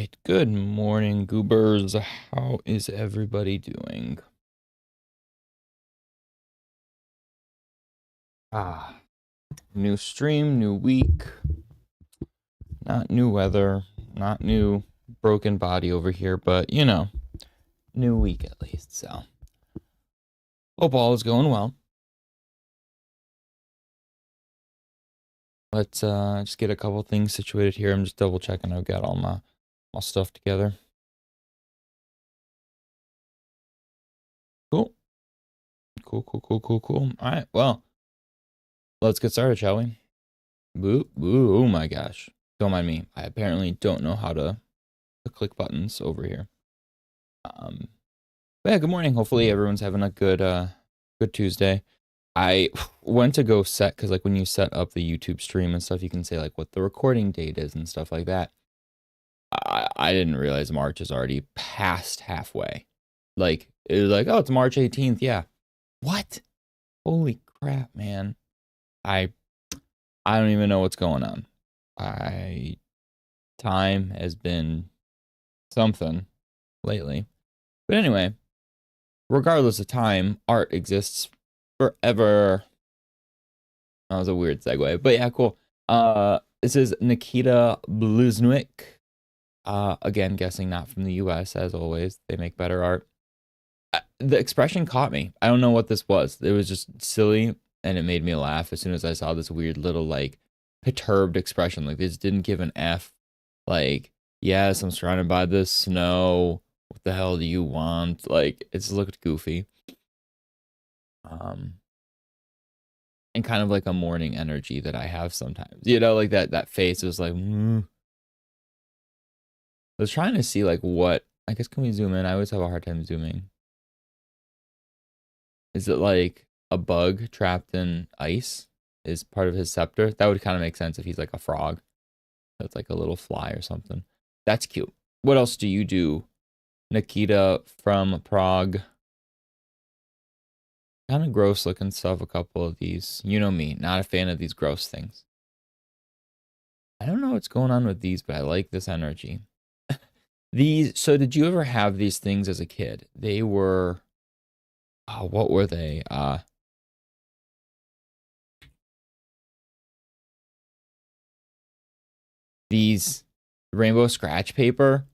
right. Good morning, goobers. How is everybody doing? Ah, new stream, new week. Not new weather, not new broken body over here, but you know, new week at least. So, hope all is going well. Let's just get a couple things situated here. I'm just double checking I've got all my stuff together. Cool. Cool. All right. Well, let's get started, shall we? Boo. Oh my gosh. Don't mind me. I apparently don't know how to click buttons over here. But yeah, good morning. Hopefully everyone's having a good Tuesday. I went to go set, because like when you set up the YouTube stream and stuff, you can say like what the recording date is and stuff like that. I didn't realize March is already past halfway. Like it was like, oh, it's March 18th. Yeah. What? Holy crap, man. I don't even know what's going on. Time has been something lately. But anyway, regardless of time, art exists forever. That was a weird segue, but yeah, cool. This is Nikita Bluznick. Again, guessing not from the US, as always. They make better art. The expression caught me. I don't know what this was. It was just silly, and it made me laugh as soon as I saw this weird little, like, perturbed expression. Like, this didn't give an F. Like, yes, I'm surrounded by the snow. What the hell do you want? Like, it's looked goofy. And kind of like a morning energy that I have sometimes. You know, like that face was like, I was trying to see like what, I guess, can we zoom in? I always have a hard time zooming. Is it like a bug trapped in ice is part of his scepter? That would kind of make sense if he's like a frog. That's like a little fly or something. That's cute. What else do you do, Nikita from Prague? Kind of gross looking stuff, a couple of these. You know me, not a fan of these gross things. I don't know what's going on with these, but I like this energy. So did you ever have these things as a kid? They were, what were they? These rainbow scratch paper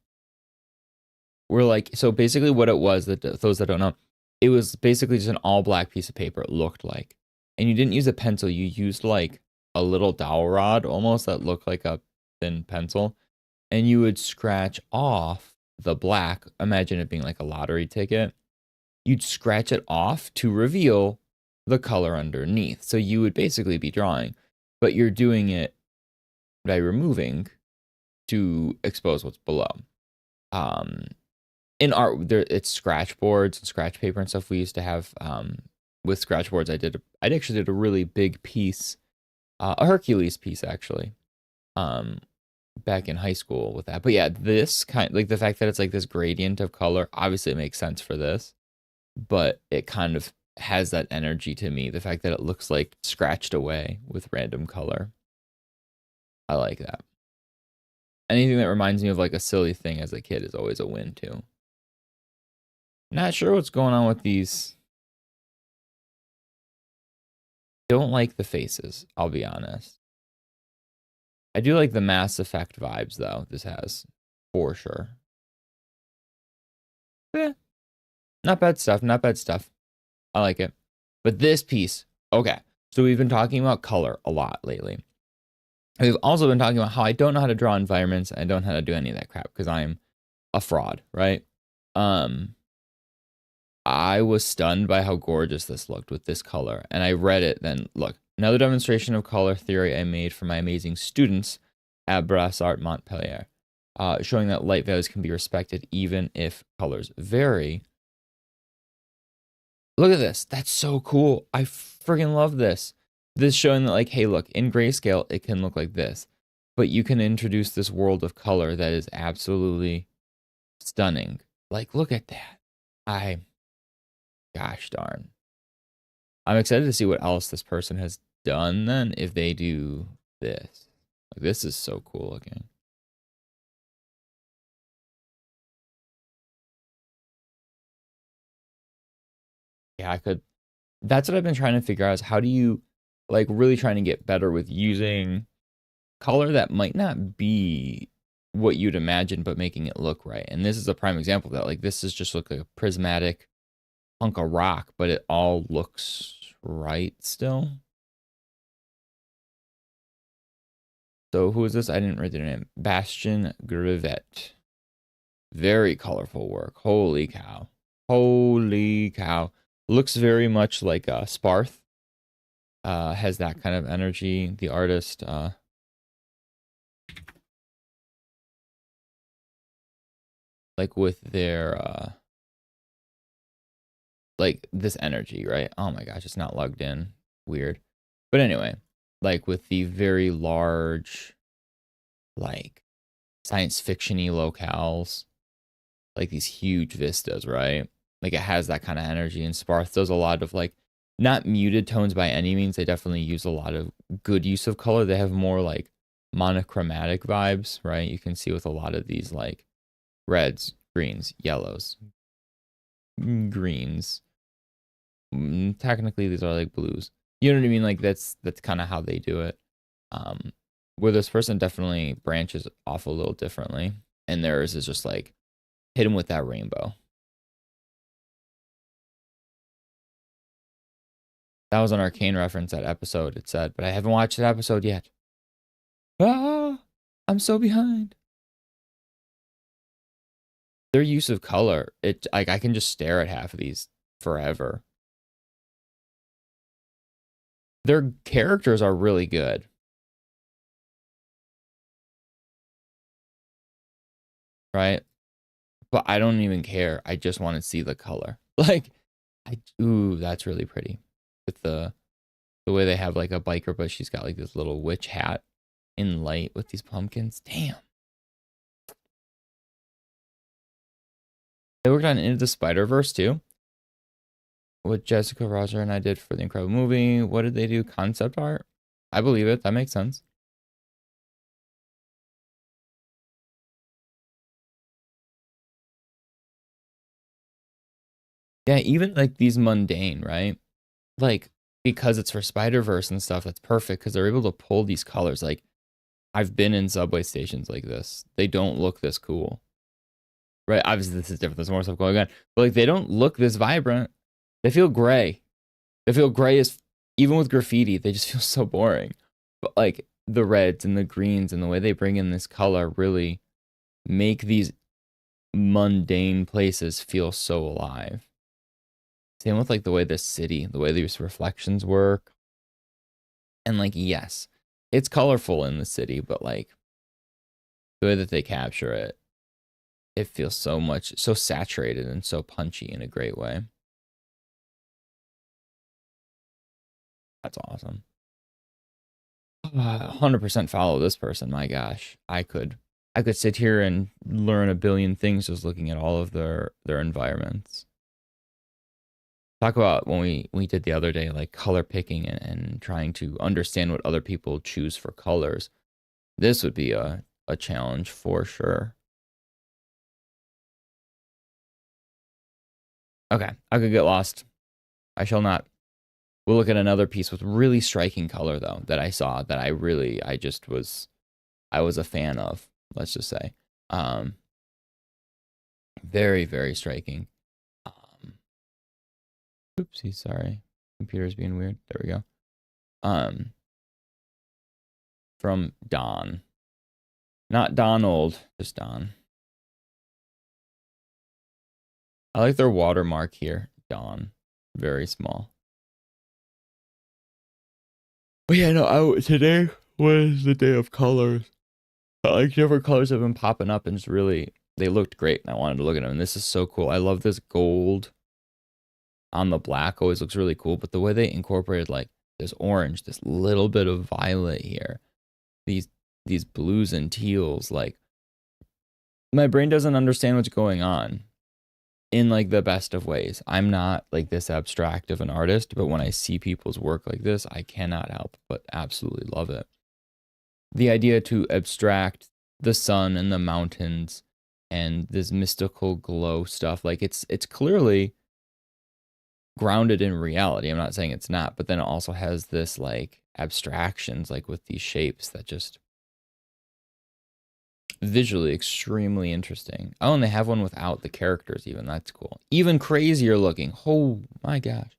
were like, so basically what it was, that those that don't know, it was basically just an all black piece of paper, it looked like. And you didn't use a pencil, you used like a little dowel rod almost that looked like a thin pencil. And you would scratch off the black, imagine it being like a lottery ticket. You'd scratch it off to reveal the color underneath. So you would basically be drawing, but you're doing it by removing to expose what's below. In art, it's scratch boards and scratch paper and stuff we used to have. With scratch boards, I actually did a really big piece, a Hercules piece actually, back in high school with that. But yeah, this kind, like the fact that it's like this gradient of color, obviously it makes sense for this, but it kind of has that energy to me. The fact that it looks like scratched away with random color. I like that. Anything that reminds me of like a silly thing as a kid is always a win too. Not sure what's going on with these. Don't like the faces, I'll be honest. I do like the Mass Effect vibes though, this has, for sure. Yeah, not bad stuff, not bad stuff. I like it. But this piece, okay. So we've been talking about color a lot lately. We've also been talking about how I don't know how to draw environments. And I don't know how to do any of that crap because I'm a fraud, right? I was stunned by how gorgeous this looked with this color. And I read it, then look, another demonstration of color theory I made for my amazing students at Brassart Montpellier, showing that light values can be respected even if colors vary. Look at this. That's so cool. I friggin' love this. This showing that, like, hey, look, in grayscale, it can look like this. But you can introduce this world of color that is absolutely stunning. Like, look at that. Gosh darn. I'm excited to see what else this person has done then if they do this. Like, this is so cool looking. Yeah, I could. That's what I've been trying to figure out is how do you like really trying to get better with using color that might not be what you'd imagine, but making it look right. And this is a prime example of that. Like this is just look like a prismatic hunk of rock, but it all looks right still. So who is this? I didn't write their name. Bastion Grivet. Very colorful work. Holy cow. Holy cow. Looks very much like Sparth. Has that kind of energy. The artist, like with their, like this energy, right? Oh my gosh, it's not logged in. Weird. But anyway, like with the very large, like science fiction-y locales, like these huge vistas, right? Like it has that kind of energy. And Sparth does a lot of like not muted tones by any means. They definitely use a lot of good use of color. They have more like monochromatic vibes, right? You can see with a lot of these like reds, greens, yellows, greens. Technically, these are like blues. You know what I mean? Like that's kind of how they do it. Where this person definitely branches off a little differently, and theirs is just like hit him with that rainbow. That was an Arcane reference, that episode, it said, but I haven't watched that episode yet. Ah, I'm so behind. Their use of color, it like I can just stare at half of these forever. Their characters are really good. Right? But I don't even care. I just want to see the color. Like, ooh, that's really pretty. With the way they have like a biker, but she's got like this little witch hat in light with these pumpkins. Damn. They worked on Into the Spider-Verse too. What Jessica Roger and I did for the Incredible Movie. What did they do? Concept art? I believe it. That makes sense. Yeah, even like these mundane, right? Like, because it's for Spider-Verse and stuff, that's perfect because they're able to pull these colors. Like, I've been in subway stations like this. They don't look this cool. Right? Obviously, this is different. There's more stuff going on. But like, they don't look this vibrant. They feel gray. They feel gray as even with graffiti, they just feel so boring. But like the reds and the greens and the way they bring in this color really make these mundane places feel so alive. Same with like the way this city, the way these reflections work. And like, yes, it's colorful in the city, but like the way that they capture it, it feels so much, so saturated and so punchy in a great way. That's awesome. 100% follow this person. My gosh, I could sit here and learn a billion things just looking at all of their environments. Talk about when we did the other day, like color picking and trying to understand what other people choose for colors. This would be a challenge for sure. Okay, I could get lost. I shall not. We'll look at another piece with really striking color though that I saw that I was a fan of. Let's just say, um, very very striking. Um, oopsie, sorry, computer's being weird. There we go. Um, from Don, not Donald, just Don. I like their watermark here, Don. Very small. But yeah, no, today was the day of colors. Like different colors have been popping up and just really they looked great and I wanted to look at them. And this is so cool. I love this gold on the black always looks really cool, but the way they incorporated like this orange, this little bit of violet here, these these blues and teals, like my brain doesn't understand what's going on in like the best of ways. I'm not like this abstract of an artist, but when I see people's work like this, I cannot help but absolutely love it. The idea to abstract the sun and the mountains and this mystical glow stuff, like it's clearly grounded in reality. I'm not saying it's not, but then it also has this like abstractions, like with these shapes that just visually extremely interesting. Oh, and they have one without the characters even. That's cool. Even crazier looking. Oh my gosh.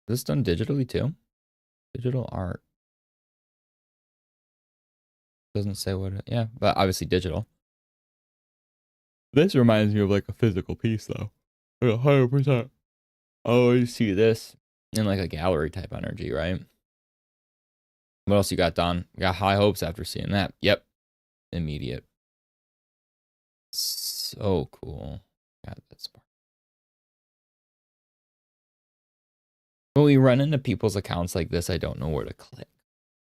Is this done digitally too? Digital art. Doesn't say what yeah, but obviously digital. This reminds me of like a physical piece though. 100%. Oh, you see this in like a gallery type energy, right? What else you got, Don? Got high hopes after seeing that. Yep. Immediate. So cool. God, that's smart. When we run into people's accounts like this, I don't know where to click.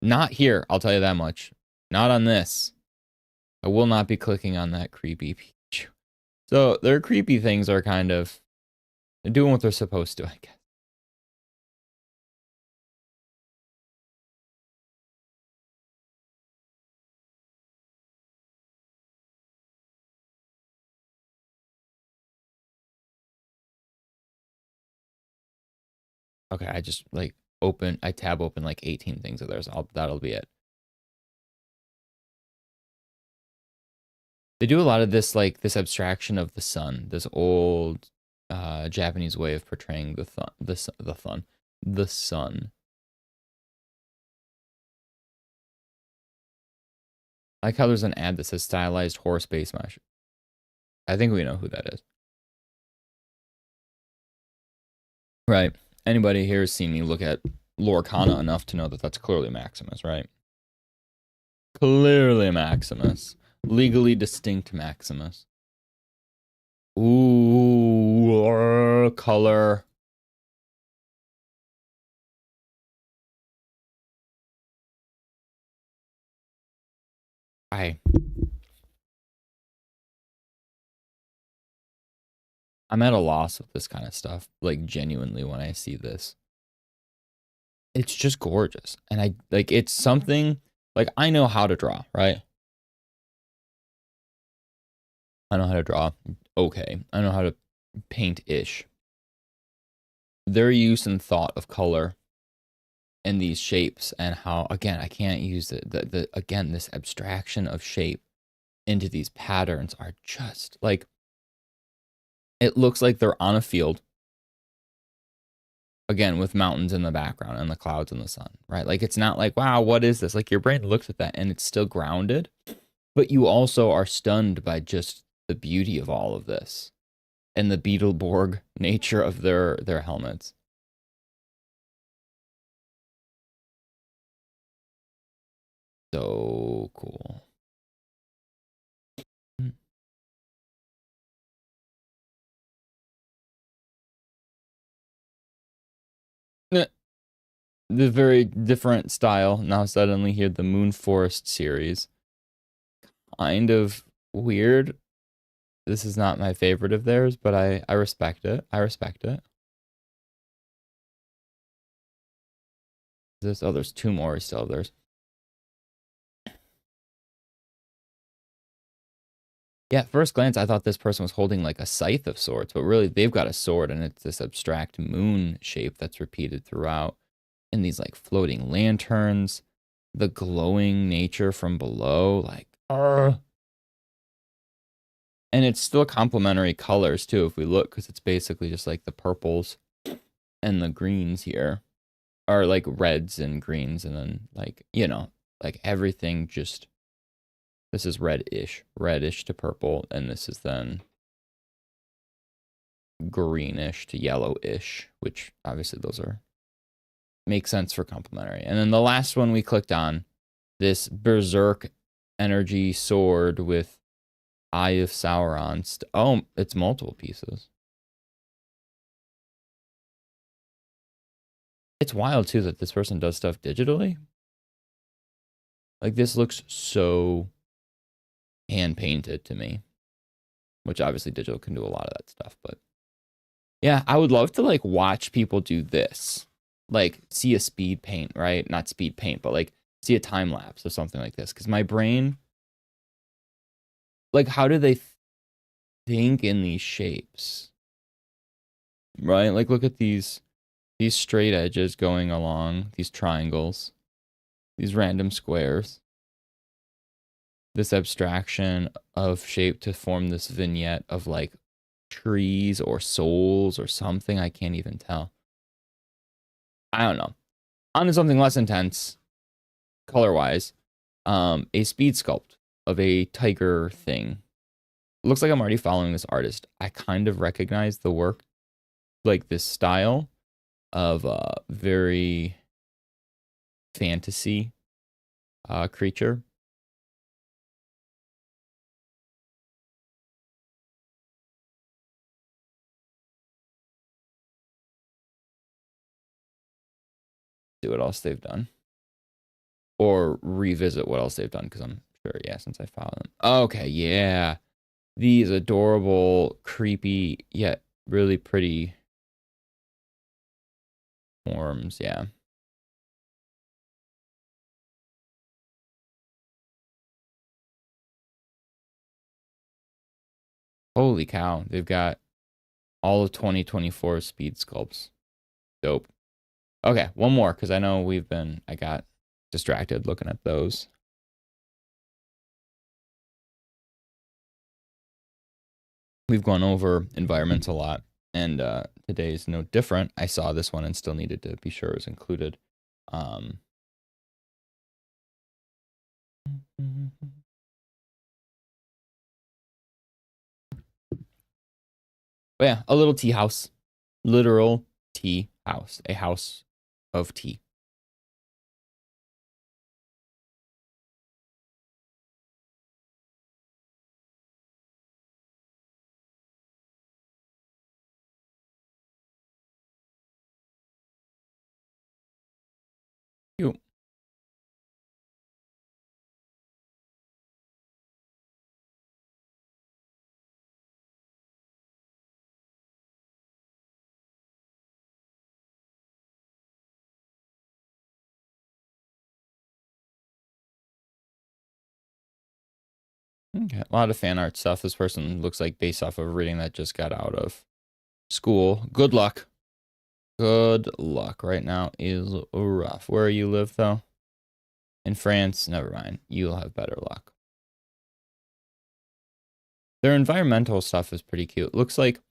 Not here, I'll tell you that much. Not on this. I will not be clicking on that creepy peach. So their creepy things are kind of they're doing what they're supposed to, I guess. Okay, I just like I tab open like 18 things of theirs. That'll be it. They do a lot of this, like this abstraction of the sun, this old Japanese way of portraying the sun. I like how there's an ad that says stylized horse base mesh. I think we know who that is. Right. Anybody here has seen me look at Lorcana enough to know that that's clearly Maximus, right? Clearly Maximus. Legally distinct Maximus. Ooh, color. I'm at a loss with this kind of stuff. Like genuinely when I see this. It's just gorgeous. And I like it's something like I know how to draw, right? I know how to draw. Okay. I know how to paint-ish. Their use and thought of color and these shapes and how again I can't use the again this abstraction of shape into these patterns are just like it looks like they're on a field again with mountains in the background and the clouds and the sun, right? Like it's not like wow, what is this? Like your brain looks at that and it's still grounded, but you also are stunned by just the beauty of all of this and the Beetleborg nature of their helmets. So cool. The very different style. Now suddenly here, the Moon Forest series. Kind of weird. This is not my favorite of theirs, but I respect it. I respect it. This oh, there's two more still. There's yeah. At first glance, I thought this person was holding like a scythe of sorts, but really they've got a sword, and it's this abstract moon shape that's repeated throughout. And these like floating lanterns, the glowing nature from below, like and it's still complementary colors too if we look, because it's basically just like the purples and the greens here are like reds and greens, and then like you know like everything just this is reddish to purple, and this is then greenish to yellowish, which obviously those are make sense for complementary. And then the last one we clicked on, this berserk energy sword with Eye of Sauron. Oh, it's multiple pieces. It's wild too that this person does stuff digitally. Like this looks so hand painted to me, which obviously digital can do a lot of that stuff. But yeah, I would love to like watch people do this, like see a speed paint, right? Not speed paint, but like see a time lapse of something like this, because my brain, like, how do they think in these shapes? Right? Like, look at these straight edges going along, these triangles, these random squares, this abstraction of shape to form this vignette of like trees or souls or something. I can't even tell. I don't know. On to something less intense, color-wise. A speed sculpt of a tiger thing. It looks like I'm already following this artist. I kind of recognize the work, like this style of very fantasy creature. See what else they've done. Or revisit what else they've done, because I'm sure, yeah, since I followed them. Okay, yeah. These adorable, creepy, yet really pretty forms, yeah. Holy cow, they've got all of 2024 speed sculpts. Dope. Okay, one more, because I know I got distracted looking at those. We've gone over environments a lot, and today's no different. I saw this one and still needed to be sure it was included. But yeah, a little tea house. Literal tea house. A house of tea. Cute. Okay, a lot of fan art stuff. This person looks like based off of reading that just got out of school. Good luck. Good luck. Right now is rough. Where you live, though? In France? Never mind. You'll have better luck. Their environmental stuff is pretty cute. Looks like,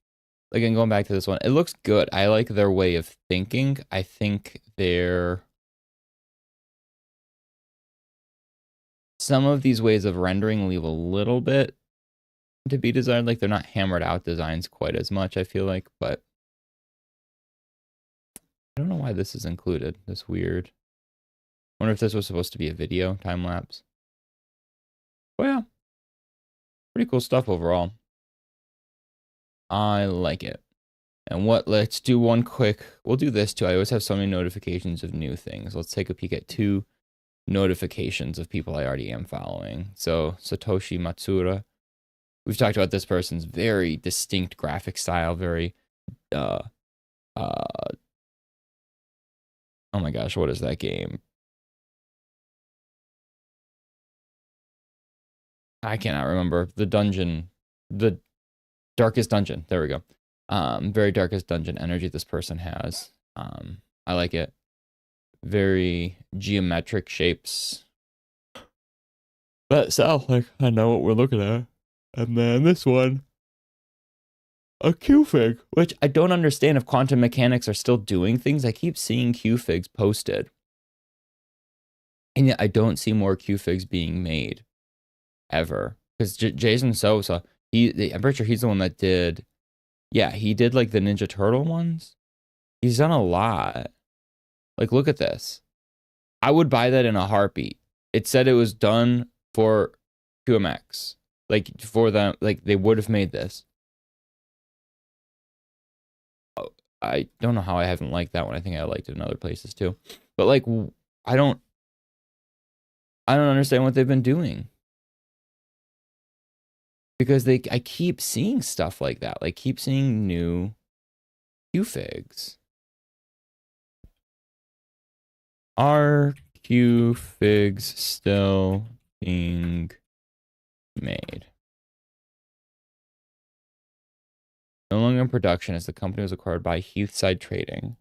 again, going back to this one, it looks good. I like their way of thinking. I think some of these ways of rendering leave a little bit to be desired. Like, they're not hammered out designs quite as much, I feel like, but I don't know why this is included. This weird. I wonder if this was supposed to be a video time lapse. Well, yeah. Pretty cool stuff overall. I like it. And let's do one quick, we'll do this too. I always have so many notifications of new things. Let's take a peek at 2 notifications of people I already am following. So Satoshi Matsura. We've talked about this person's very distinct graphic style, very, oh my gosh, what is that game? I cannot remember. The darkest dungeon. There we go. Very darkest dungeon energy this person has. I like it. Very geometric shapes. That sounds like I know what we're looking at. And then this one, a Q-Fig, which I don't understand if quantum mechanics are still doing things. I keep seeing Q-Figs posted. And yet I don't see more Q-Figs being made. Ever. Because Jason Sosa, I'm pretty sure he's the one that did, yeah, he did like the Ninja Turtle ones. He's done a lot. Like, look at this. I would buy that in a heartbeat. It said it was done for QMX. Like, for them, like, they would have made this. Oh, I don't know how I haven't liked that one. I think I liked it in other places too. But, like, I don't understand what they've been doing. Because I keep seeing stuff like that. Like, keep seeing new Q-Figs. Are Few figs still being made. No longer in production as the company was acquired by Heathside Trading.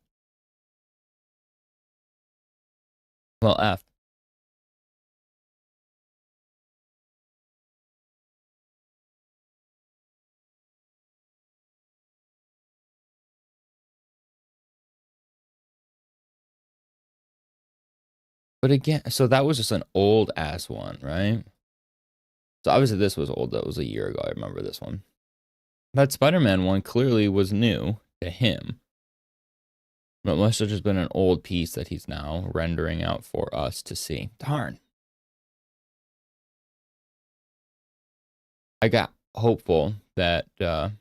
Well, F. But again, so that was just an old ass one, right? So obviously this was old. That was a year ago. I remember this one. That Spider-Man one clearly was new to him. But it must have just been an old piece that he's now rendering out for us to see. Darn. I got hopeful that they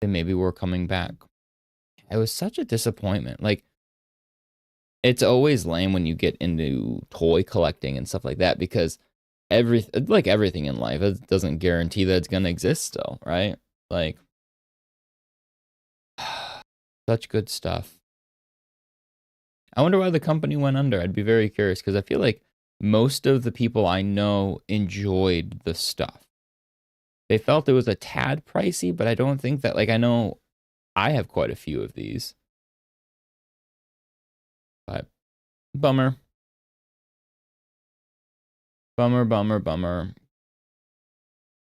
maybe were coming back. It was such a disappointment. Like, it's always lame when you get into toy collecting and stuff like that because like everything in life, it doesn't guarantee that it's gonna exist still, right? Like, such good stuff. I wonder why the company went under. I'd be very curious because I feel like most of the people I know enjoyed the stuff. They felt it was a tad pricey, but I don't think that, like, I know I have quite a few of these. But bummer. Bummer, bummer, bummer.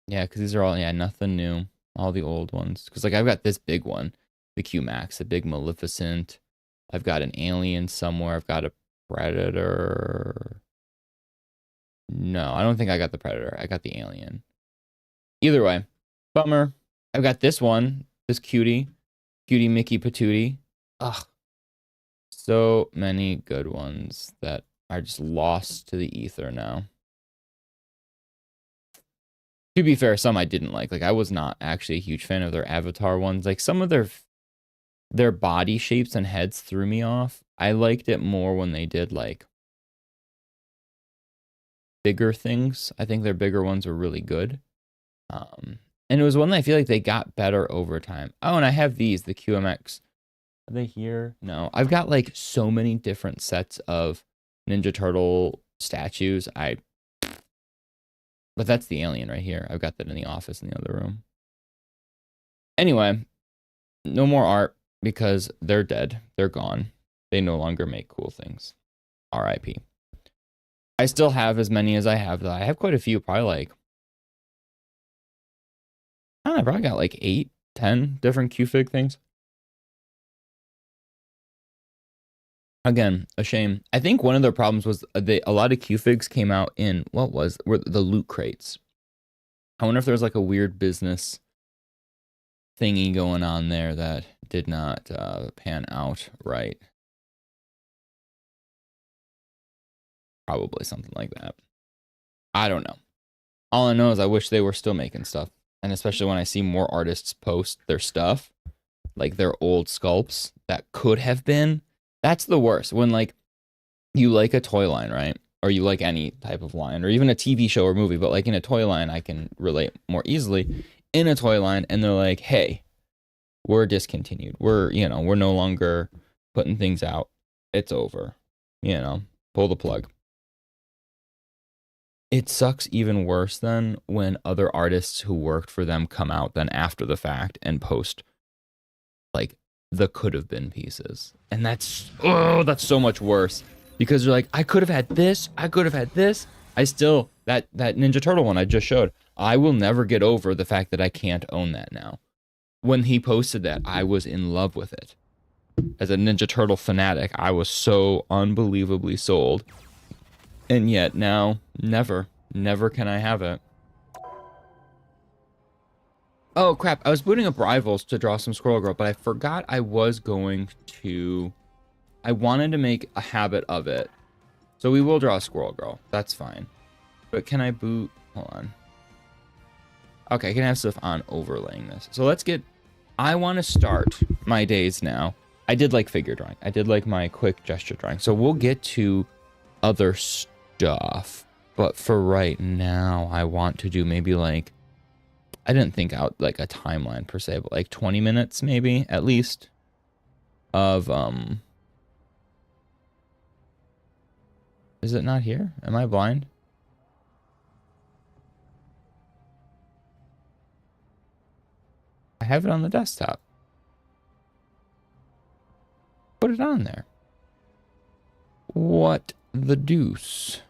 Yeah, because these are all, yeah, nothing new. All the old ones. Because, like, I've got this big one, the Q-Max, the big Maleficent. I've got an alien somewhere. I've got a Predator. No, I don't think I got the Predator. I got the alien. Either way, bummer. I've got this one, this cutie Mickey Patootie. Ugh. So many good ones that are just lost to the ether now. To be fair, some I didn't like. Like, I was not actually a huge fan of their Avatar ones. Like, some of their body shapes and heads threw me off. I liked it more when they did, like, bigger things. I think their bigger ones were really good. And it was one that I feel like they got better over time. Oh, and I have these, the QMX. Are they here? No. I've got, like, so many different sets of Ninja Turtle statues. But that's the alien right here. I've got that in the office in the other room. Anyway, no more art because they're dead. They're gone. They no longer make cool things. R.I.P. I still have as many as I have, though. I have quite a few, probably like, I don't know, I probably got like 8, 10 different Q-Fig things. Again, a shame. I think one of their problems was a lot of Q-Figs came out in, were the loot crates. I wonder if there's like a weird business thingy going on there that did not pan out right. Probably something like that. I don't know. All I know is I wish they were still making stuff. And especially when I see more artists post their stuff, like their old sculpts that could have been. That's the worst. When, like, you like a toy line, right? Or you like any type of line, or even a TV show or movie, but like in a toy line, I can relate more easily. In a toy line, and they're like, hey, we're discontinued. We're no longer putting things out. It's over. Pull the plug. It sucks even worse than when other artists who worked for them come out then after the fact and post like the could have been pieces. And that's so much worse because you're like, I could have had this. I could have had this. I still, that Ninja Turtle one I just showed, I will never get over the fact that I can't own that now. When he posted that, I was in love with it. As a Ninja Turtle fanatic, I was so unbelievably sold. And yet now, never can I have it. Oh, crap. I was booting up Rivals to draw some Squirrel Girl, but I forgot I wanted to make a habit of it. So we will draw a Squirrel Girl. That's fine. But can I boot? Hold on. Okay, I can have stuff on overlaying this. So I want to start my days now. I did like figure drawing. I did like my quick gesture drawing. So we'll get to other stuff. But for right now, I want to do maybe like, I didn't think out like a timeline per se, but like 20 minutes maybe at least. of is it not here? Am I blind? I have it on the desktop. Put it on there. What the deuce?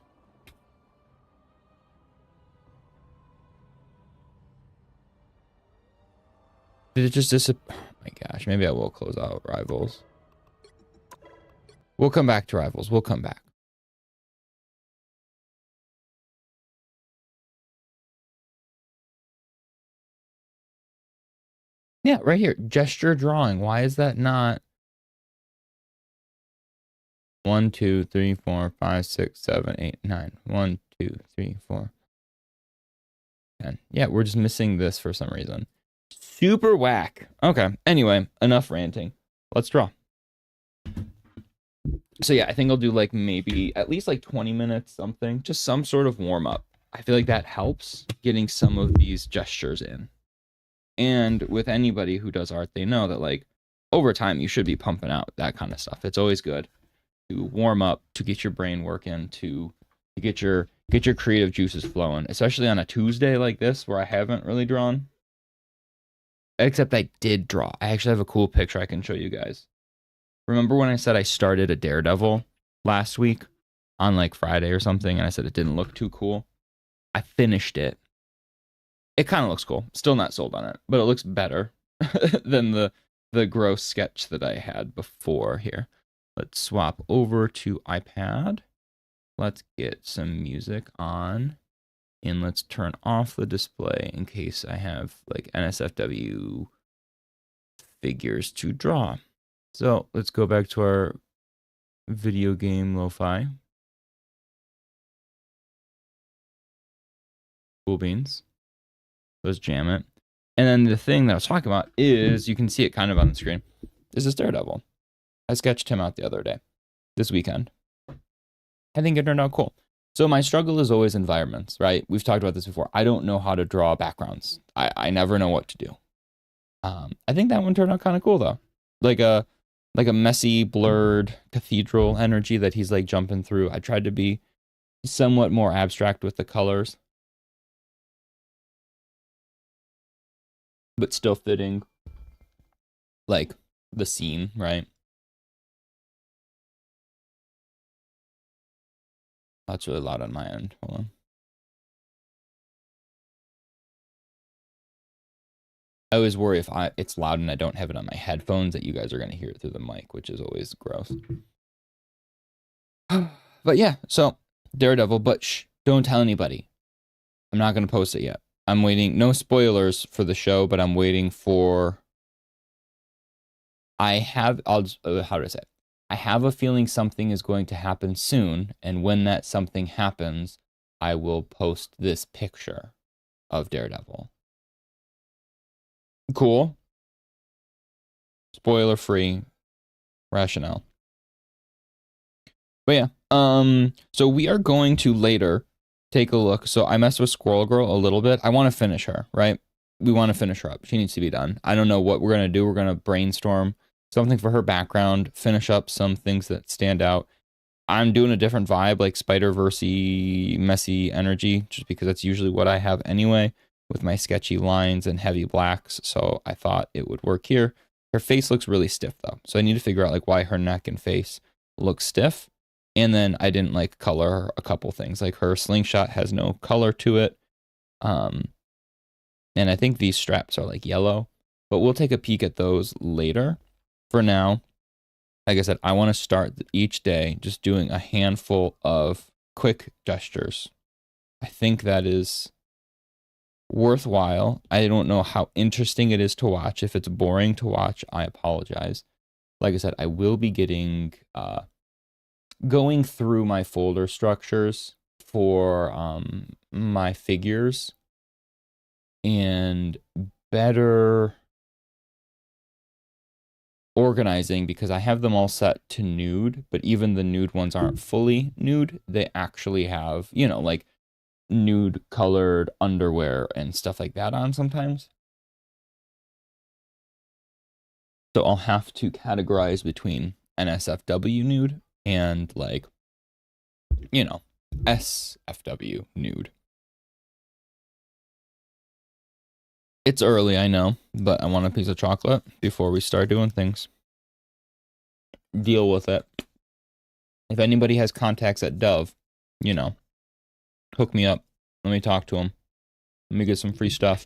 Did it just disappear? Oh my gosh, maybe I will close out Rivals. We'll come back to Rivals. We'll come back. Yeah, right here. Gesture drawing. Why is that not 1, 2, 3, 4, 5, 6, 7, 8, 9? 1, 2, 3, 4, 10. Yeah, we're just missing this for some reason. Super whack. Okay. Anyway, enough ranting. Let's draw. So yeah, I think I'll do like maybe at least like 20 minutes, something. Just some sort of warm up. I feel like that helps getting some of these gestures in. And with anybody who does art, they know that like over time you should be pumping out that kind of stuff. It's always good to warm up, to get your brain working, to get your creative juices flowing, especially on a Tuesday like this where I haven't really drawn. Except I did draw. I actually have a cool picture I can show you guys. Remember when I said I started a Daredevil last week on like Friday or something, and I said it didn't look too cool? I finished it. It kind of looks cool. Still not sold on it, but it looks better than the gross sketch that I had before here. Let's swap over to iPad. Let's get some music on. And let's turn off the display in case I have like NSFW figures to draw. So let's go back to our video game lo-fi. Cool beans. Let's jam it. And then the thing that I was talking about is, you can see it kind of on the screen, is this Daredevil. I sketched him out the other day, this weekend. I think it turned out cool. So my struggle is always environments, right? We've talked about this before. I don't know how to draw backgrounds. I never know what to do. I think that one turned out kind of cool though. Like a messy, blurred cathedral energy that he's like jumping through. I tried to be somewhat more abstract with the colors, but still fitting like the scene, right? That's really loud on my end. Hold on. I always worry if it's loud and I don't have it on my headphones that you guys are going to hear it through the mic, which is always gross. But yeah, so Daredevil, but shh, don't tell anybody. I'm not going to post it yet. I'm waiting. No spoilers for the show, but I'm waiting for... how do I say it? I have a feeling something is going to happen soon, and when that something happens, I will post this picture of Daredevil. Cool. Spoiler free rationale. But yeah, so we are going to later take a look. So I messed with Squirrel Girl a little bit. I want to finish her, right? We want to finish her up. She needs to be done. I don't know what we're going to do. We're going to brainstorm something for her background, finish up some things that stand out. I'm doing a different vibe, like Spider-Verse-y, messy energy, just because that's usually what I have anyway, with my sketchy lines and heavy blacks. So I thought it would work here. Her face looks really stiff though. So I need to figure out like why her neck and face look stiff. And then I didn't like color a couple things. Like her slingshot has no color to it. And I think these straps are like yellow, but we'll take a peek at those later. For now, like I said, I want to start each day just doing a handful of quick gestures. I think that is worthwhile. I don't know how interesting it is to watch. If it's boring to watch, I apologize. Like I said, I will be getting going through my folder structures for my figures and better organizing, because I have them all set to nude, but even the nude ones aren't fully nude. They actually have, you know, like nude colored underwear and stuff like that on sometimes. So I'll have to categorize between NSFW nude and, like, you know, SFW nude. It's early, I know, but I want a piece of chocolate before we start doing things. Deal with it. If anybody has contacts at Dove, you know, hook me up. Let me talk to them. Let me get some free stuff.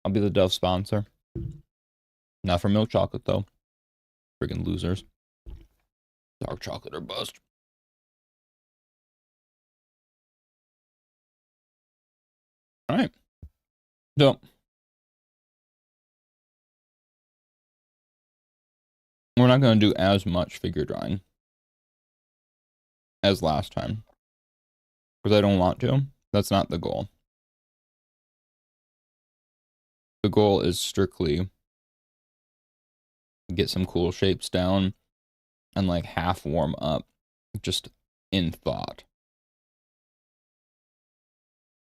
I'll be the Dove sponsor. Not for milk chocolate, though. Friggin' losers. Dark chocolate or bust. All right. So, we're not going to do as much figure drawing as last time. Because I don't want to. That's not the goal. The goal is strictly get some cool shapes down and, like, half warm up just in thought.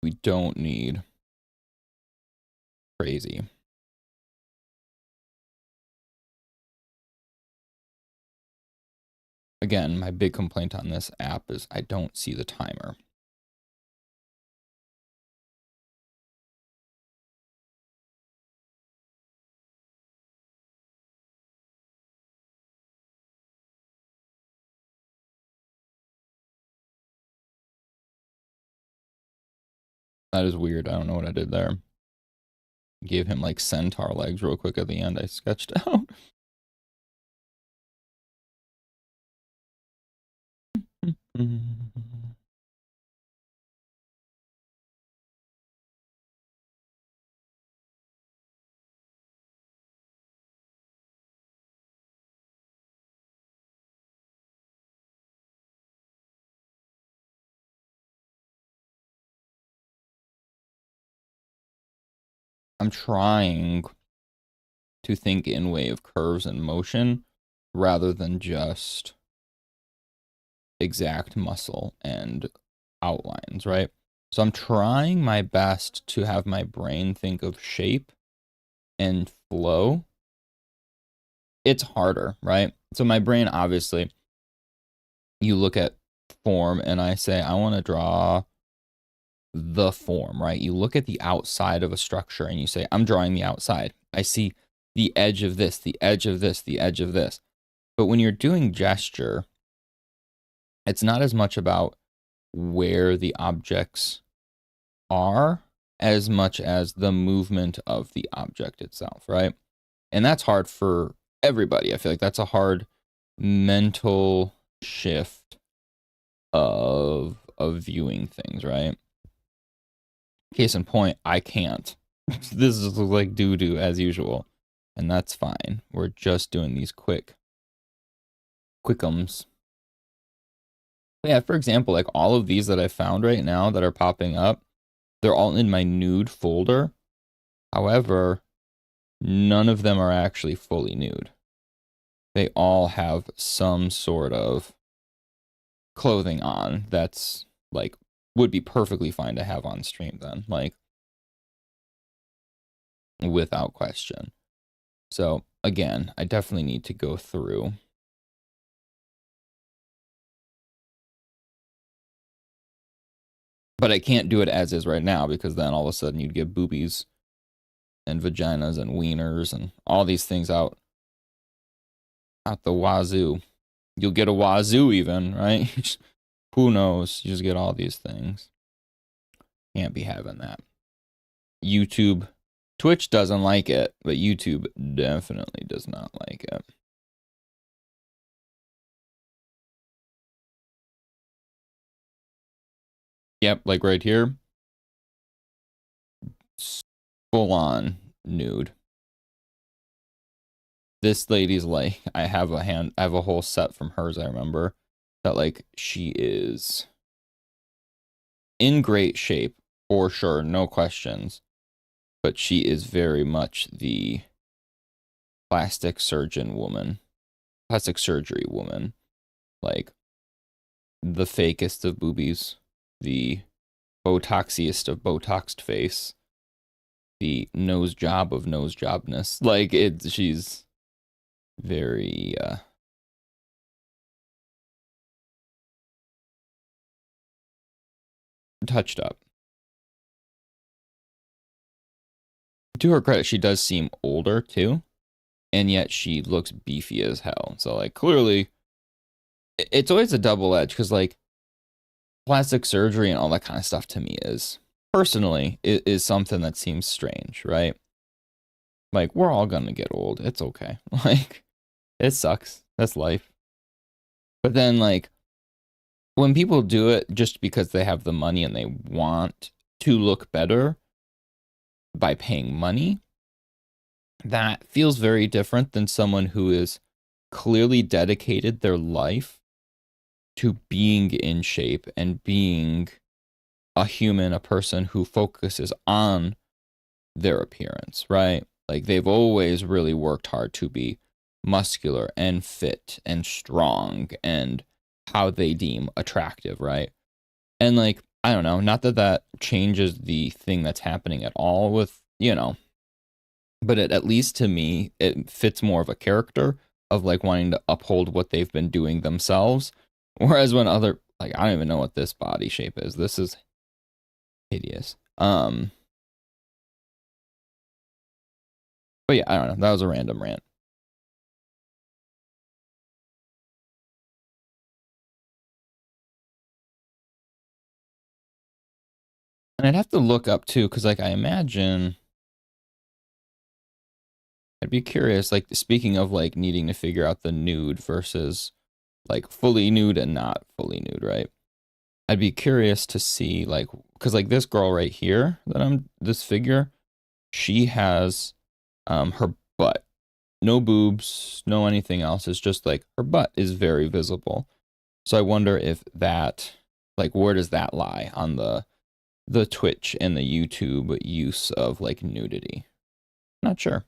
We don't need crazy. Again, my big complaint on this app is I don't see the timer. That is weird. I don't know what I did there. Gave him, like, centaur legs real quick at the end. I sketched out. I'm trying to think in way of curves and motion rather than just exact muscle and outlines, right? So I'm trying my best to have my brain think of shape and flow. It's harder, right? So my brain, obviously, you look at form and I say, I want to draw the form, right? You look at the outside of a structure and you say, I'm drawing the outside. I see the edge of this, the edge of this, the edge of this. But when you're doing gesture, it's not as much about where the objects are as much as the movement of the object itself, right? And that's hard for everybody. I feel like that's a hard mental shift of viewing things, right? Case in point, I can't. This is like doo-doo as usual. And that's fine. We're just doing these quickums. But yeah, for example, like all of these that I found right now that are popping up, they're all in my nude folder. However, none of them are actually fully nude. They all have some sort of clothing on that's, like, would be perfectly fine to have on stream then, like, without question. So again, I definitely need to go through. But I can't do it as is right now because then all of a sudden you'd get boobies and vaginas and wieners and all these things out the wazoo. You'll get a wazoo even, right? Who knows? You just get all these things. Can't be having that. YouTube, Twitch doesn't like it, but YouTube definitely does not like it. Yep, like right here. Full on nude. This lady's like, I have a whole set from hers, I remember, that, like, she is in great shape for sure, no questions, but she is very much the plastic surgery woman, like the fakest of boobies, the botoxiest of botoxed face, the nose job of nose jobness. Like, she's very touched up. To her credit, she does seem older too, and yet she looks beefy as hell. So like clearly, it's always a double edge because like plastic surgery and all that kind of stuff to me is personally is something that seems strange, right? Like we're all gonna get old. It's okay. Like it sucks. That's life. But then like when people do it just because they have the money and they want to look better by paying money, that feels very different than someone who is clearly dedicated their life to being in shape and being a human, a person who focuses on their appearance, right? Like they've always really worked hard to be muscular and fit and strong and how they deem attractive, right? And like, I don't know, not that that changes the thing that's happening at all with, but it, at least to me, it fits more of a character of like wanting to uphold what they've been doing themselves. Whereas when other, like, I don't even know what this body shape is. This is hideous. But yeah, I don't know. That was a random rant. And I'd have to look up too, because like I imagine I'd be curious, like speaking of like needing to figure out the nude versus like fully nude and not fully nude, right? I'd be curious to see like because like this girl right here that I'm this figure, she has her butt. No boobs, no anything else. It's just like her butt is very visible. So I wonder if that like where does that lie on the Twitch and the YouTube use of like nudity? Not sure.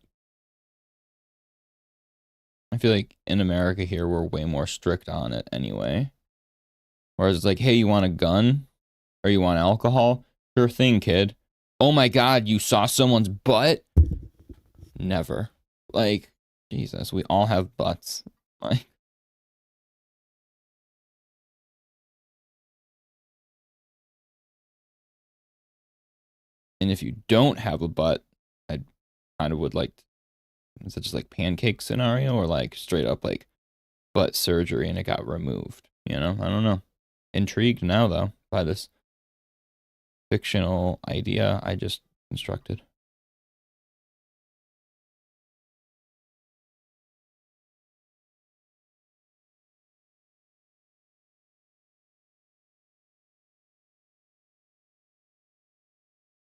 I feel like in America here we're way more strict on it anyway. Whereas it's like, hey, you want a gun or you want alcohol? Sure thing, kid. Oh my God, you saw someone's butt? Never. Like, Jesus, we all have butts. Like, and if you don't have a butt, I kind of would like, is it just like pancake scenario or like straight up like butt surgery and it got removed? I don't know. Intrigued now though by this fictional idea I just constructed.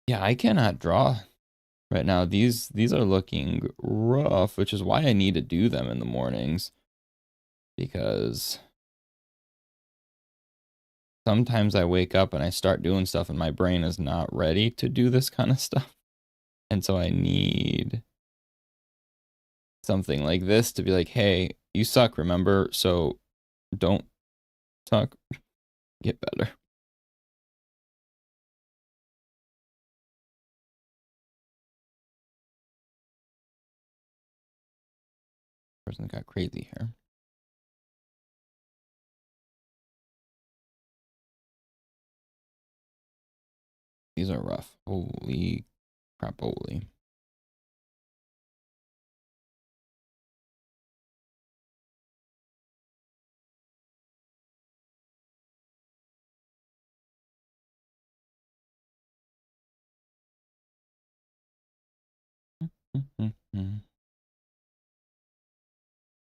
Yeah, I cannot draw right now. These are looking rough, which is why I need to do them in the mornings because sometimes I wake up and I start doing stuff and my brain is not ready to do this kind of stuff. And so I need something like this to be like, hey, you suck, remember? So don't suck. Get better. Person got crazy here. These are rough. Holy crap, holy.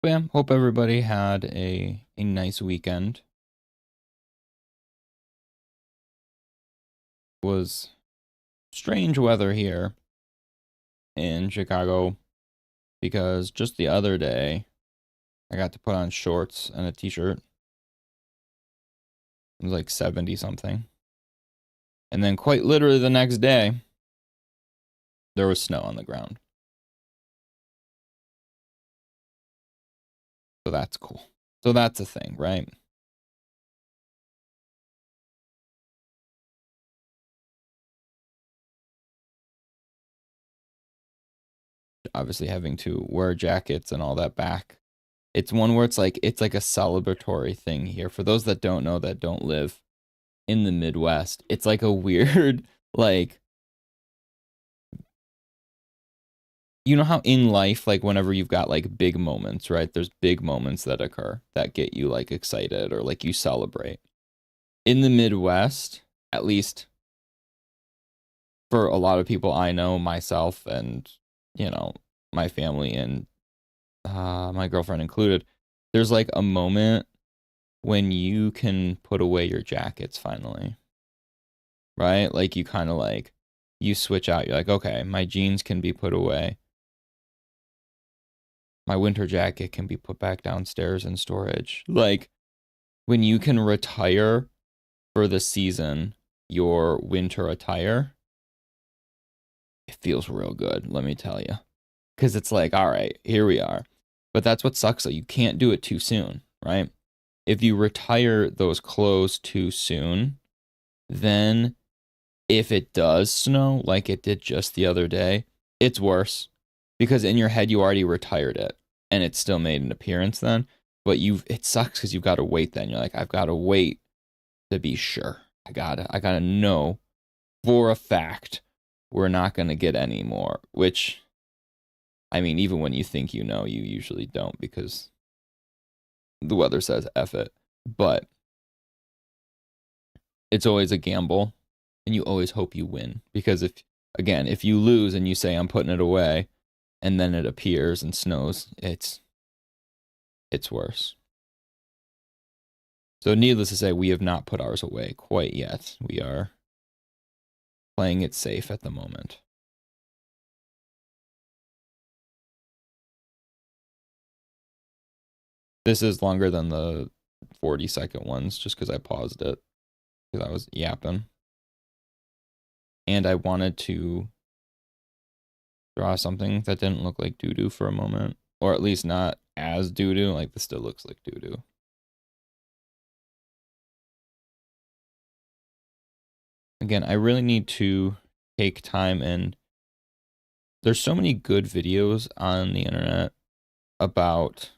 But yeah, hope everybody had a nice weekend. It was strange weather here in Chicago because just the other day I got to put on shorts and a t-shirt. It was like 70 something. And then quite literally the next day there was snow on the ground. So that's cool. So that's a thing, right? obviously having to wear jackets and all that back. It's one where it's like a celebratory thing here. For those that don't know, that don't live in the Midwest, it's like a weird, like, you know how in life, like whenever you've got like big moments, right? There's big moments that occur that get you like excited or like you celebrate. In the Midwest, at least for a lot of people I know, myself and, you know, my family and my girlfriend included, there's like a moment when you can put away your jackets finally, right? Like you kind of like, you switch out. You're like, okay, my jeans can be put away. My winter jacket can be put back downstairs in storage. Like when you can retire for the season your winter attire, it feels real good, let me tell you. Because it's like, all right, here we are. But that's what sucks, though. You can't do it too soon, right? If you retire those clothes too soon, then if it does snow like it did just the other day, it's worse. Because in your head, you already retired it. And it still made an appearance then. But it sucks because you've got to wait then. You're like, I've got to wait to be sure. I gotta know for a fact we're not gonna get any more. Which, I mean, even when you think you know, you usually don't because the weather says F it. But it's always a gamble, and you always hope you win. Because if you lose and you say I'm putting it away, and then it appears and snows, it's worse. So needless to say, we have not put ours away quite yet. We are playing it safe at the moment. This is longer than the 40-second ones just because I paused it because I was yapping. And I wanted to draw something that didn't look like doo-doo for a moment. Or at least not as doo-doo. Like, this still looks like doo-doo. Again, I really need to take time, and there's so many good videos on the internet about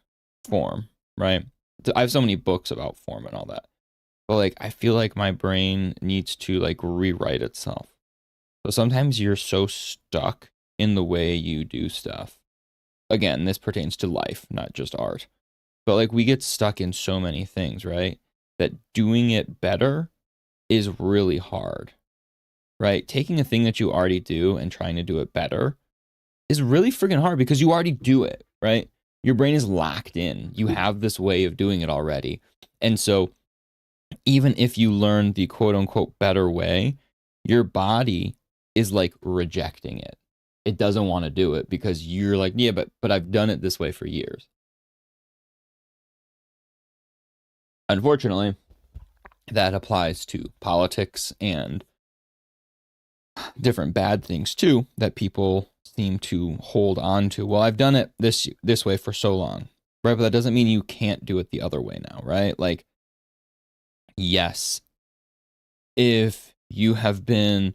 form, right? I have so many books about form and all that. But like, I feel like my brain needs to like rewrite itself. So sometimes you're so stuck in the way you do stuff. Again, this pertains to life, not just art. But like, we get stuck in so many things, right? That doing it better is really hard, right? Taking a thing that you already do and trying to do it better is really freaking hard because you already do it, right? Your brain is locked in. You have this way of doing it already. And so even if you learn the quote unquote better way, your body is like rejecting it. It doesn't want to do it because you're like, yeah, but I've done it this way for years. Unfortunately, that applies to politics and different bad things too that people seem to hold on to. Well, I've done it this way for so long, right? But that doesn't mean you can't do it the other way now, right? Like, yes, if you have been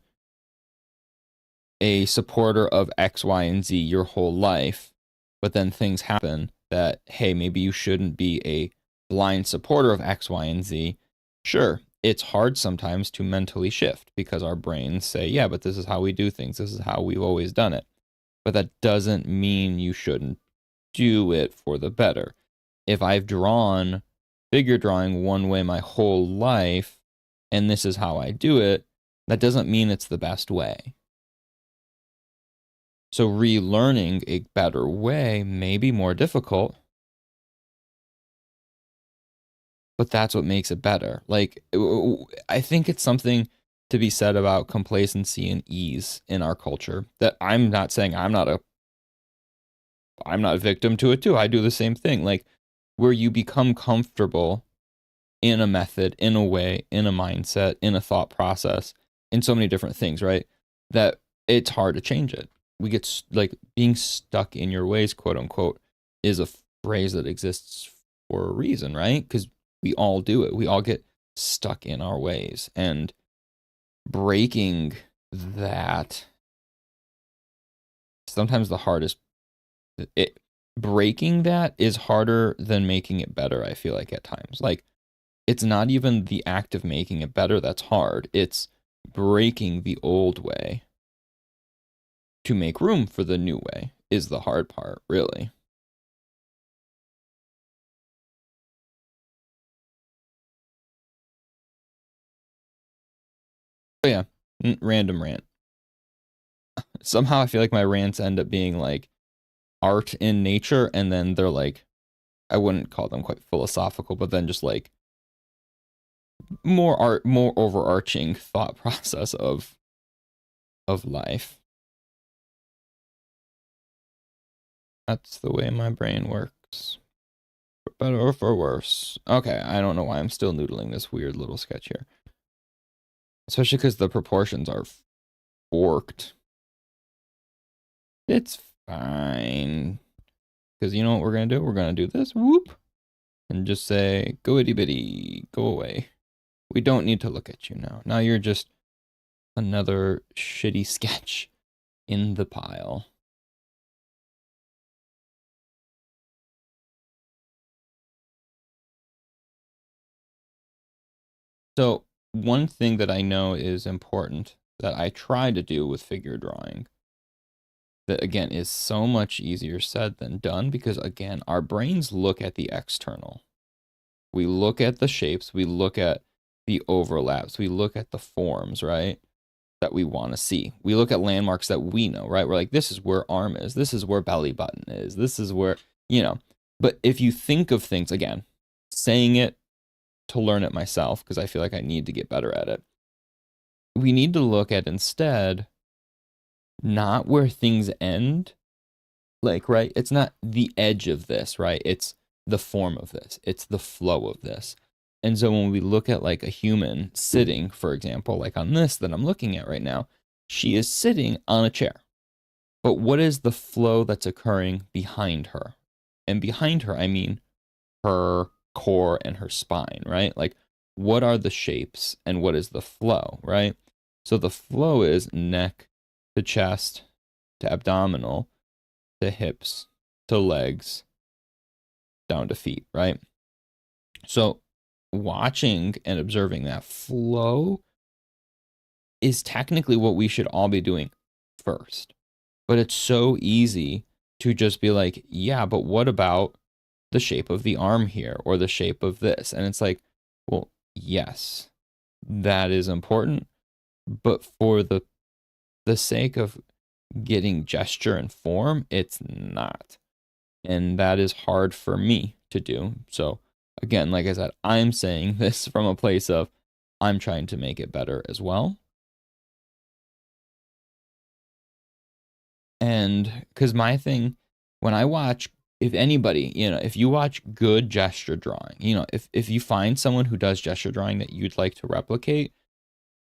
a supporter of X, Y, and Z your whole life, but then things happen that, hey, maybe you shouldn't be a blind supporter of X, Y, and Z. Sure, it's hard sometimes to mentally shift because our brains say, yeah, but this is how we do things. This is how we've always done it. But that doesn't mean you shouldn't do it for the better. If I've drawn figure drawing one way my whole life, and this is how I do it, that doesn't mean it's the best way. So relearning a better way may be more difficult, but that's what makes it better. Like, I think it's something to be said about complacency and ease in our culture. That I'm not saying I'm not a victim to it too. I do the same thing. Like, where you become comfortable in a method, in a way, in a mindset, in a thought process, in so many different things, right? That it's hard to change it. We get like being stuck in your ways, quote unquote, is a phrase that exists for a reason, right? Because we all do it. We all get stuck in our ways, and breaking that sometimes the hardest it breaking that is harder than making it better, I feel like at times. Like it's not even the act of making it better that's hard. It's breaking the old way to make room for the new way is the hard part, really. But yeah, random rant. Somehow I feel like my rants end up being like art in nature, and then they're like, I wouldn't call them quite philosophical, but then just like more art, more overarching thought process of life. That's the way my brain works. For better or for worse. Okay, I don't know why I'm still noodling this weird little sketch here. Especially because the proportions are forked. It's fine. Because you know what we're going to do? We're going to do this. Whoop. And just say, go itty bitty, go away. We don't need to look at you now. Now you're just another shitty sketch in the pile. So one thing that I know is important that I try to do with figure drawing that again is so much easier said than done because again, our brains look at the external. We look at the shapes, we look at the overlaps, we look at the forms, right? That we want to see. We look at landmarks that we know, right? We're like, this is where arm is, this is where belly button is, this is where, you know. But if you think of things, again, saying it to learn it myself, because I feel like I need to get better at it, we need to look at instead not where things end, like, right? It's not the edge of this, right? It's the form of this, it's the flow of this. And so when we look at like a human sitting, for example, like on this that I'm looking at right now, she is sitting on a chair. But what is the flow that's occurring behind her? And behind her, I mean her core and her spine, right? Like, what are the shapes and what is the flow, right? So the flow is neck to chest to abdominal to hips to legs down to feet, right? So watching and observing that flow is technically what we should all be doing first. But it's so easy to just be like, yeah, but what about the shape of the arm here or the shape of this? And it's like, well, yes, that is important, but for the sake of getting gesture and form, it's not. And that is hard for me to do. So again, like I said, I'm saying this from a place of I'm trying to make it better as well. And because my thing, when I watch, if anybody, you know, if you watch good gesture drawing, you know, if you find someone who does gesture drawing that you'd like to replicate,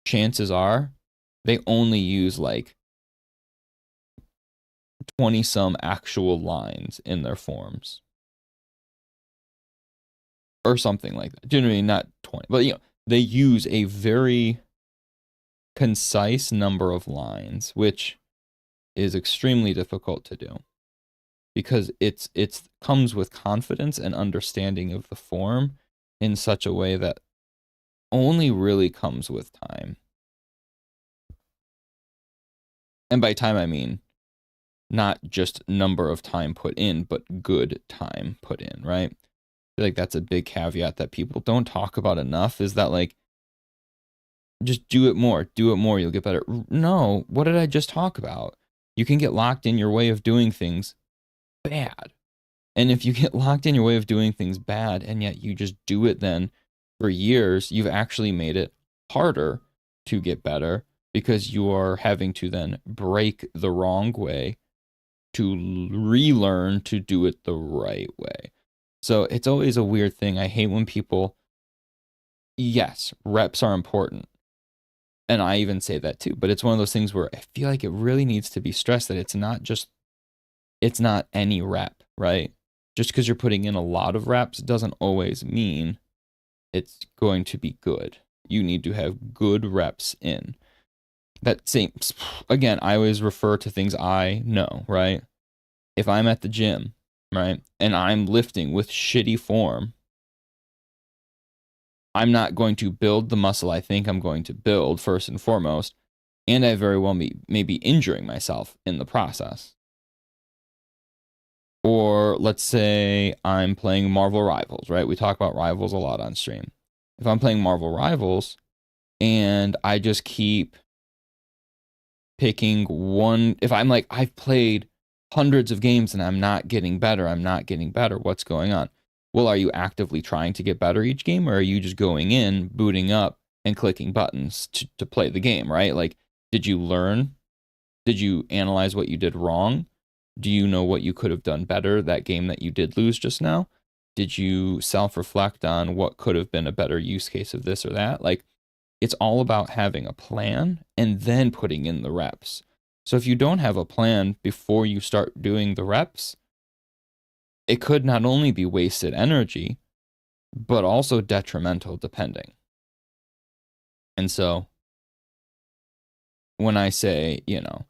chances are they only use like 20 some actual lines in their forms or something like that. Do you know what I mean? Not 20, but you know, they use a very concise number of lines, which is extremely difficult to do because it's comes with confidence and understanding of the form in such a way that only really comes with time. And by time I mean not just number of time put in, but good time put in, right? I feel like that's a big caveat that people don't talk about enough is that like just do it more, you'll get better. No, what did I just talk about? You can get locked in your way of doing things bad. And if you get locked in your way of doing things bad and yet you just do it then for years, you've actually made it harder to get better because you are having to then break the wrong way to relearn to do it the right way. So it's always a weird thing. I hate when people, yes, reps are important. And I even say that too, but it's one of those things where I feel like it really needs to be stressed that it's not any rep, right? Just because you're putting in a lot of reps doesn't always mean it's going to be good. You need to have good reps in. That same, again, I always refer to things I know, right? if I'm at the gym, right, and I'm lifting with shitty form, I'm not going to build the muscle I think I'm going to build first and foremost, and I very well may be injuring myself in the process. Or let's say I'm playing Marvel Rivals, right? We talk about Rivals a lot on stream. If I'm playing Marvel Rivals and I just keep picking one, if I'm like, I've played hundreds of games and I'm not getting better, what's going on? Well, are you actively trying to get better each game, or are you just going in, booting up, and clicking buttons to play the game, right? Like, did you learn? Did you analyze what you did wrong? Do you know what you could have done better that game that you did lose just now? Did you self-reflect on what could have been a better use case of this or that? Like, it's all about having a plan and then putting in the reps. So if you don't have a plan before you start doing the reps, it could not only be wasted energy, but also detrimental depending. And so when I say, you know,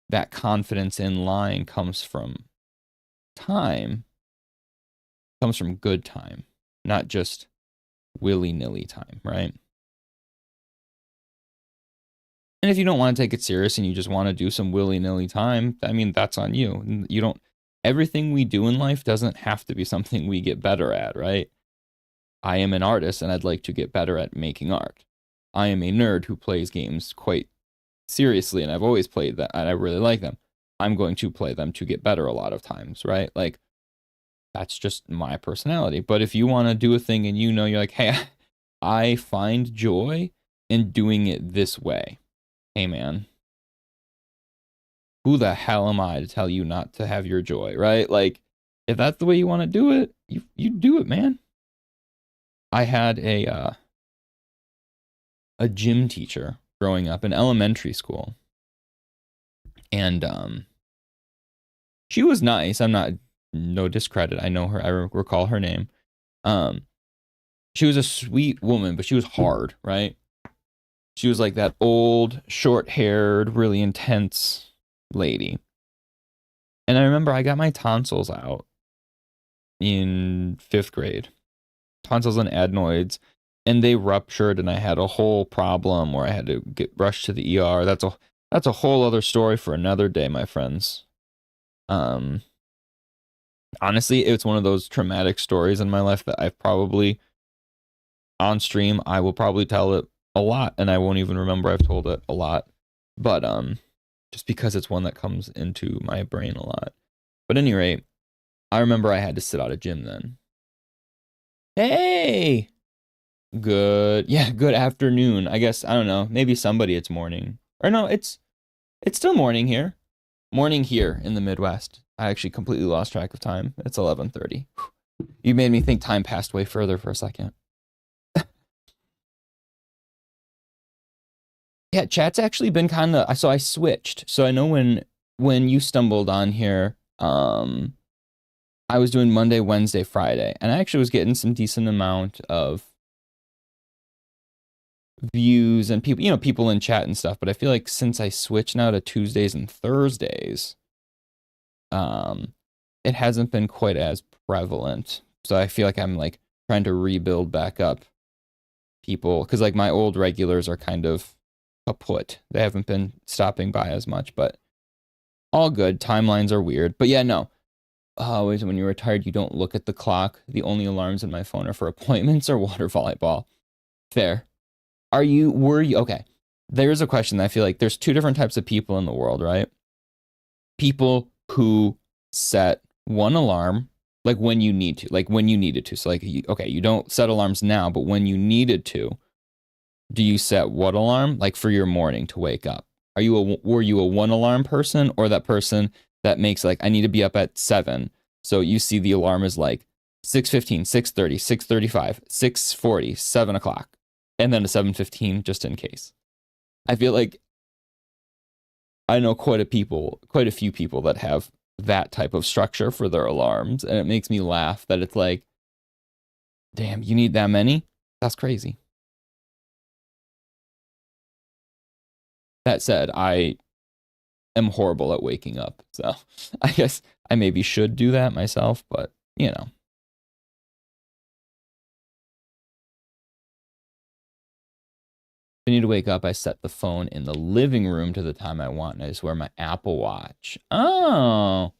that confidence in line comes from time, comes from good time, not just willy-nilly time, right? And if you don't want to take it serious and you just want to do some willy-nilly time, I mean, that's on you. You don't, everything we do in life doesn't have to be something we get better at, right? I am an artist and I'd like to get better at making art. I am a nerd who plays games quite seriously and I've always played that and I really like them. I'm going to play them to get better a lot of times, right? Like, that's just my personality. But if you want to do a thing and you know you're like, hey, I find joy in doing it this way. Hey, man, who the hell am I to tell you not to have your joy, right? Like, if that's the way you want to do it, you do it, man. I had a gym teacher growing up in elementary school, and she was nice. I'm not, no discredit. I know her. I recall her name. She was a sweet woman, but she was hard, right? She was like that old, short-haired, really intense lady. And I remember I got my tonsils out in 5th grade. Tonsils and adenoids, and they ruptured, and I had a whole problem where I had to get rushed to the ER. That's a whole other story for another day, my friends. Honestly, it's one of those traumatic stories in my life that I've probably, on stream, I will probably tell it a lot, and I won't even remember I've told it a lot. But just because it's one that comes into my brain a lot. But at any rate, I remember I had to sit out a gym then. Hey! Good afternoon. I guess, I don't know, maybe somebody it's morning. Or no, it's still morning here. Morning here in the Midwest. I actually completely lost track of time. It's 11:30. You made me think time passed way further for a second. Yeah, chat's actually been kind of, so I switched. So I know when you stumbled on here, I was doing Monday, Wednesday, Friday, and I actually was getting some decent amount of views and people, you know, people in chat and stuff. But I feel like since I switched now to Tuesdays and Thursdays, it hasn't been quite as prevalent. So I feel like I'm like trying to rebuild back up people, because like my old regulars are kind of kaput. They haven't been stopping by as much, but all good. Timelines are weird. But yeah, no. Always when you're retired, you don't look at the clock. The only alarms in my phone are for appointments or water volleyball. Fair. Were you, okay. There's a question that I feel like there's two different types of people in the world, right? People who set one alarm, like when you need to, like when you needed to. So like, okay, you don't set alarms now, but when you needed to, do you set what alarm? Like for your morning to wake up. Were you a one alarm person, or that person that makes like, I need to be up at 7. So you see the alarm is like 6:15, 6:30, 6:35, 6:40, 7 o'clock, and then a 7:15 just in case. I feel like I know quite a few people that have that type of structure for their alarms, and it makes me laugh that it's like, damn, you need that many? That's crazy. That said, I am horrible at waking up, so I guess I maybe should do that myself, but you know. If I need to wake up, I set the phone in the living room to the time I want, and I just wear my Apple Watch. Oh.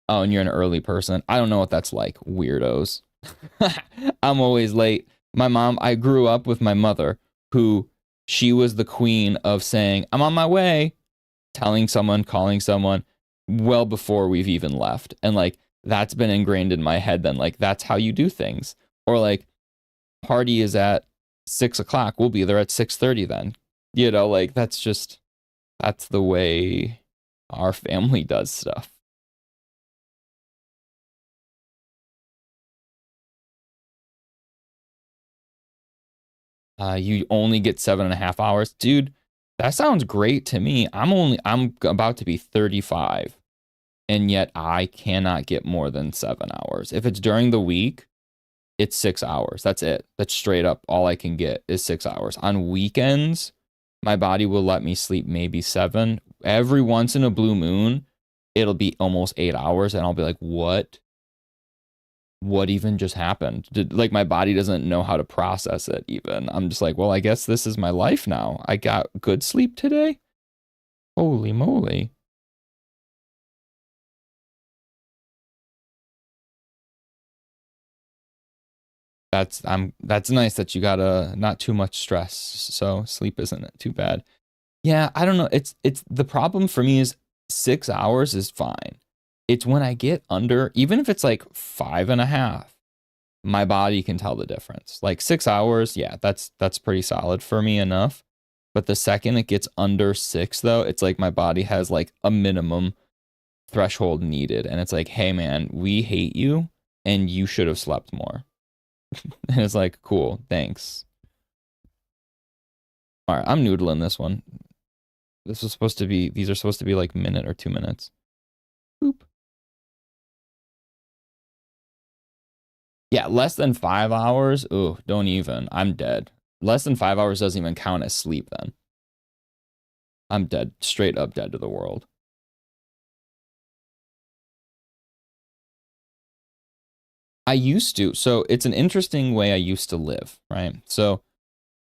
Oh, and you're an early person. I don't know what that's like. Weirdos. I'm always late. My mom, I grew up with my mother, who she was the queen of saying, I'm on my way, telling someone, calling someone, well before we've even left. And like, that's been ingrained in my head then. Like, that's how you do things. Or like, party is at 6 o'clock. We'll be there at 6:30 then. You know, like, that's the way our family does stuff. You only get 7.5 hours. Dude, that sounds great to me. I'm about to be 35, and yet I cannot get more than 7 hours. If it's during the week, it's 6 hours. That's it. That's straight up all I can get is 6 hours. On weekends, my body will let me sleep maybe 7. Every once in a blue moon, it'll be almost 8 hours, and I'll be like, what even just happened? Like, my body doesn't know how to process it even. I'm just like, well, I guess this is my life now. I got good sleep today? Holy moly. That's nice that you got not too much stress, so sleep isn't too bad. Yeah, I don't know. It's the problem for me is 6 hours is fine. It's when I get under, even if it's like 5.5, my body can tell the difference. Like 6 hours, yeah, that's pretty solid for me enough. But the second it gets under 6, though, it's like my body has like a minimum threshold needed. And it's like, hey man, we hate you and you should have slept more. And it's like, cool, thanks. All right, I'm noodling this one. These are supposed to be like minute or 2 minutes. Boop. Yeah, less than 5 hours. Ooh, don't even. I'm dead. Less than 5 hours doesn't even count as sleep then. I'm dead. Straight up dead to the world. I used to. So it's an interesting way I used to live, right? So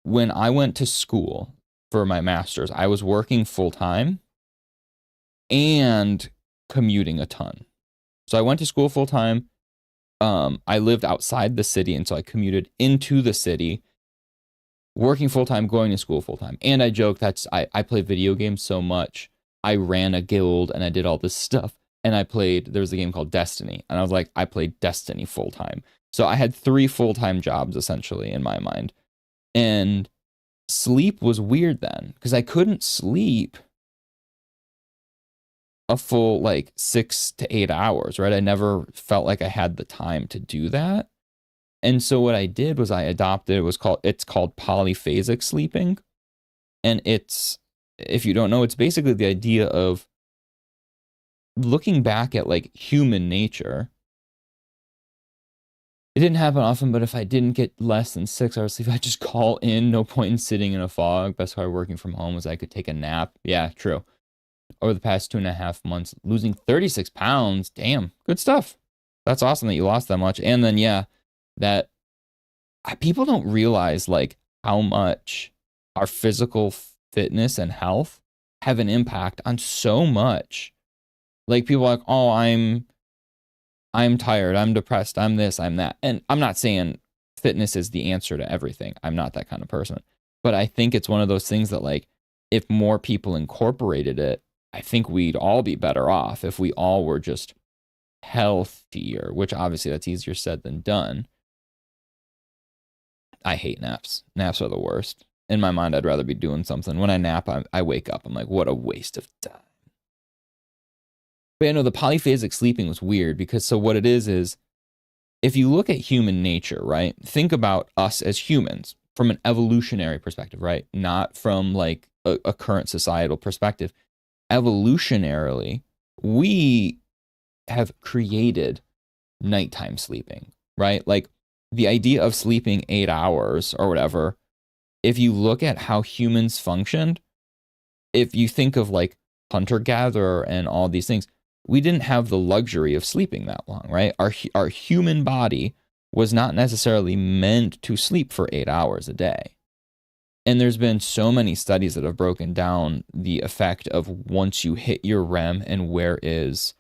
when I went to school for my master's, I was working full time and commuting a ton. So I went to school full time. I lived outside the city, and so I commuted into the city, working full time, going to school full time. And I joke I played video games so much. I ran a guild and I did all this stuff. And there was a game called Destiny. And I was like, I played Destiny full time. So I had 3 full time jobs essentially in my mind. And sleep was weird then because I couldn't sleep a full like 6 to 8 hours, right? I never felt like I had the time to do that. And so what I did was I adopted, it's called polyphasic sleeping. And if you don't know, it's basically the idea of looking back at like human nature. It didn't happen often, but if I didn't get less than 6 hours sleep, I'd just call in. No point in sitting in a fog. Best part of working from home was I could take a nap. Yeah, true. Over the past 2.5 months, losing 36 pounds. Damn, good stuff. That's awesome that you lost that much. And then, yeah, that people don't realize like how much our physical fitness and health have an impact on so much. Like, people are like, oh, I'm tired, I'm depressed, I'm this, I'm that. And I'm not saying fitness is the answer to everything. I'm not that kind of person. But I think it's one of those things that, like, if more people incorporated it, I think we'd all be better off if we all were just healthier, which obviously that's easier said than done. I hate naps. Naps are the worst. In my mind, I'd rather be doing something. When I nap, I wake up, I'm like, what a waste of time. But I know the polyphasic sleeping was weird because so what it is if you look at human nature, right? Think about us as humans from an evolutionary perspective, right? Not from like a current societal perspective. Evolutionarily, we have created nighttime sleeping, right? Like the idea of sleeping 8 hours or whatever, if you look at how humans functioned, if you think of like hunter-gatherer and all these things, we didn't have the luxury of sleeping that long, right? Our human body was not necessarily meant to sleep for 8 hours a day. And there's been so many studies that have broken down the effect of once you hit your REM and where is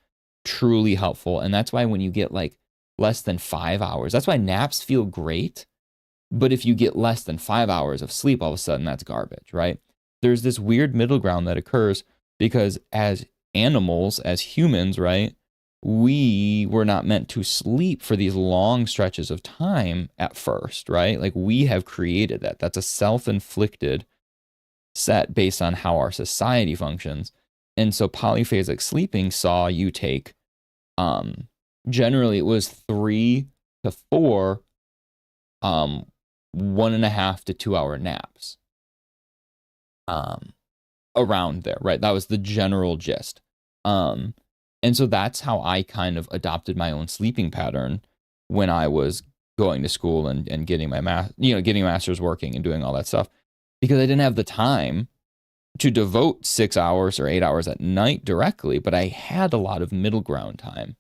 truly helpful. And that's why when you get like less than 5 hours, that's why naps feel great. But if you get less than 5 hours of sleep, all of a sudden that's garbage, right? There's this weird middle ground that occurs because as animals, as humans, right, we were not meant to sleep for these long stretches of time at first, right? Like we have created that. That's a self-inflicted set based on how our society functions. And so polyphasic sleeping saw you take, generally it was 3 to 4, 1.5 to 2 hour naps. Around there, right? That was the general gist. And so that's how I kind of adopted my own sleeping pattern when I was going to school and getting my getting a master's, working and doing all that stuff, because I didn't have the time to devote 6 hours or 8 hours at night directly, but I had a lot of middle ground time.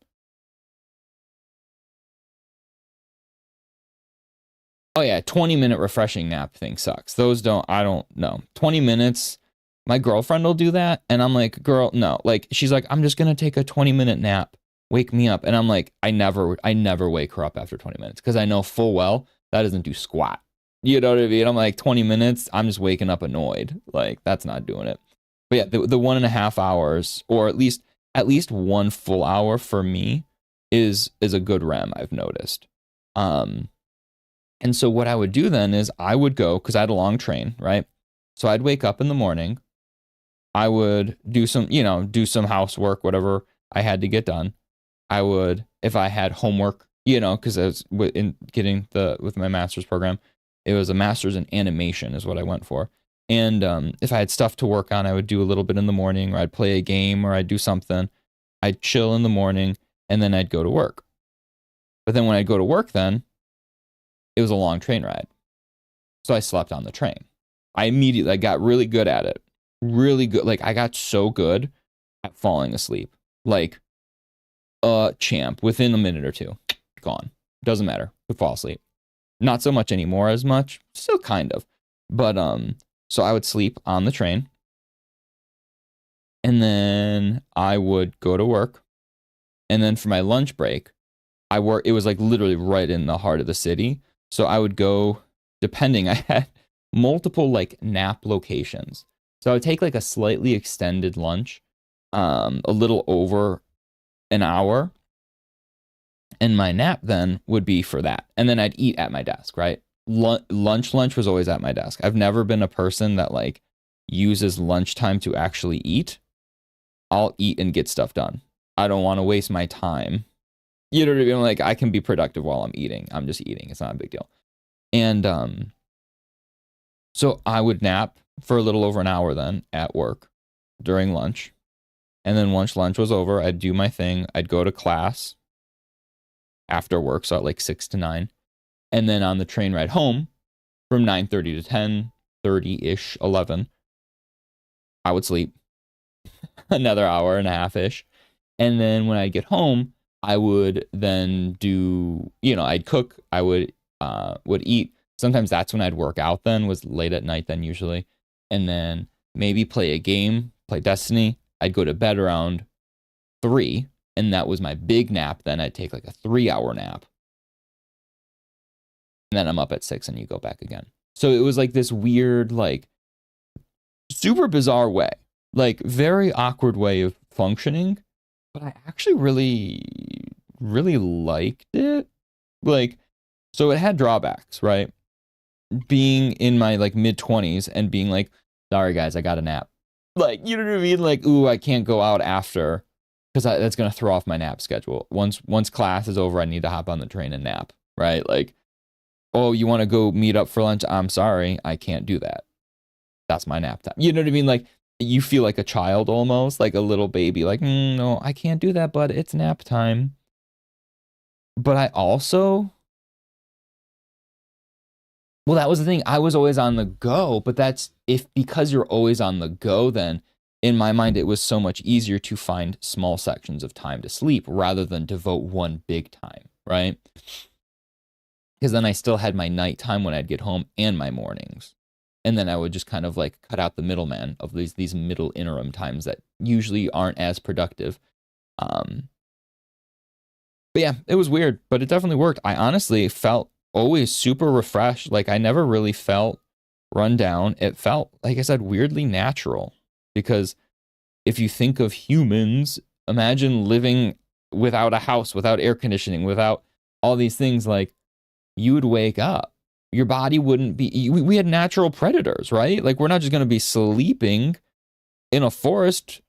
Oh yeah, 20-minute refreshing nap thing sucks. I don't know. 20 minutes, my girlfriend will do that, and I'm like, girl, no. Like, she's like, I'm just gonna take a 20-minute nap. Wake me up. And I'm like, I never wake her up after 20 minutes because I know full well that doesn't do squat. You know what I mean? I'm like, 20 minutes, I'm just waking up annoyed. Like, that's not doing it. But yeah, the 1.5 hours, or at least 1 full hour for me is a good REM, I've noticed. And so what I would do then is I would go, because I had a long train, right? So I'd wake up in the morning. I would do some housework, whatever I had to get done. I would, if I had homework, because I was with my master's program, it was a master's in animation is what I went for. And if I had stuff to work on, I would do a little bit in the morning, or I'd play a game, or I'd do something. I'd chill in the morning, and then I'd go to work. But then when I'd go to work then, it was a long train ride. So I slept on the train. I got really good at it. Really good. Like, I got so good at falling asleep. Like a champ. Within a minute or two, gone. Doesn't matter. Could fall asleep. Not so much anymore as much. Still kind of. But, so I would sleep on the train. And then I would go to work. And then for my lunch break, it was like literally right in the heart of the city. So I would go, depending, I had multiple like nap locations. So I would take like a slightly extended lunch, a little over an hour. And my nap then would be for that. And then I'd eat at my desk, right? Lunch was always at my desk. I've never been a person that like uses lunchtime to actually eat. I'll eat and get stuff done. I don't want to waste my time. You know what I mean? Like, I can be productive while I'm eating. I'm just eating. It's not a big deal. And so I would nap for a little over an hour then at work during lunch. And then once lunch was over, I'd do my thing. I'd go to class after work, so at like 6 to 9. And then on the train ride home from 9:30 to 10:30-ish, 11, I would sleep another hour and a half-ish. And then when I'd get home, I would then do, I'd cook, I would eat. Sometimes that's when I'd work out then, was late at night then usually. And then maybe play a game, play Destiny. I'd go to bed around 3, and that was my big nap. Then I'd take like a 3-hour nap. And then I'm up at 6 and you go back again. So it was like this weird, like super bizarre way, like very awkward way of functioning. But I actually really, really liked it. Like, so it had drawbacks, right? Being in my like mid-20s and being like, sorry guys, I got a nap. Like, you know what I mean? Like, ooh, I can't go out after because that's going to throw off my nap schedule. Once class is over, I need to hop on the train and nap, right? Like, oh, you want to go meet up for lunch? I'm sorry, I can't do that. That's my nap time. You know what I mean? Like, you feel like a child almost, like a little baby, like, no, I can't do that, but it's nap time. But I also, well, that was the thing. I was always on the go, but because you're always on the go, then in my mind, it was so much easier to find small sections of time to sleep rather than devote one big time, right? Because then I still had my nighttime when I'd get home and my mornings. And then I would just kind of like cut out the middleman of these middle interim times that usually aren't as productive. But yeah, it was weird, but it definitely worked. I honestly felt always super refreshed. Like I never really felt run down. It felt, like I said, weirdly natural. Because if you think of humans, imagine living without a house, without air conditioning, without all these things. Like you would wake up, your body wouldn't be, we had natural predators, right? Like we're not just going to be sleeping in a forest.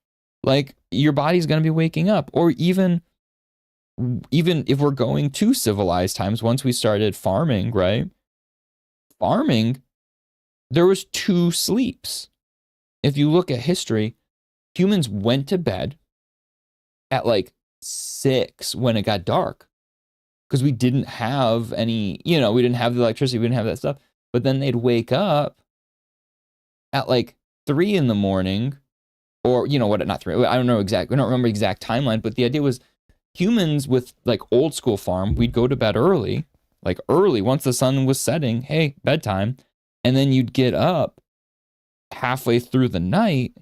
Like your body's going to be waking up. Or even if we're going to civilized times, once we started farming, right? Farming, there was 2 sleeps. If you look at history, humans went to bed at like 6 when it got dark because we didn't have any, we didn't have the electricity, we didn't have that stuff. But then they'd wake up at like 3 in the morning, or not 3. I don't know exactly. I don't remember the exact timeline, but the idea was humans with like old school farm, we'd go to bed early, like early once the sun was setting. Hey, bedtime, and then you'd get up halfway through the night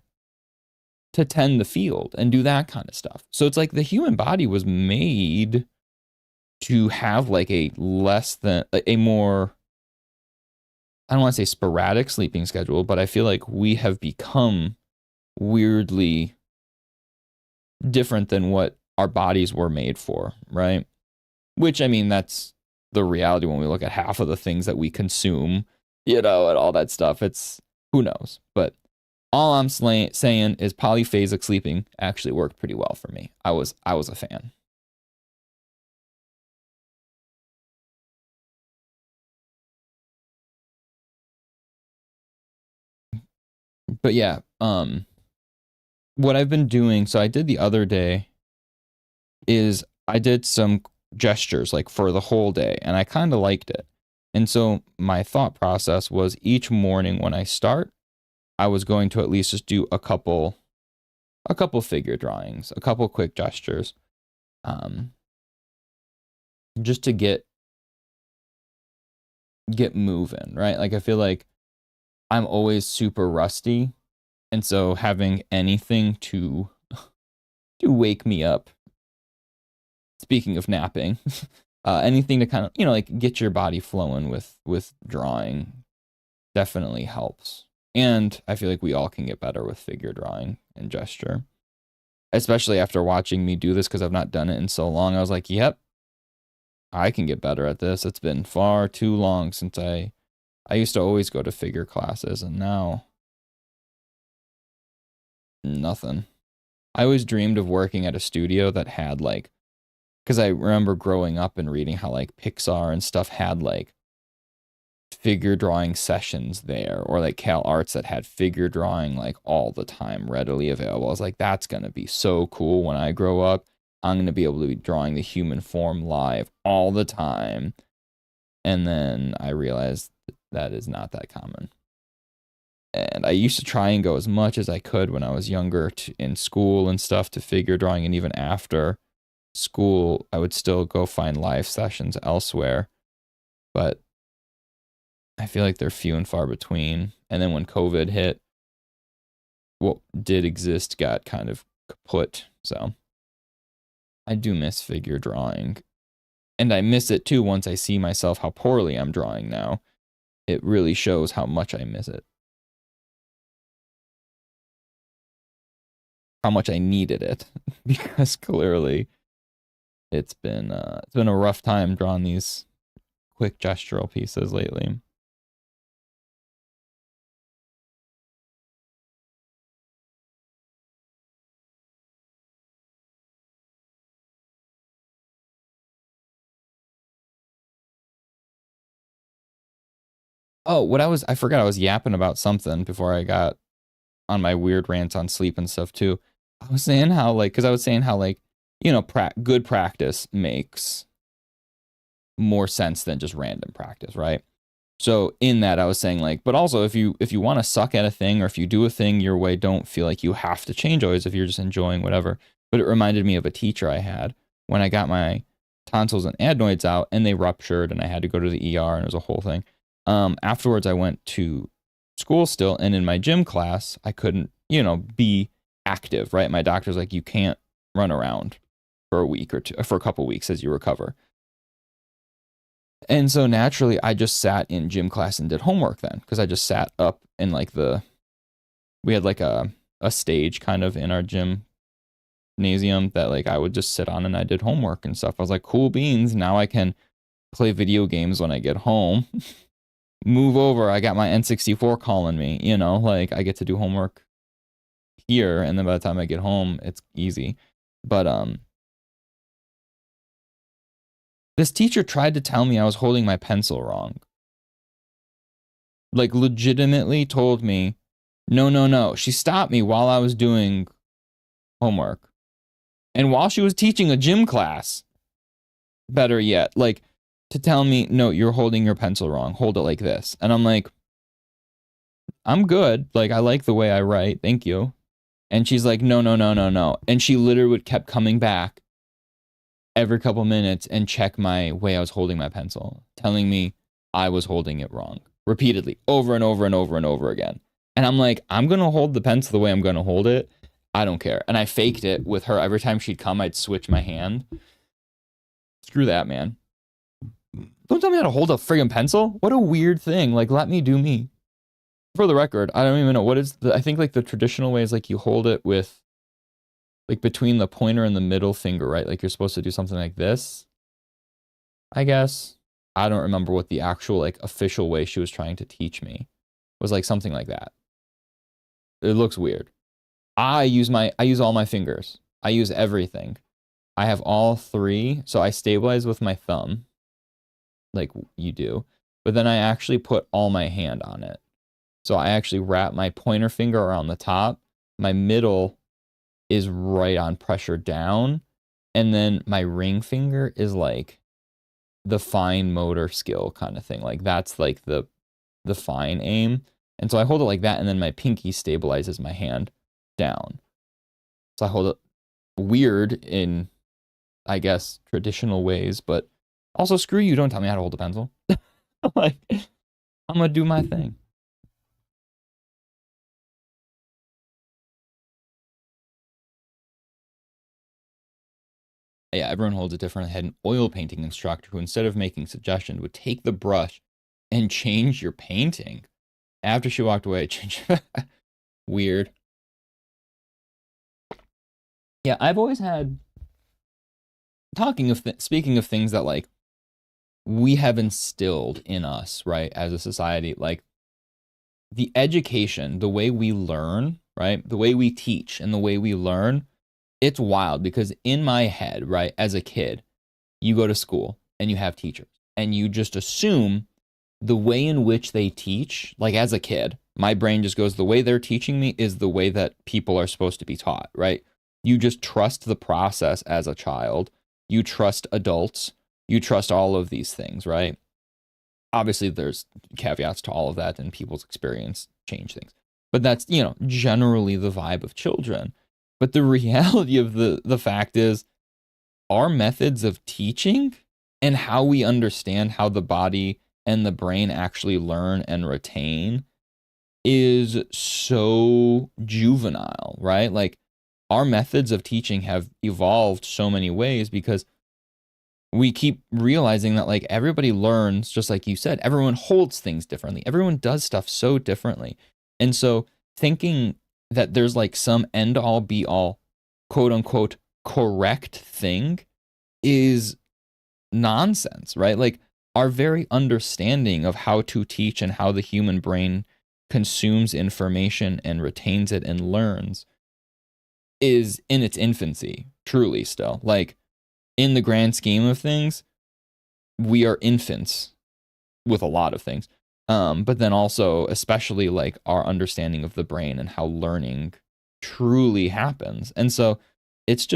to tend the field and do that kind of stuff. So it's like the human body was made to have like a more, I don't want to say sporadic sleeping schedule, but I feel like we have become weirdly different than what our bodies were made for, right? Which, I mean, that's the reality when we look at half of the things that we consume, and all that stuff. It's, who knows? But all I'm saying is polyphasic sleeping actually worked pretty well for me. I was a fan. But yeah, what I've been doing, so I did the other day, is I did some gestures like for the whole day, and I kind of liked it. And so my thought process was each morning when I start, I was going to at least just do a couple figure drawings, a couple quick gestures, just to get moving, right? Like I feel like I'm always super rusty, and so having anything to wake me up. Speaking of napping, anything to kind of like get your body flowing with drawing definitely helps. And I feel like we all can get better with figure drawing and gesture, especially after watching me do this, because I've not done it in so long. I was like, yep, I can get better at this. It's been far too long since I used to always go to figure classes, and now nothing. I always dreamed of working at a studio that had like, because I remember growing up and reading how like Pixar and stuff had like figure drawing sessions there, or like Cal Arts that had figure drawing like all the time readily available. I was like, that's going to be so cool when I grow up. I'm going to be able to be drawing the human form live all the time. And then I realized that is not that common. And I used to try and go as much as I could when I was younger in school and stuff to figure drawing, and even after school, I would still go find live sessions elsewhere. But I feel like they're few and far between. And then when COVID hit, what did exist got kind of kaput. So I do miss figure drawing. And I miss it too once I see myself how poorly I'm drawing now. It really shows how much I miss it. How much I needed it. Because clearly it's been a rough time drawing these quick gestural pieces lately. Oh, I forgot I was yapping about something before I got on my weird rant on sleep and stuff too. I was saying how like, because I was saying how like, good practice makes more sense than just random practice, right? So in that, I was saying like, but also if you want to suck at a thing, or if you do a thing your way, don't feel like you have to change always if you're just enjoying whatever. But it reminded me of a teacher I had when I got my tonsils and adenoids out and they ruptured and I had to go to the ER and it was a whole thing. Afterwards, I went to school still, and in my gym class, I couldn't, be active, right? My doctor's like, you can't run around for a week or two, for a couple weeks as you recover. And so naturally, I just sat in gym class and did homework then, because I just sat up in like we had like a stage kind of in our gymnasium that like I would just sit on and I did homework and stuff. I was like, cool beans. Now I can play video games when I get home. Move over. I got my N64 calling me, like I get to do homework here. And then by the time I get home, it's easy. But, this teacher tried to tell me I was holding my pencil wrong. Like, legitimately told me, no. She stopped me while I was doing homework. And while she was teaching a gym class, better yet, like, to tell me, no, you're holding your pencil wrong. Hold it like this. And I'm like, I'm good. Like, I like the way I write. Thank you. And she's like, no. And she literally kept coming back every couple minutes and check my way I was holding my pencil, telling me I was holding it wrong repeatedly, over and over and over and over again. And I'm like, I'm going to hold the pencil the way I'm going to hold it. I don't care. And I faked it with her. Every time she'd come, I'd switch my hand. Screw that, man. Don't tell me how to hold a friggin' pencil. What a weird thing. Like, let me do me. For the record, I don't even know what is I think like the traditional way is like you hold it with like between the pointer and the middle finger, right? Like you're supposed to do something like this, I guess. I don't remember what the actual like official way she was trying to teach me was, like something like that. It looks weird. I use all my fingers. I use everything. I have all three. So I stabilize with my thumb like you do, but then I actually put all my hand on it. So I actually wrap my pointer finger around the top. My middle is right on pressure down. And then my ring finger is like the fine motor skill kind of thing. Like that's like the fine aim. And so I hold it like that. And then my pinky stabilizes my hand down. So I hold it weird in, I guess, traditional ways, but also screw you. Don't tell me how to hold a pencil. Like, I'm going to do my thing. Yeah, everyone holds it different. I had an oil painting instructor who, instead of making suggestions, would take the brush and change your painting. After she walked away, change. Weird. Yeah, I've always had. Speaking of things that like we have instilled in us, right, as a society, like the education, the way we learn, right, the way we teach and the way we learn. It's wild because in my head, right, as a kid, you go to school and you have teachers and you just assume the way in which they teach, like as a kid, my brain just goes, the way they're teaching me is the way that people are supposed to be taught, right? You just trust the process as a child. You trust adults. You trust all of these things, right? Obviously, there's caveats to all of that and people's experience change things. But that's, generally the vibe of children. But the reality of the fact is our methods of teaching and how we understand how the body and the brain actually learn and retain is so juvenile, right? Like our methods of teaching have evolved so many ways because we keep realizing that like everybody learns, just like you said, everyone holds things differently. Everyone does stuff so differently. And so thinking that there's like some end all be all, quote unquote, correct thing is nonsense, right? Like our very understanding of how to teach and how the human brain consumes information and retains it and learns is in its infancy, truly still. Like in the grand scheme of things, we are infants with a lot of things. But then also, especially like our understanding of the brain and how learning truly happens. And so it's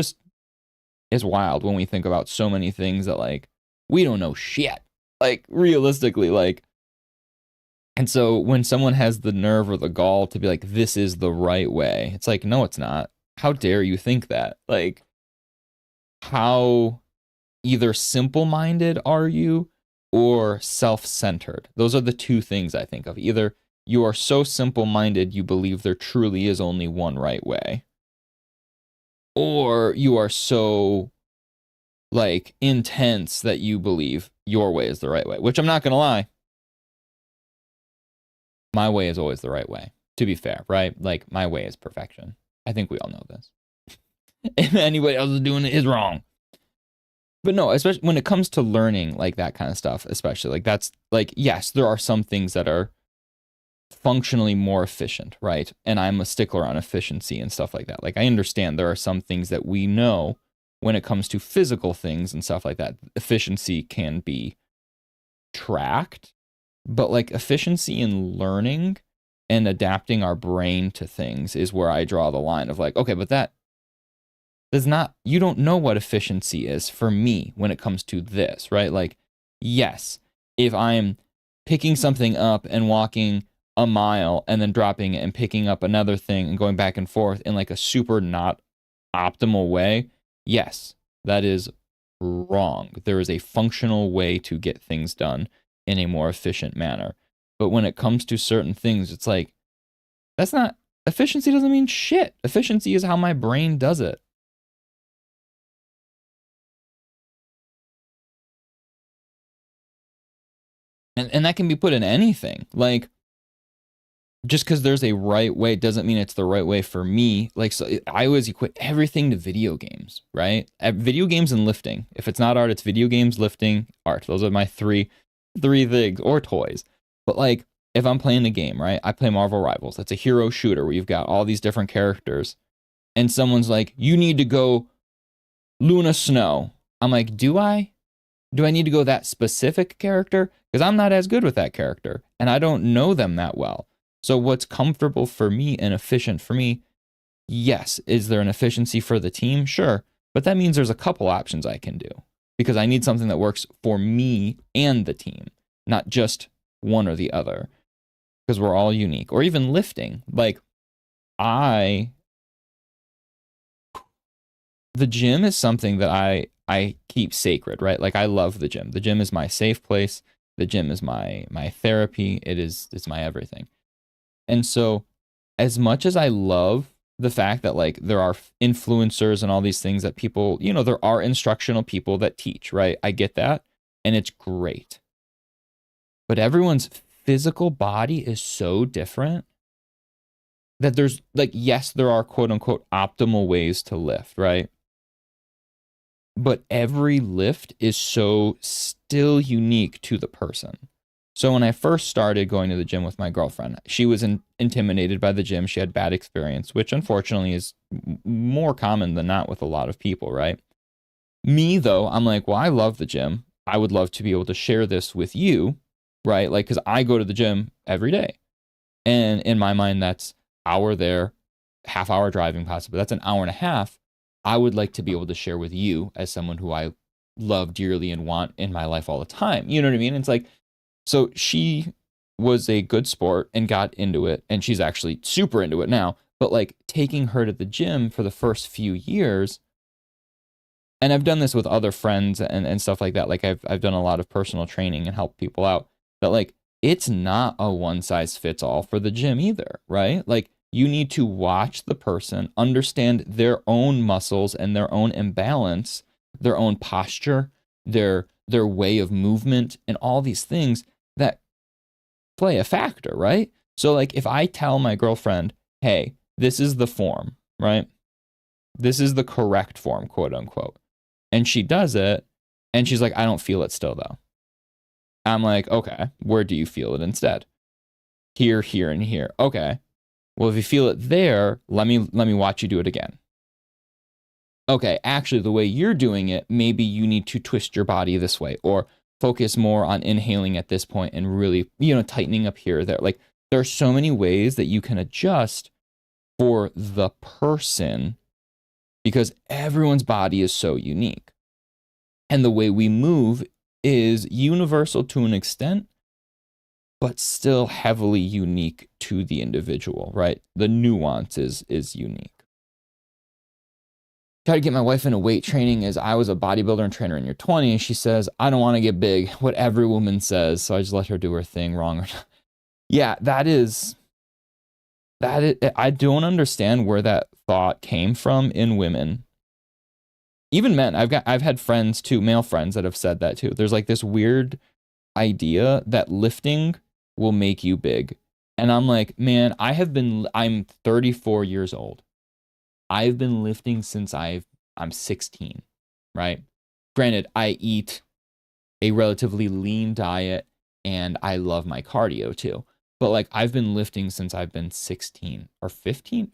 wild when we think about so many things that like, we don't know shit. Like realistically, like And so when someone has the nerve or the gall to be like, this is the right way, it's like, no, it's not. How dare you think that? Like, how either simple-minded are you or self-centered? Those are the two things I think of. Either you are so simple-minded you believe there truly is only one right way, or you are so like intense that you believe your way is the right way, which I'm not going to lie. My way is always the right way, to be fair, right? Like, my way is perfection. I think we all know this. If anybody else is doing it is wrong. But no, especially when it comes to learning, like that kind of stuff, especially like that's like, yes, there are some things that are functionally more efficient, right? And I'm a stickler on efficiency and stuff like that. Like, I understand there are some things that we know when it comes to physical things and stuff like that, efficiency can be tracked, but like efficiency in learning and adapting our brain to things is where I draw the line of like, okay, but that does not, you don't know what efficiency is for me when it comes to this, right? Like, yes, if I'm picking something up and walking a mile and then dropping it and picking up another thing and going back and forth in like a super not optimal way, yes, that is wrong. There is a functional way to get things done in a more efficient manner. But when it comes to certain things, it's like, that's not, efficiency doesn't mean shit. Efficiency is how my brain does it. And that can be put in anything. Like, just because there's a right way doesn't mean it's the right way for me. Like, so I always equate everything to video games, right? Video games and lifting. If it's not art, it's video games, lifting, art. Those are my three things, or toys. But like, if I'm playing a game, right? I play Marvel Rivals. That's a hero shooter where you've got all these different characters. And someone's like, you need to go Luna Snow. I'm like, do I? Do I need to go that specific character? Because I'm not as good with that character and I don't know them that well. So what's comfortable for me and efficient for me? Yes. Is there an efficiency for the team? Sure. But that means there's a couple options I can do because I need something that works for me and the team, not just one or the other, because we're all unique. Or even lifting. Like, the gym is something that I keep sacred, right? Like, I love the gym. The gym is my safe place. The gym is my therapy. It's my everything. And so, as much as I love the fact that like there are influencers and all these things that people, there are instructional people that teach, right? I get that, and it's great. But everyone's physical body is so different that there's like, yes, there are quote unquote optimal ways to lift, right? But every lift is so still unique to the person. So when I first started going to the gym with my girlfriend, she was intimidated by the gym. She had bad experience, which unfortunately is more common than not with a lot of people, right? Me, though, I'm like, well, I love the gym. I would love to be able to share this with you, right? Like, because I go to the gym every day. And in my mind, that's hour there, half hour driving possibly. That's an hour and a half. I would like to be able to share with you as someone who I love dearly and want in my life all the time. You know what I mean? It's like, so she was a good sport and got into it, and she's actually super into it now. But like, taking her to the gym for the first few years, and I've done this with other friends and stuff like that. Like, I've done a lot of personal training and helped people out. But like, it's not a one size fits all for the gym either, right? Like, you need to watch the person, understand their own muscles and their own imbalance, their own posture, their way of movement, and all these things that play a factor, right? So like, if I tell my girlfriend, hey, this is the form, right? This is the correct form, quote unquote. And she does it, and she's like, I don't feel it still though. I'm like, okay, where do you feel it instead? Here, here, and here. Okay. Well, if you feel it there, let me watch you do it again. Okay, actually, the way you're doing it, maybe you need to twist your body this way, or focus more on inhaling at this point and really, tightening up here or there. Like, there are so many ways that you can adjust for the person because everyone's body is so unique. And the way we move is universal to an extent, but still heavily unique to the individual, right? The nuance is unique. Try to get my wife into weight training as I was a bodybuilder and trainer in your 20s. She says, I don't want to get big, what every woman says. So I just let her do her thing, wrong or not. Yeah, that is, I don't understand where that thought came from in women. Even men, I've had friends too, male friends that have said that too. There's like this weird idea that lifting will make you big. And I'm like, man, I'm 34 years old. I've been lifting since I'm 16, right? Granted, I eat a relatively lean diet and I love my cardio too. But like I've been lifting since I've been 16 or 15.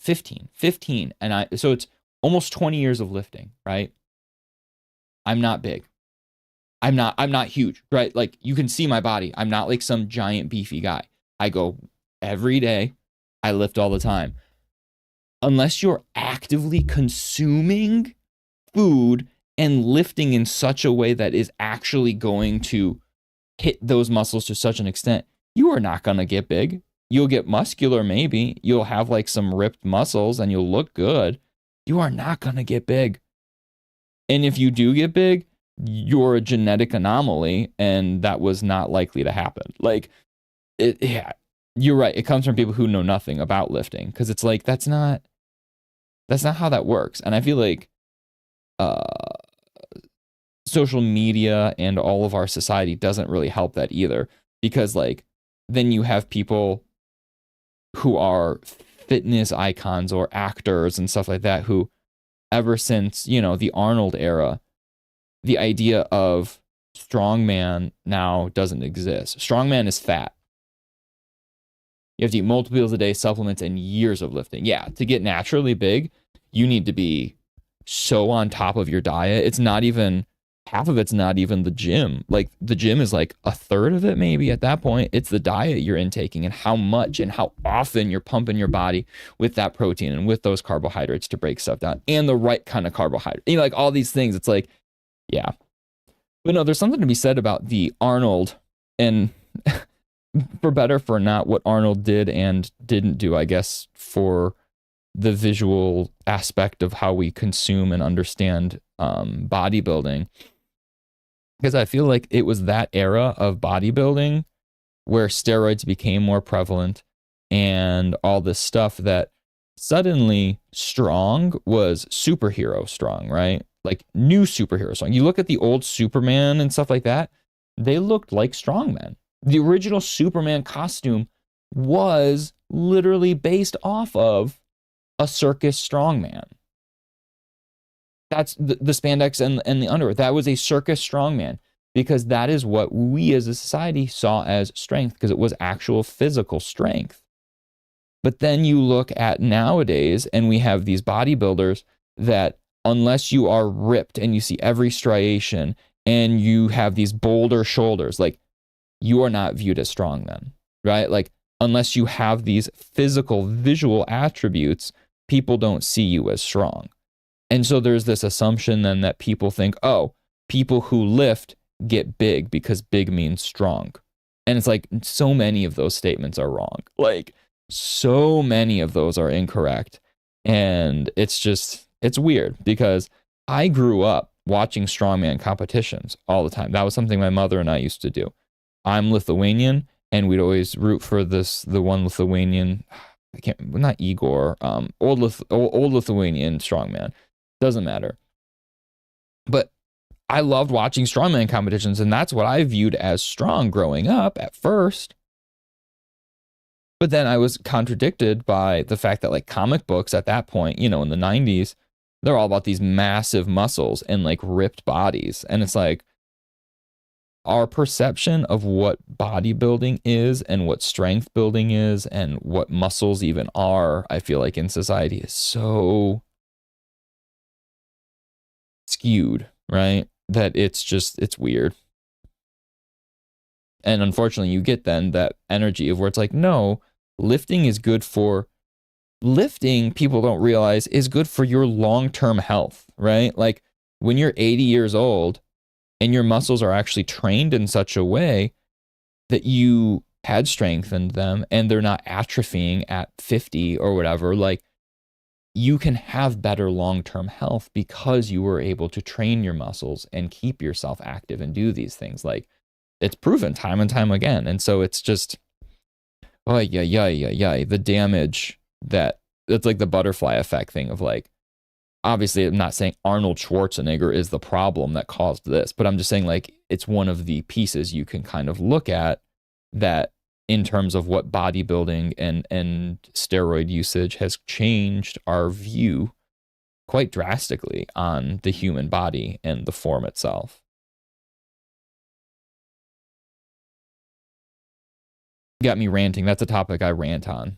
And so it's almost 20 years of lifting, right? I'm not big. I'm not huge, right? Like you can see my body. I'm not like some giant beefy guy. I go every day. I lift all the time. Unless you're actively consuming food and lifting in such a way that is actually going to hit those muscles to such an extent, you are not going to get big. You'll get muscular maybe. You'll have like some ripped muscles and you'll look good. You are not going to get big. And if you do get big, you're a genetic anomaly and that was not likely to happen. Like, yeah, you're right. It comes from people who know nothing about lifting because it's like, that's not how that works. And I feel like social media and all of our society doesn't really help that either, because like then you have people who are fitness icons or actors and stuff like that who ever since, the Arnold era, the idea of strongman now doesn't exist. Strongman is fat. You have to eat multiple meals a day, supplements, and years of lifting. Yeah, to get naturally big, you need to be so on top of your diet. It's not even, half of it's not even the gym. Like the gym is like a third of it maybe at that point. It's the diet you're intaking and how much and how often you're pumping your body with that protein and with those carbohydrates to break stuff down and the right kind of carbohydrate. Like all these things, it's like, yeah. But no, there's something to be said about the Arnold and for better for not what Arnold did and didn't do, I guess, for the visual aspect of how we consume and understand bodybuilding. Because I feel like it was that era of bodybuilding where steroids became more prevalent and all this stuff that suddenly strong was superhero strong, right? Like new superhero strong. You look at the old Superman and stuff like that, they looked like strongmen. The original Superman costume was literally based off of a circus strongman. That's the spandex and the underwear. That was a circus strongman because that is what we as a society saw as strength because it was actual physical strength. But then you look at nowadays and we have these bodybuilders that unless you are ripped and you see every striation and you have these bolder shoulders, like you are not viewed as strong then, right? Like unless you have these physical visual attributes, people don't see you as strong. And so there's this assumption then that people think, oh, people who lift get big because big means strong. And it's like so many of those statements are wrong. Like so many of those are incorrect. And it's weird because I grew up watching strongman competitions all the time. That was something my mother and I used to do. I'm Lithuanian, and we'd always root for the one Lithuanian, not Igor, old Lithuanian strongman. Doesn't matter. But I loved watching strongman competitions, and that's what I viewed as strong growing up at first. But then I was contradicted by the fact that like comic books at that point, in the 90s, they're all about these massive muscles and like ripped bodies. And it's like, our perception of what bodybuilding is and what strength building is and what muscles even are, I feel like in society is so skewed, right? That it's weird. And unfortunately, you get then that energy of where it's like, no, lifting is good for, lifting, people don't realize, is good for your long-term health, right? Like when you're 80 years old, and your muscles are actually trained in such a way that you had strengthened them and they're not atrophying at 50 or whatever, like you can have better long-term health because you were able to train your muscles and keep yourself active and do these things. Like it's proven time and time again. And so it's just, oh yeah, the damage that it's like the butterfly effect thing of like, obviously I'm not saying Arnold Schwarzenegger is the problem that caused this, but I'm just saying like it's one of the pieces you can kind of look at that in terms of what bodybuilding and steroid usage has changed our view quite drastically on the human body and the form itself. Got me ranting. That's a topic I rant on.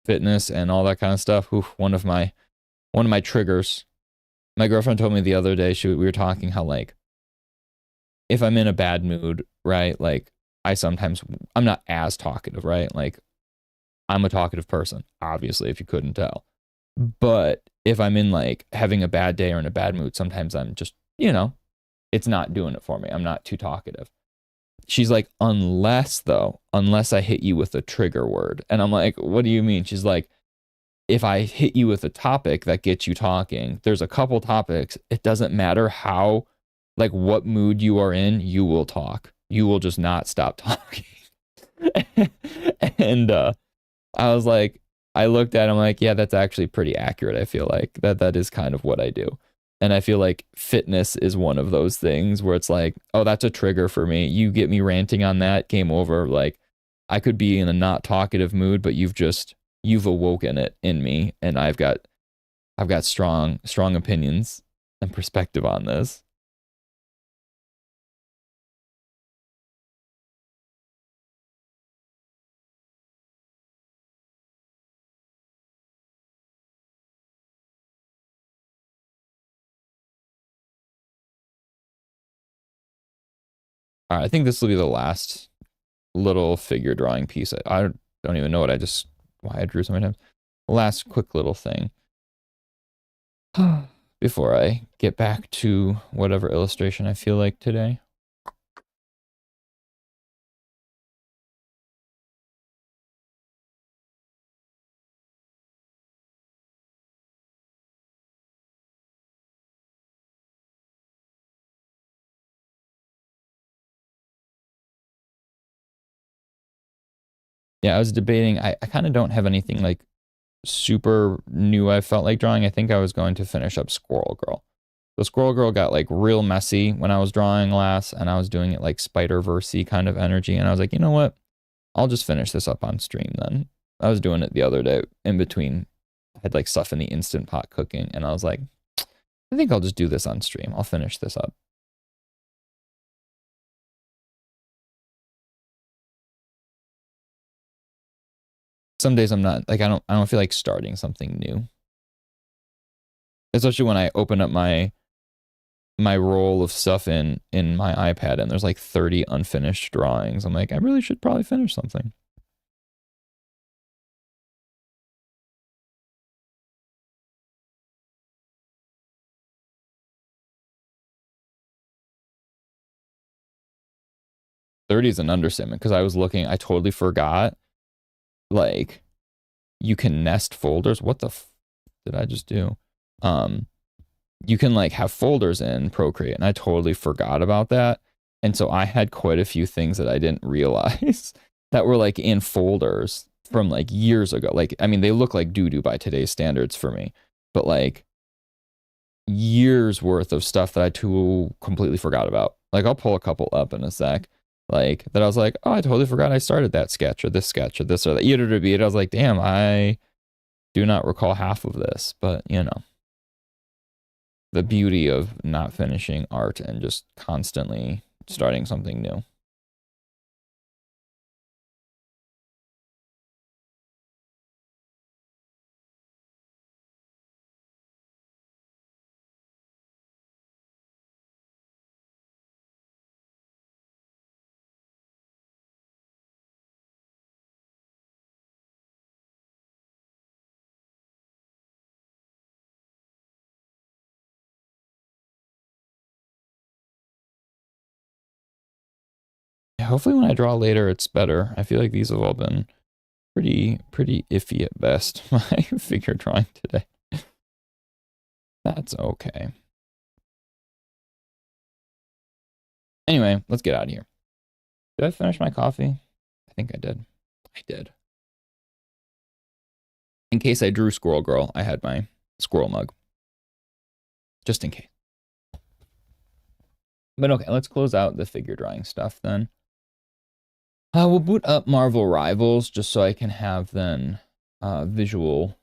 Fitness and all that kind of stuff. Oof, one of my triggers. My girlfriend told me the other day, we were talking how like if I'm in a bad mood, right? Like I'm not as talkative, right? Like I'm a talkative person, obviously, if you couldn't tell. But if I'm in like having a bad day or in a bad mood, sometimes I'm just, it's not doing it for me. I'm not too talkative. She's like, unless I hit you with a trigger word. And I'm like, what do you mean? She's like, if I hit you with a topic that gets you talking, there's a couple topics. It doesn't matter how, like what mood you are in, you will talk. You will just not stop talking. And I was like, I looked at him like, yeah, that's actually pretty accurate. I feel like that is kind of what I do. And I feel like fitness is one of those things where it's like, oh, that's a trigger for me. You get me ranting on that, game over. Like I could be in a not talkative mood, but you've awoken it in me, and I've got strong opinions and perspective on this. All right, I think this will be the last little figure drawing piece. I don't even know why I drew so many times. Last quick little thing before I get back to whatever illustration I feel like today. Yeah, I was debating. I kind of don't have anything like super new I felt like drawing. I think I was going to finish up Squirrel Girl. The Squirrel Girl got like real messy when I was drawing last, and I was doing it like Spider-Verse-y kind of energy. And I was like, you know what? I'll just finish this up on stream then. I was doing it the other day in between. I had like stuff in the Instant Pot cooking, and I was like, I think I'll just do this on stream. I'll finish this up. Some days I'm not like I don't feel like starting something new. Especially when I open up my roll of stuff in my iPad and there's like 30 unfinished drawings. I'm like, I really should probably finish something. '30 is an understatement because I totally forgot. Like, you can nest folders. What the did I just do? You can like have folders in Procreate, and I totally forgot about that. And so I had quite a few things that I didn't realize that were like in folders from like years ago. Like, I mean, they look like doo-doo by today's standards for me, but like years worth of stuff that I too completely forgot about. Like, I'll pull a couple up in a sec. Like that, I was like, oh, I totally forgot I started that sketch or this or that. I was like, damn, I do not recall half of this, but the beauty of not finishing art and just constantly starting something new. hopefully when I draw later, it's better. I feel like these have all been pretty iffy at best. My figure drawing today. That's okay. Anyway, let's get out of here. Did I finish my coffee? I think I did. I did. In case I drew Squirrel Girl, I had my squirrel mug. Just in case. But okay, let's close out the figure drawing stuff then. We'll boot up Marvel Rivals just so I can have then visual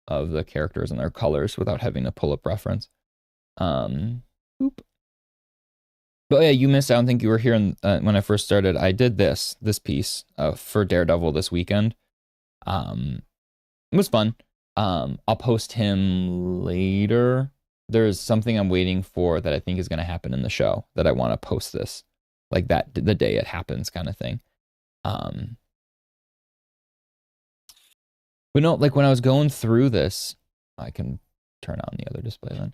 of the characters and their colors without having to pull up reference. Boop. But yeah, you missed. I don't think you were here when I first started. I did this piece for Daredevil this weekend. It was fun. I'll post him later. There's something I'm waiting for that I think is going to happen in the show that I want to post this, like that the day it happens, kind of thing. But no, like when I was going through this, I can turn on the other display then.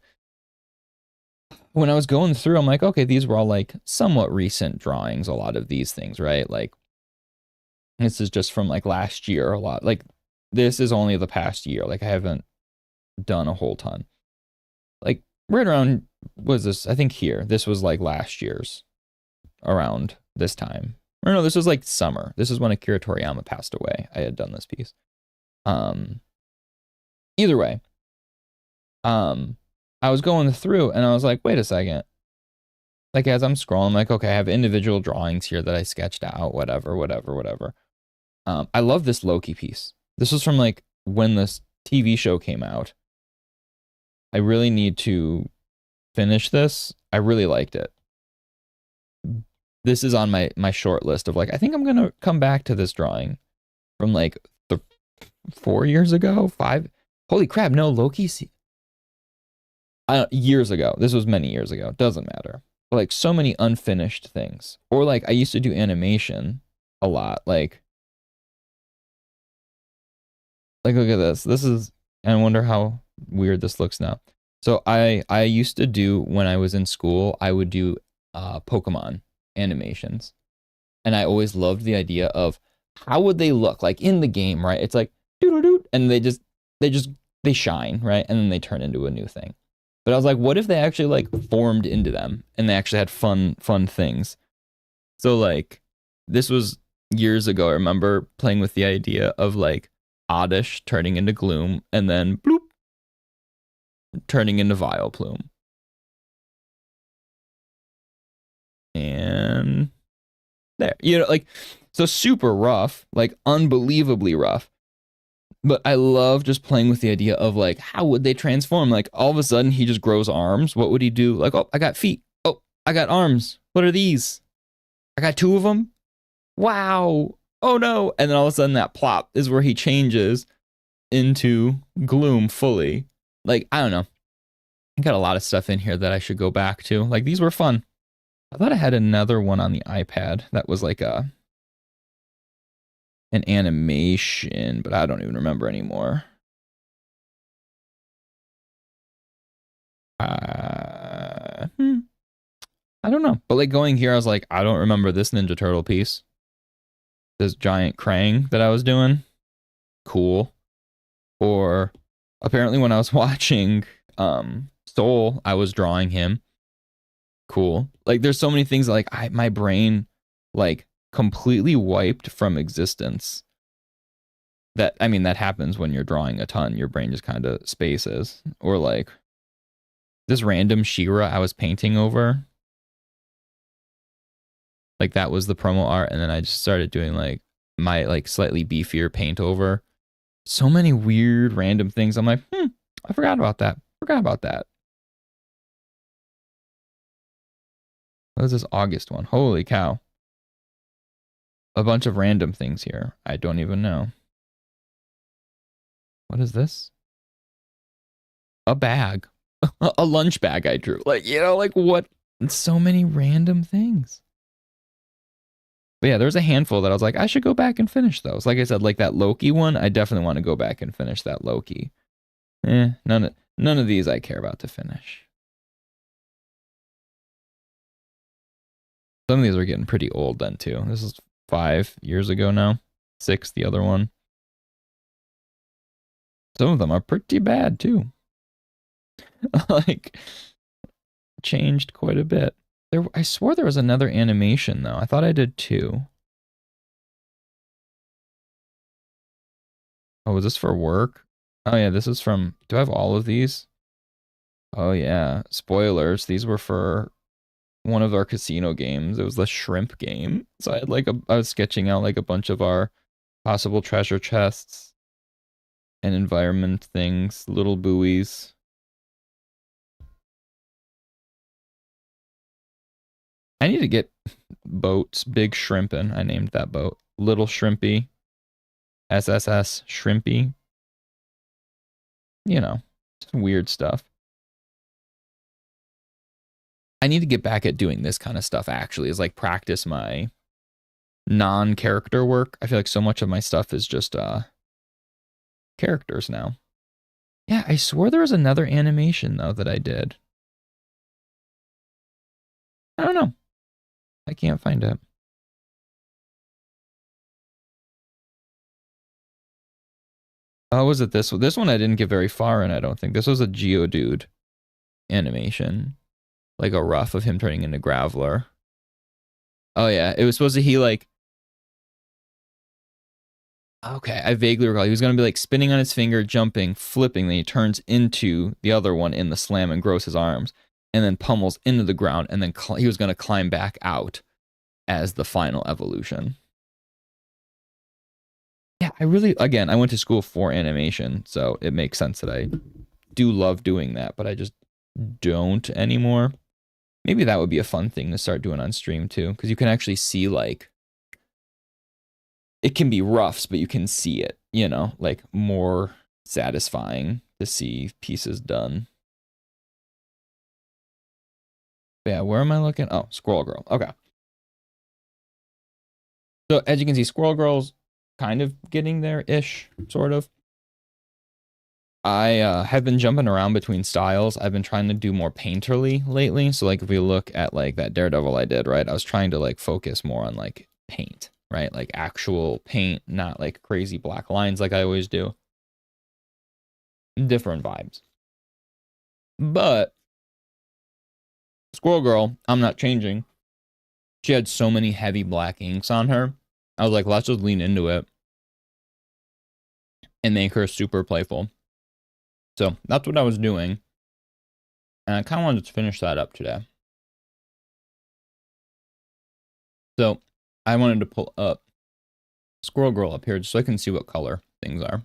When I was going through, I'm like, okay, these were all like somewhat recent drawings, a lot of these things, right? Like this is just from like last year, a lot. Like this is only the past year. Like I haven't done a whole ton. Like right around, was this, I think here, this was like last year's around this time. Or no, this was like summer. This is when Akira Toriyama passed away. I had done this piece. Either way, I was going through and I was like, wait a second. Like as I'm scrolling, I'm like, okay, I have individual drawings here that I sketched out, whatever. I love this Loki piece. This was from like when this TV show came out. I really need to finish this. I really liked it. This is on my short list of like, I think I'm going to come back to this drawing from like 4 years ago, 5. Holy crap, no, Loki. Years ago. This was many years ago. Doesn't matter. But like so many unfinished things. Or like I used to do animation a lot. Like look at this. This is, I wonder how weird this looks now. So I used to do, when I was in school, I would do Pokemon animations. And I always loved the idea of how would they look like in the game, right? It's like doo-doo-doo, and they shine, right? And then they turn into a new thing. But I was like, what if they actually like formed into them and they actually had fun things? So like this was years ago. I remember playing with the idea of like Oddish turning into Gloom and then bloop turning into Vileplume. And there, you know, like, so super rough, like unbelievably rough. But I love just playing with the idea of like, how would they transform? Like all of a sudden he just grows arms. What would he do? Like, oh, I got feet. Oh, I got arms. What are these? I got 2 of them. Wow. Oh no. And then all of a sudden that plop is where he changes into Gloom fully. Like, I don't know. I got a lot of stuff in here that I should go back to. Like these were fun. I thought I had another one on the iPad that was like an animation, but I don't even remember anymore. I don't know. But like going here, I was like, I don't remember this Ninja Turtle piece. This giant Krang that I was doing. Cool. Or apparently when I was watching Soul, I was drawing him. Cool. Like there's so many things like my brain like completely wiped from existence. That, I mean, that happens when you're drawing a ton. Your brain just kind of spaces. Or like this random She-Ra I was painting over. Like that was the promo art, and then I just started doing like my like slightly beefier paint over. So many weird random things. I'm like, I forgot about that. What is this August one? Holy cow. A bunch of random things here. I don't even know. What is this? A bag. A lunch bag I drew. Like, you know, like what? So many random things. But yeah, there's a handful that I was like, I should go back and finish those. Like I said, like that Loki one, I definitely want to go back and finish that Loki. None of these I care about to finish. Some of these are getting pretty old then too. This is 5 years ago now. 6, the other one. Some of them are pretty bad too. Like, changed quite a bit. I swore there was another animation though. I thought I did 2. Oh, was this for work? Oh yeah, this is from, do I have all of these? Oh yeah, spoilers. These were for one of our casino games. It was the shrimp game. So I had like I was sketching out like a bunch of our possible treasure chests and environment things, little buoys. I need to get boats, Big Shrimpin'. I named that boat. Little Shrimpy. SSS Shrimpy. You know, some weird stuff. I need to get back at doing this kind of stuff actually, is like practice my non-character work. I feel like so much of my stuff is just characters now. Yeah, I swore there was another animation though that I did. I don't know. I can't find it. Oh, was it this one? This one I didn't get very far in, I don't think. This was a Geodude animation. Like a rough of him turning into Graveler. Oh yeah, it was supposed to, he like, okay, I vaguely recall. He was going to be like spinning on his finger, jumping, flipping, then he turns into the other one in the slam and grows his arms, and then pummels into the ground, and then he was going to climb back out as the final evolution. Yeah, I really, again, I went to school for animation, so it makes sense that I do love doing that, but I just don't anymore. Maybe that would be a fun thing to start doing on stream too, because you can actually see like, it can be roughs, but you can see it, you know, like more satisfying to see pieces done. But yeah, where am I looking? Oh, Squirrel Girl. Okay. So as you can see, Squirrel Girl's kind of getting there-ish, sort of. I have been jumping around between styles. I've been trying to do more painterly lately. So like if we look at like that Daredevil I did, right? I was trying to like focus more on like paint, right? Like actual paint, not like crazy black lines like I always do. Different vibes. But Squirrel Girl, I'm not changing. She had so many heavy black inks on her. I was like, let's just lean into it and make her super playful. So that's what I was doing. And I kind of wanted to finish that up today. So I wanted to pull up Squirrel Girl up here just so I can see what color things are.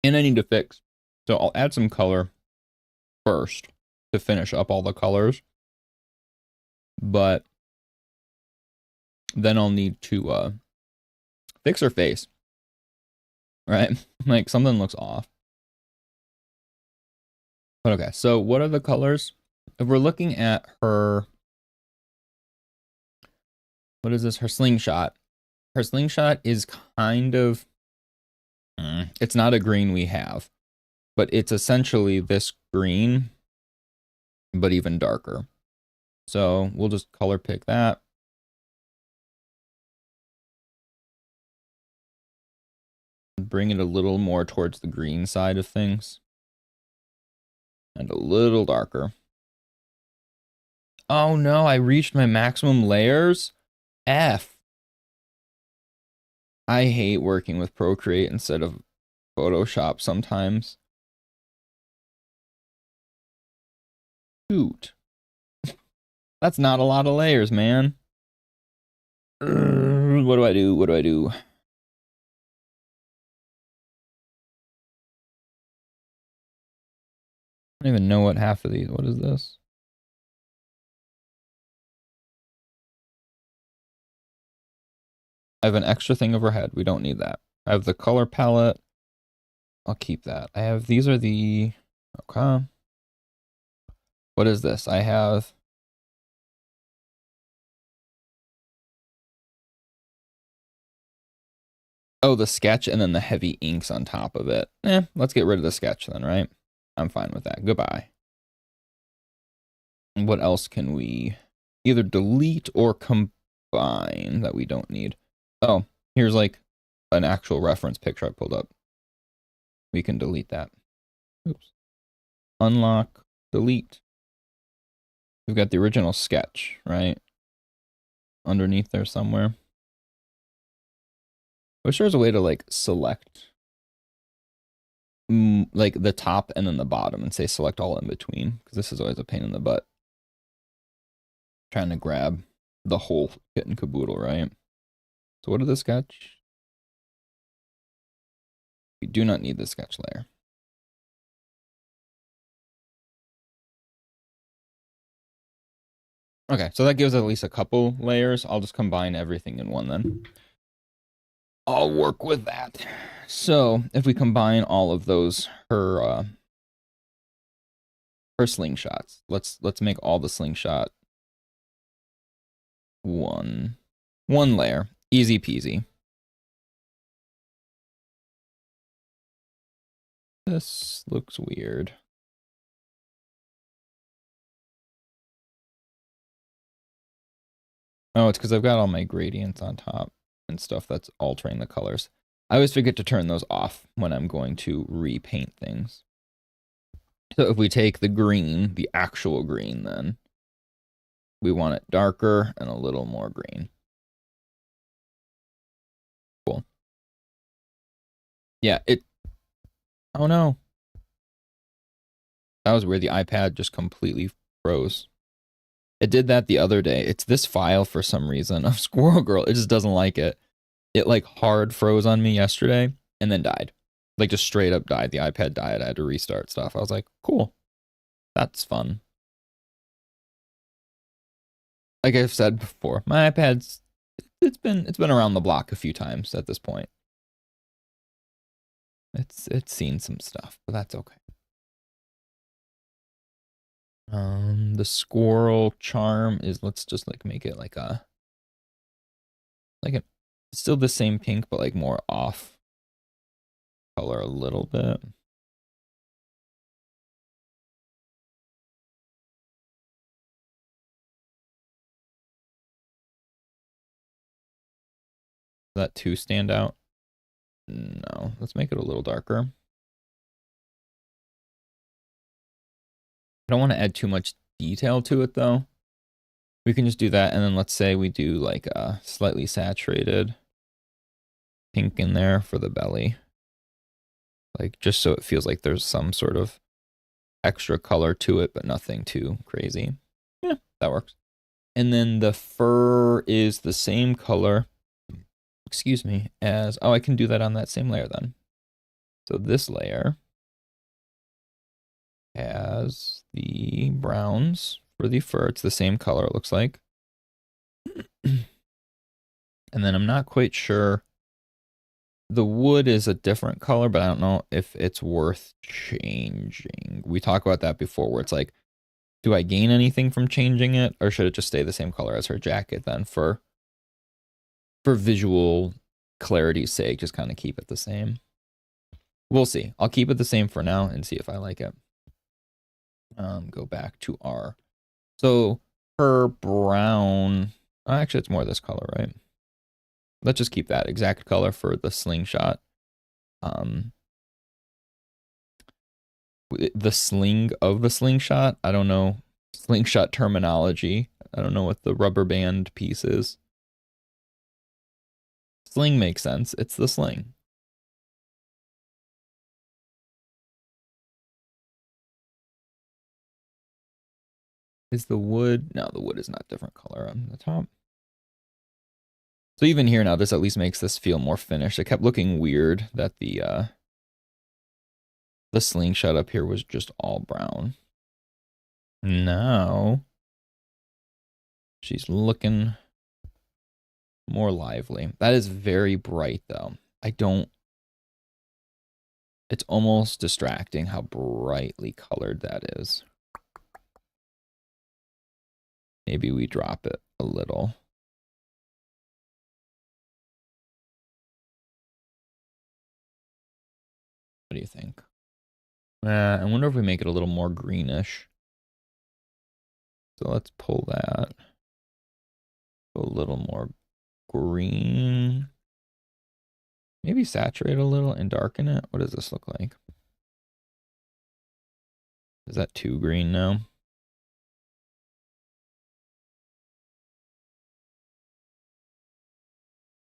And I need to fix. So I'll add some color first to finish up all the colors. But then I'll need to fix her face. Right? Like something looks off. But okay, so what are the colors? If we're looking at her, what is this? Her slingshot. Her slingshot is kind of, it's not a green we have, but it's essentially this green, but even darker. So we'll just color pick that. Bring it a little more towards the green side of things. And a little darker. Oh no, I reached my maximum layers. F. I hate working with Procreate instead of Photoshop sometimes. Shoot. That's not a lot of layers, man. What do I do? What do I do? I don't even know what half of these. What is this? I have an extra thing overhead. We don't need that. I have the color palette. I'll keep that. I have, these are the, okay. What is this? I have, oh, the sketch and then the heavy inks on top of it. Let's get rid of the sketch then, right? I'm fine with that. Goodbye. And what else can we either delete or combine that we don't need? Oh, here's like an actual reference picture I pulled up. We can delete that. Oops. Unlock, delete. We've got the original sketch, right? Underneath there somewhere. I wish there was a way to like select like the top and then the bottom and say select all in between, because this is always a pain in the butt. Trying to grab the whole kit and caboodle, right? So what is the sketch? We do not need the sketch layer. Okay, so that gives at least a couple layers. I'll just combine everything in one then. I'll work with that. So if we combine all of those, her slingshots. Let's make all the slingshot one layer. Easy peasy. This looks weird. Oh, it's because I've got all my gradients on top and stuff that's altering the colors. I always forget to turn those off when I'm going to repaint things. So if we take the green, the actual green, then we want it darker and a little more green. Cool. Yeah, oh no. That was weird. The iPad just completely froze. It did that the other day. It's this file for some reason of Squirrel Girl. It just doesn't like it. It like hard froze on me yesterday and then died. Like just straight up died. The iPad died. I had to restart stuff. I was like, cool. That's fun. Like I've said before, my iPad's it's been around the block a few times at this point. It's seen some stuff, but that's okay. The squirrel charm is, let's just like make it like a still the same pink, but like more off color a little bit. That two stand out? No, let's make it a little darker. I don't want to add too much detail to it though. We can just do that, and then let's say we do like a slightly saturated pink in there for the belly. Like just so it feels like there's some sort of extra color to it, but nothing too crazy. Yeah, that works. And then the fur is the same color, excuse me, as, oh, I can do that on that same layer then. So this layer has the browns for the fur. It's the same color, it looks like. And then I'm not quite sure. The wood is a different color, but I don't know if it's worth changing. We talked about that before, where it's like, do I gain anything from changing it, or should it just stay the same color as her jacket then for visual clarity's sake, just kind of keep it the same. We'll see. I'll keep it the same for now and see if I like it. Go back to R. So her brown, actually it's more this color, right? Let's just keep that exact color for the slingshot. The sling of the slingshot, I don't know. Slingshot terminology. I don't know what the rubber band piece is. Sling makes sense. It's the sling. Is the wood? No, the wood is not different color on the top. So even here now, this at least makes this feel more finished. It kept looking weird that the slingshot up here was just all brown. Now she's looking more lively. That is very bright though. It's almost distracting how brightly colored that is. Maybe we drop it a little. What do you think? I wonder if we make it a little more greenish. So let's pull that. Go a little more green. Maybe saturate a little and darken it. What does this look like? Is that too green now?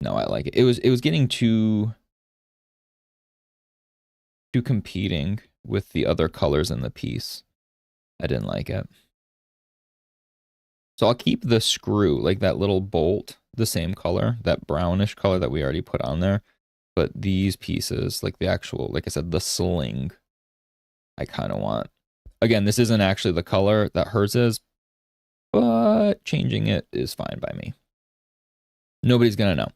No, I like it. It was getting too competing with the other colors in the piece. I didn't like it. So I'll keep the screw, like that little bolt, the same color, that brownish color that we already put on there. But these pieces, like the actual, like I said, the sling, I kind of want. Again, this isn't actually the color that hers is, but changing it is fine by me. Nobody's going to know.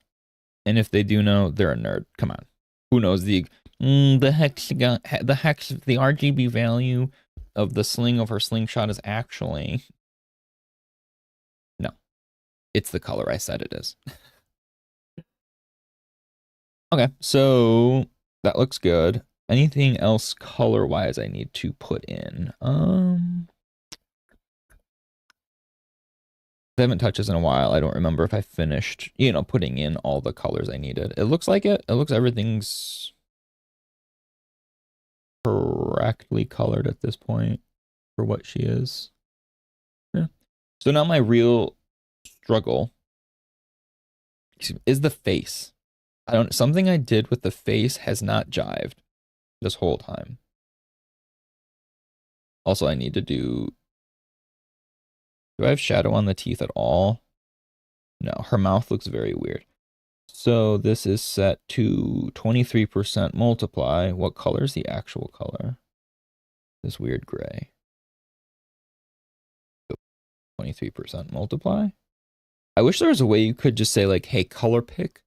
And if they do know, they're a nerd. Come on. Who knows the hexagon, the RGB value of the sling of her slingshot is actually... No. It's the color I said it is. Okay, so that looks good. Anything else color-wise I need to put in? I haven't touched this in a while. I don't remember if I finished, you know, putting in all the colors I needed. It looks like it. It looks everything's correctly colored at this point for what she is. Yeah. So now my real struggle is the face. Something I did with the face has not jived this whole time. Also, I need to do I have shadow on the teeth at all? No, her mouth looks very weird. So this is set to 23% multiply. What color is the actual color? This weird gray. 23% multiply? I wish there was a way you could just say like, hey, color pick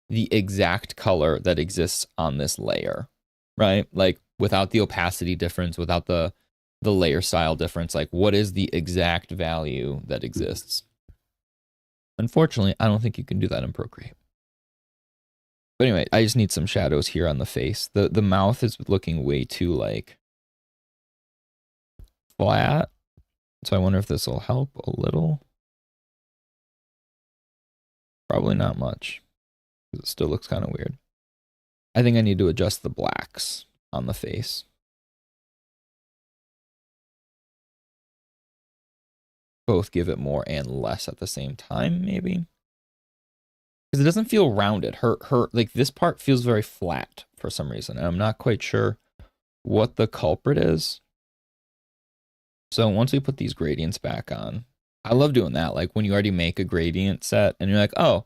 the exact color that exists on this layer, right? Like without the opacity difference, without the layer style difference, like what is the exact value that exists? Unfortunately, I don't think you can do that in Procreate. But anyway, I just need some shadows here on the face. The mouth is looking way too like flat. So I wonder if this will help a little. Probably not much. It still looks kind of weird. I think I need to adjust the blacks on the face. Both give it more and less at the same time, maybe. Because it doesn't feel rounded. Her like this part feels very flat for some reason. And I'm not quite sure what the culprit is. So once we put these gradients back on, I love doing that. Like when you already make a gradient set and you're like, oh,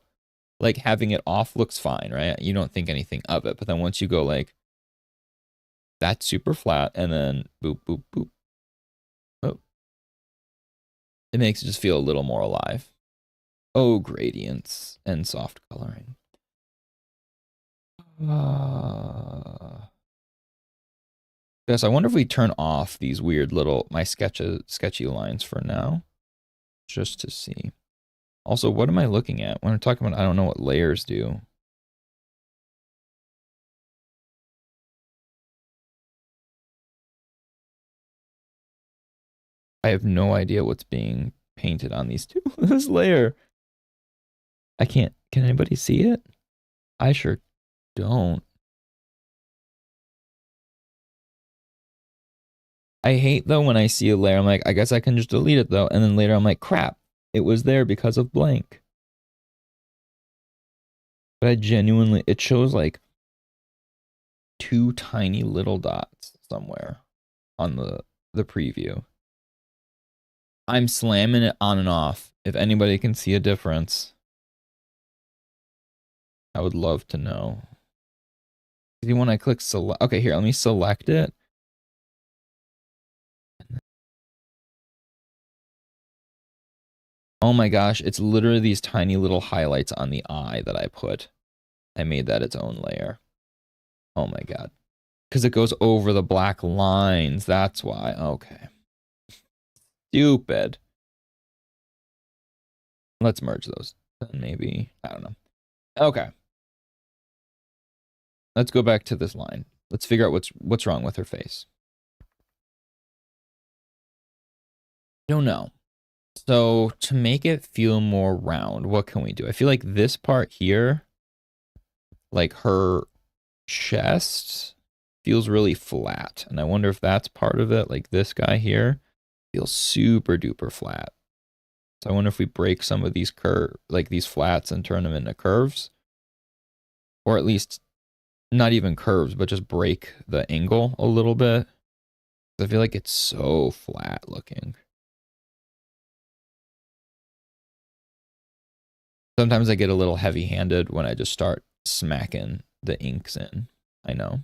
like having it off looks fine, right? You don't think anything of it. But then once you go like, that's super flat, and then boop, boop, boop. Oh. It makes it just feel a little more alive. Oh, gradients and soft coloring. Yes, I wonder if we turn off these weird little, my sketchy lines for now. Just to see. Also, what am I looking at? When I'm talking about, I don't know what layers do. I have no idea what's being painted on these two. This layer. I can't. Can anybody see it? I sure don't. I hate though when I see a layer, I'm like, I guess I can just delete it though. And then later I'm like, crap, it was there because of blank. But I genuinely, it shows like two tiny little dots somewhere on the preview. I'm slamming it on and off. If anybody can see a difference, I would love to know. See, when I click select, okay, here, let me select it. Oh my gosh, it's literally these tiny little highlights on the eye that I put. I made that its own layer. Oh my god. Because it goes over the black lines, that's why. Okay. Stupid. Let's merge those. Then maybe, I don't know. Okay. Let's go back to this line. Let's figure out what's wrong with her face. don't know. So to make it feel more round, what can we do? I feel like this part here, like her chest, feels really flat. And I wonder if that's part of it. Like this guy here feels super duper flat. So I wonder if we break some of these like these flats and turn them into curves. Or at least not even curves, but just break the angle a little bit. I feel like it's so flat looking. Sometimes I get a little heavy-handed when I just start smacking the inks in. I know.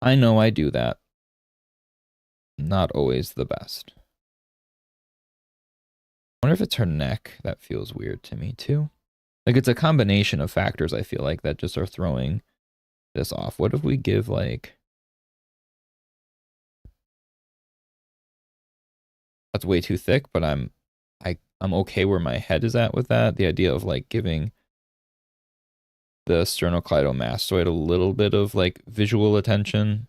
I know I do that. Not always the best. I wonder if it's her neck. That feels weird to me too. Like it's a combination of factors, I feel like, that just are throwing this off. What if we give like... That's way too thick, but I'm okay where my head is at with that. The idea of like giving the sternocleidomastoid a little bit of like visual attention.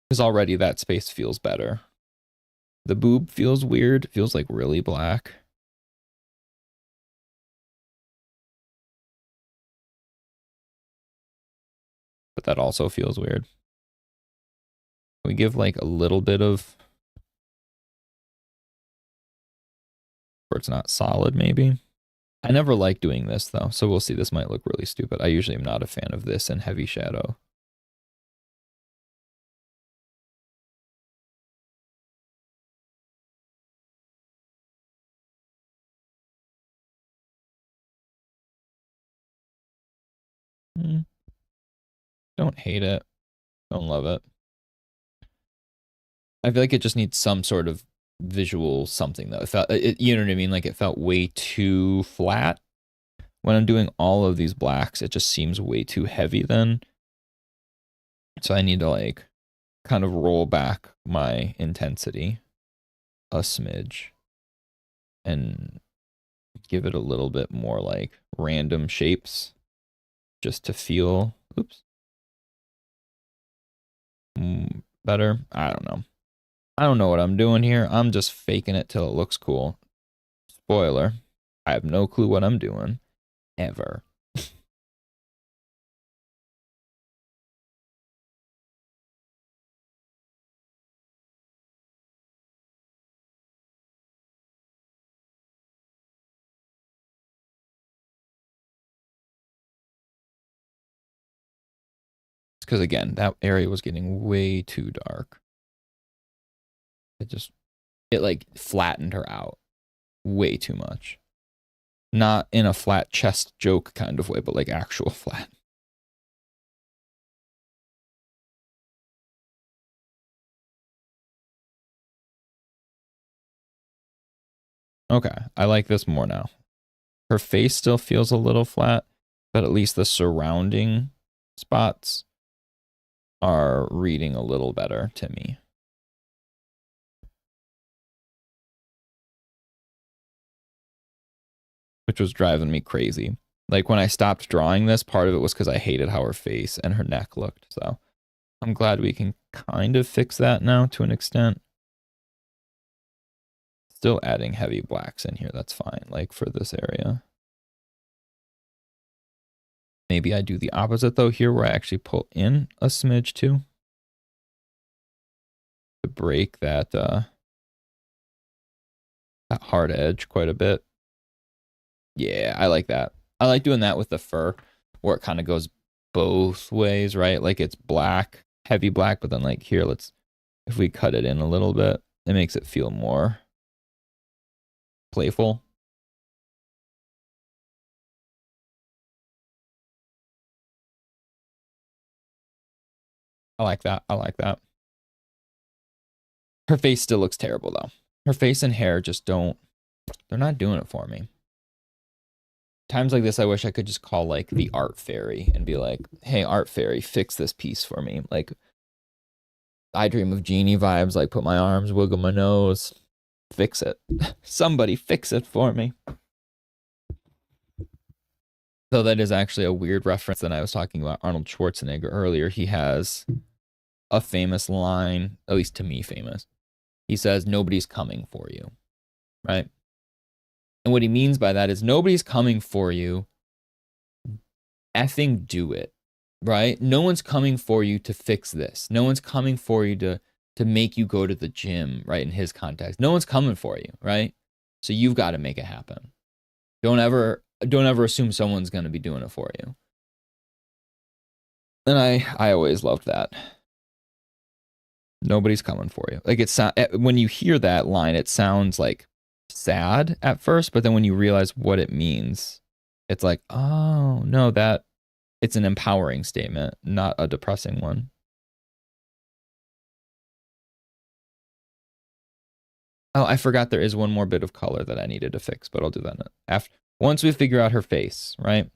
Because already that space feels better. The boob feels weird. It feels like really black. But that also feels weird. We give like a little bit of... where it's not solid, maybe. I never like doing this though, so we'll see. This might look really stupid. I usually am not a fan of this in heavy shadow. Don't hate it. Don't love it. I feel like it just needs some sort of visual something though. It felt, you know what I mean? Like it felt way too flat. When I'm doing all of these blacks, it just seems way too heavy then. So I need to like kind of roll back my intensity a smidge and give it a little bit more like random shapes just to feel, oops, better. I don't know. I don't know what I'm doing here. I'm just faking it till it looks cool. Spoiler, I have no clue what I'm doing, ever. Because again, that area was getting way too dark. It like flattened her out way too much. Not in a flat chest joke kind of way, but like actual flat. Okay, I like this more now. Her face still feels a little flat, but at least the surrounding spots are reading a little better to me. Which was driving me crazy. Like when I stopped drawing this, part of it was because I hated how her face and her neck looked. So I'm glad we can kind of fix that now to an extent. Still adding heavy blacks in here, that's fine, like for this area. Maybe I do the opposite though here where I actually pull in a smidge too. To break that that hard edge quite a bit. Yeah, I like that. I like doing that with the fur where it kind of goes both ways, right? Like it's black, heavy black, but then like here, if we cut it in a little bit, it makes it feel more playful. I like that. I like that. Her face still looks terrible though. Her face and hair just don't, they're not doing it for me. Times like this, I wish I could just call like the art fairy and be like, hey, art fairy, fix this piece for me. Like, I dream of genie vibes, like put my arms, wiggle my nose, fix it. Somebody fix it for me. Though that is actually a weird reference that I was talking about Arnold Schwarzenegger earlier. He has a famous line, at least to me famous. He says, nobody's coming for you, right? And what he means by that is nobody's coming for you. Effing do it, right? No one's coming for you to fix this. No one's coming for you to make you go to the gym, right? In his context, no one's coming for you, right? So you've got to make it happen. Don't ever assume someone's going to be doing it for you. And I always loved that. Nobody's coming for you. Like when you hear that line, it sounds like sad at first, but then when you realize what it means, it's like, oh no, that it's an empowering statement, not a depressing one. Oh, I forgot there is one more bit of color that I needed to fix, but I'll do that after once we figure out her face, right?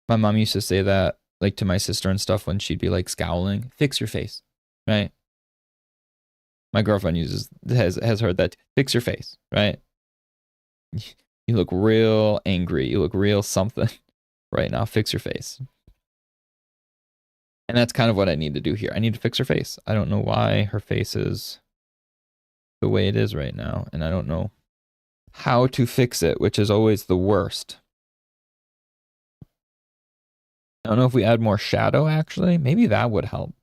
My mom used to say that like to my sister and stuff when she'd be like scowling, fix your face, right? My girlfriend has heard that, fix your face, right? You look real angry. You look real something right now. Fix your face. And that's kind of what I need to do here. I need to fix her face. I don't know why her face is the way it is right now. And I don't know how to fix it, which is always the worst. I don't know if we add more shadow, actually. Maybe that would help.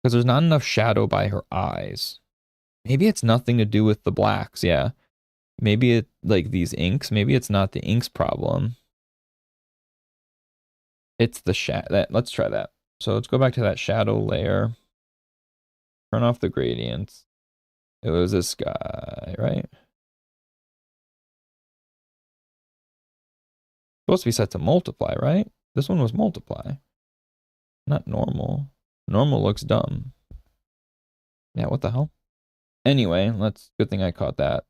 Because there's not enough shadow by her eyes. Maybe it's nothing to do with the blacks, yeah. Maybe it, like these inks, maybe it's not the inks problem. It's the let's try that. So let's go back to that shadow layer. Turn off the gradients. It was this guy, right? Supposed to be set to multiply, right? This one was multiply. Not normal. Normal looks dumb. Yeah, what the hell? Anyway, good thing I caught that.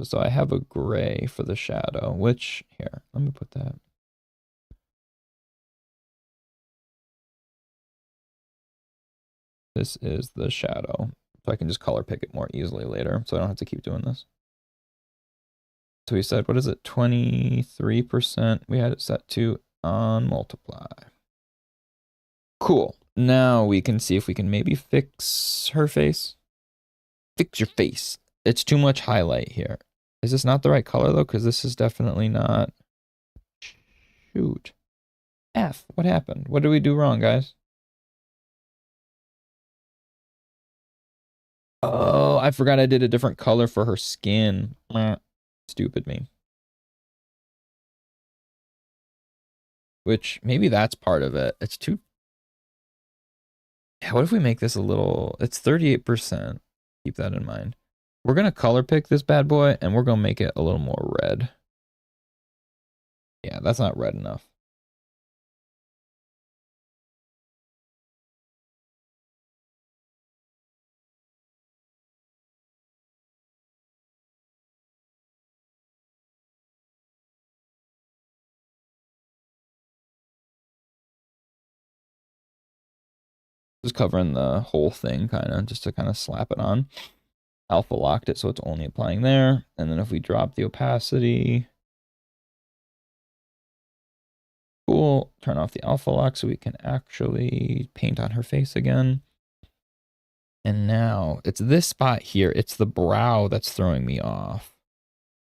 So I have a gray for the shadow, which, here, let me put that. This is the shadow. So I can just color pick it more easily later, so I don't have to keep doing this. So we said, what is it, 23%? We had it set to on multiply. Cool. Now we can see if we can maybe fix her face. Fix your face. It's too much highlight here. Is this not the right color though? Because this is definitely not. Shoot. F. What happened? What did we do wrong, guys? Oh, I forgot I did a different color for her skin. Stupid me. Which, maybe that's part of it. It's too... Yeah, what if we make this a little... It's 38%. Keep that in mind. We're going to color pick this bad boy, and we're going to make it a little more red. Yeah, that's not red enough. Just covering the whole thing, kind of, just to kind of slap it on. Alpha locked it, so it's only applying there. And then if we drop the opacity, cool, turn off the alpha lock so we can actually paint on her face again. And now it's this spot here. It's the brow that's throwing me off.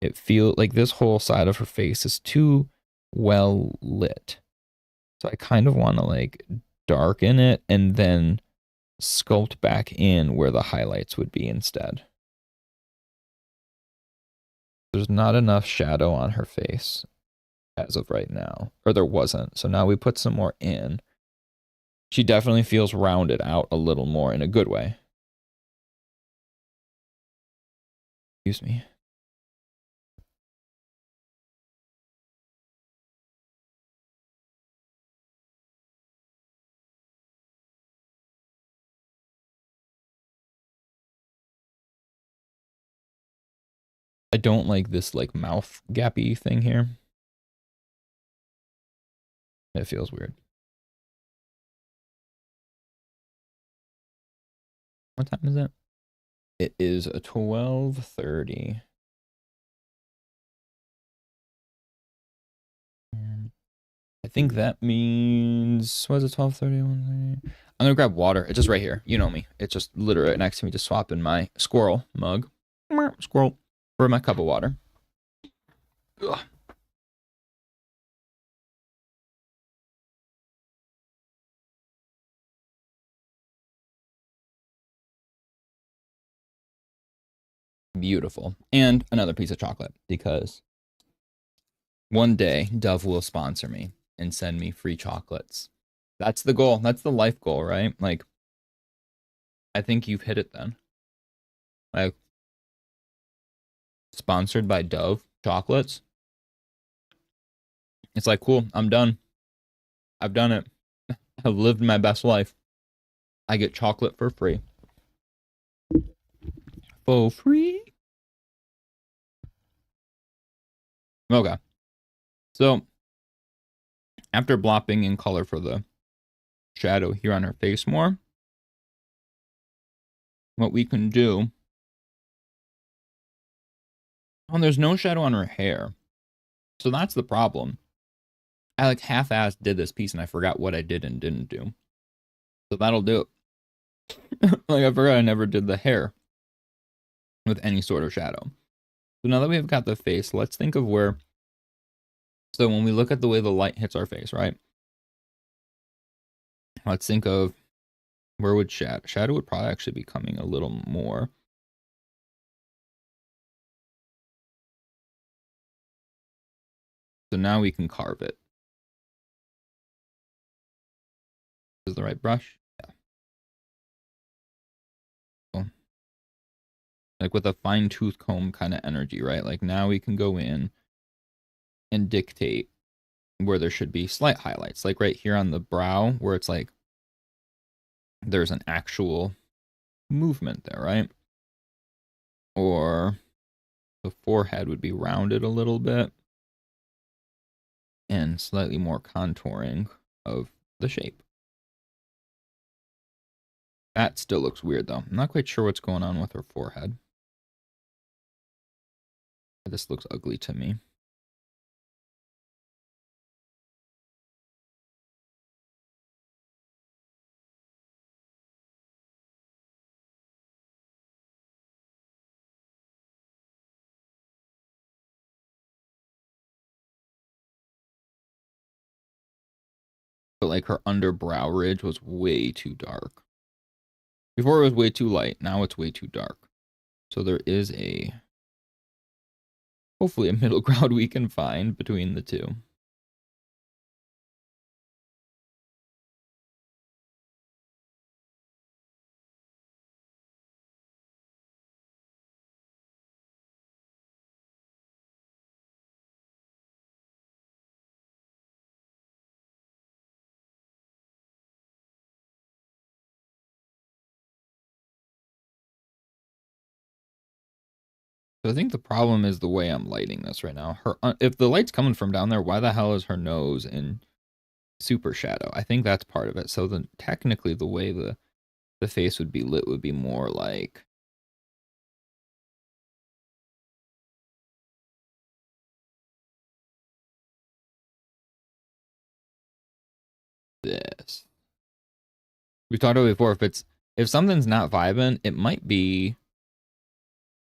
It feels like this whole side of her face is too well lit. So I kind of want to like darken it and then sculpt back in where the highlights would be instead. There's not enough shadow on her face as of right now, or there wasn't. So now we put some more in. She definitely feels rounded out a little more in a good way. Excuse me. I don't like this like mouth gappy thing here. It feels weird. What time is it? It is a 12:30. think that means, what is it, 12:30? I'm gonna grab water. It's just right here. You know me. It's just literally right next to me, just swapping my squirrel mug. Squirrel. For my cup of water. Ugh. Beautiful. And another piece of chocolate, because one day Dove will sponsor me and send me free chocolates. That's the goal. That's the life goal, right? Like, I think you've hit it then. Like, sponsored by Dove chocolates. It's like, cool, I'm done. I've done it. I've lived my best life. I get chocolate for free. For free? Okay. So, after blopping in color for the shadow here on her face more, what we can do... Oh, there's no shadow on her hair. So that's the problem. I like half-assed did this piece and I forgot what I did and didn't do. So that'll do it. Like, I forgot I never did the hair with any sort of shadow. So now that we've got the face, let's think of where... So when we look at the way the light hits our face, right? Let's think of where would shadow... Shadow would probably actually be coming a little more. So now we can carve it. Is the right brush? Yeah. Cool. Like with a fine-tooth comb kind of energy, right? Like now we can go in and dictate where there should be slight highlights. Like right here on the brow where it's like there's an actual movement there, right? Or the forehead would be rounded a little bit and slightly more contouring of the shape. That still looks weird though. I'm not quite sure what's going on with her forehead. This looks ugly to me. But like her underbrow ridge was way too dark. Before it was way too light. Now it's way too dark. So there is a... hopefully a middle ground we can find between the two. So I think the problem is the way I'm lighting this right now. Her, if the light's coming from down there, why the hell is her nose in super shadow? I think that's part of it. So then technically the way the face would be lit would be more like this. We've talked about it before. If something's not vibing, it might be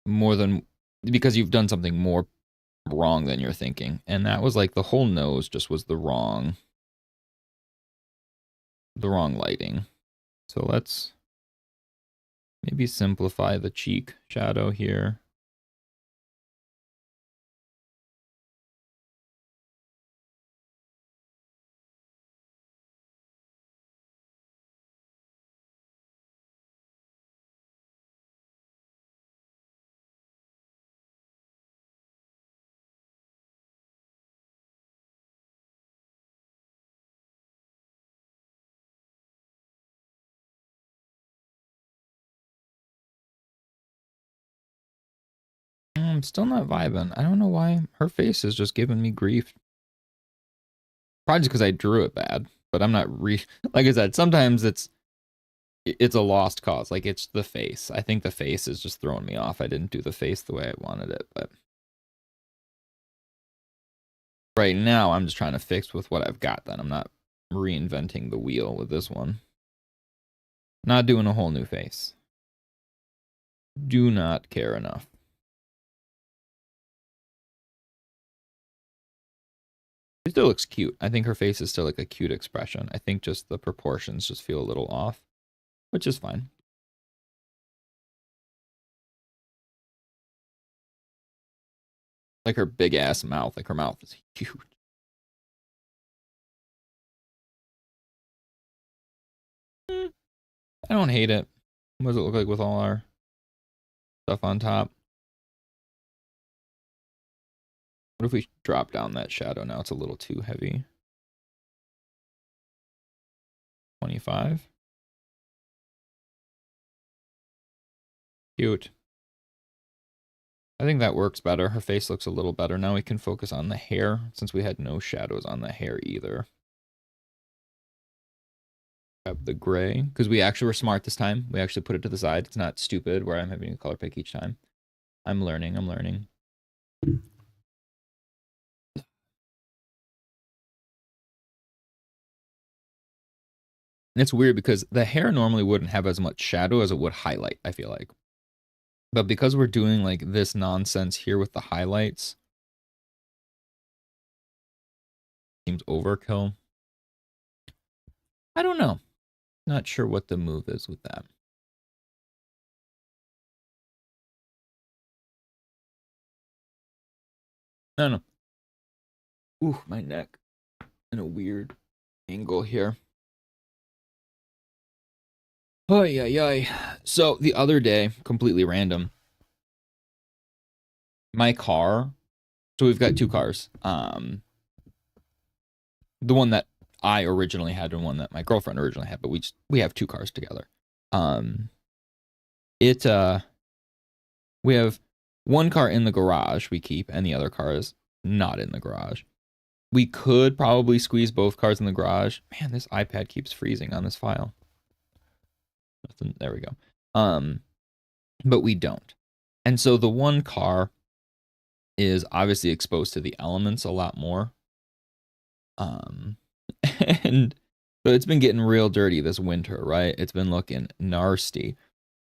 more than because you've done something more wrong than you're thinking. And that was like the whole nose just was the wrong lighting. So let's maybe simplify the cheek shadow here. I'm still not vibing. I don't know why. Her face is just giving me grief. Probably just because I drew it bad. But I'm not like I said, sometimes it's a lost cause. Like it's the face. I think the face is just throwing me off. I didn't do the face the way I wanted it, but right now, I'm just trying to fix with what I've got then. I'm not reinventing the wheel with this one. Not doing a whole new face. Do not care enough. It still looks cute. I think her face is still like a cute expression. I think just the proportions just feel a little off, which is fine. Like her big ass mouth. Like her mouth is huge. I don't hate it. What does it look like with all our stuff on top? What if we drop down that shadow now? It's a little too heavy. 25. Cute. I think that works better. Her face looks a little better. Now we can focus on the hair since we had no shadows on the hair either. Have the gray because we actually were smart this time. We actually put it to the side. It's not stupid where I'm having a color pick each time. I'm learning. I'm learning. And it's weird because the hair normally wouldn't have as much shadow as it would highlight, I feel like. But because we're doing like this nonsense here with the highlights, seems overkill. I don't know. Not sure what the move is with that. No. Ooh, my neck. In a weird angle here. Oh, yeah. So the other day, completely random, my car. So we've got two cars. The one that I originally had and one that my girlfriend originally had, but we have two cars together. We have one car in the garage we keep, and the other car is not in the garage. We could probably squeeze both cars in the garage. Man, this iPad keeps freezing on this file. Nothing. There we go. But we don't. And so the one car is obviously exposed to the elements a lot more. And so it's been getting real dirty this winter, right? It's been looking nasty.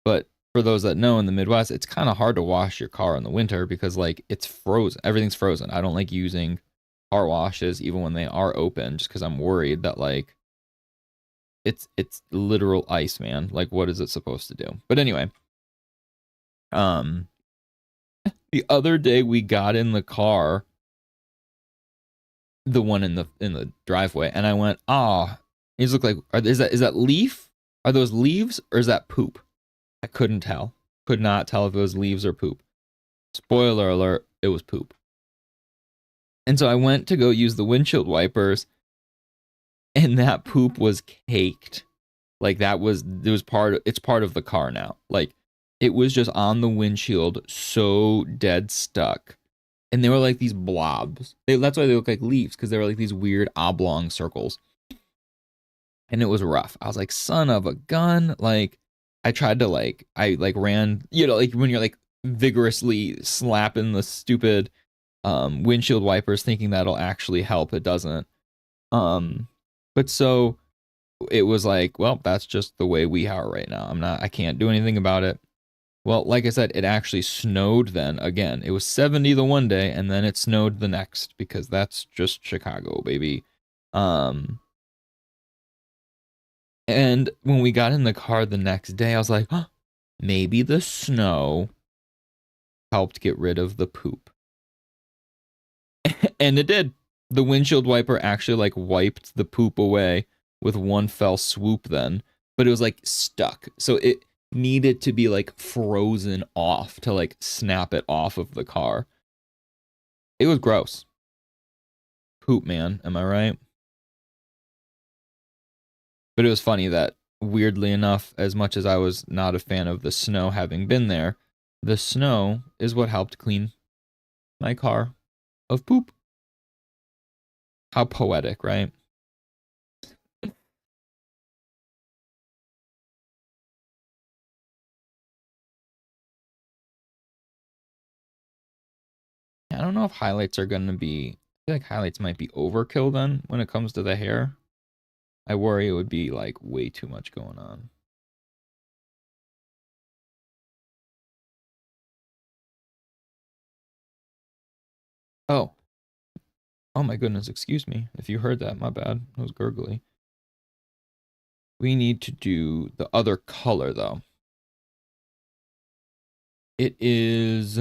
But for those that know, in the Midwest, it's kind of hard to wash your car in the winter because like it's frozen. Everything's frozen. I don't like using car washes even when they are open just because I'm worried that like it's literal ice, man. Like what is it supposed to do? But anyway, the other day we got in the car, the one in the driveway, and I went, these look like, is that leaf? Are those leaves or is that poop? I couldn't tell. Could not tell if it was leaves or poop. Spoiler alert, it was poop. And so I went to go use the windshield wipers, and that poop was caked. Like it's part of the car now. Like it was just on the windshield, so dead stuck. And they were like these blobs. That's why they look like leaves, because they were like these weird oblong circles. And it was rough. I was like, son of a gun. Like, I tried to I ran, like when you're like vigorously slapping the stupid windshield wipers thinking that'll actually help. It doesn't. But so it was like, well, that's just the way we are right now. I can't do anything about it. Well, like I said, it actually snowed then again. It was 70 the one day, and then it snowed the next, because that's just Chicago, baby. And when we got in the car the next day, I was like, maybe the snow helped get rid of the poop. And it did. The windshield wiper actually wiped the poop away with one fell swoop then, but it was stuck. So it needed to be frozen off to snap it off of the car. It was gross. Poop, man. Am I right? But it was funny that, weirdly enough, as much as I was not a fan of the snow having been there, the snow is what helped clean my car of poop. How poetic, right? I don't know if highlights are going to be feel like highlights might be overkill then when it comes to the hair. I worry it would be like way too much going on. Oh. Oh my goodness, excuse me. If you heard that, my bad. It was gurgly. We need to do the other color though. It is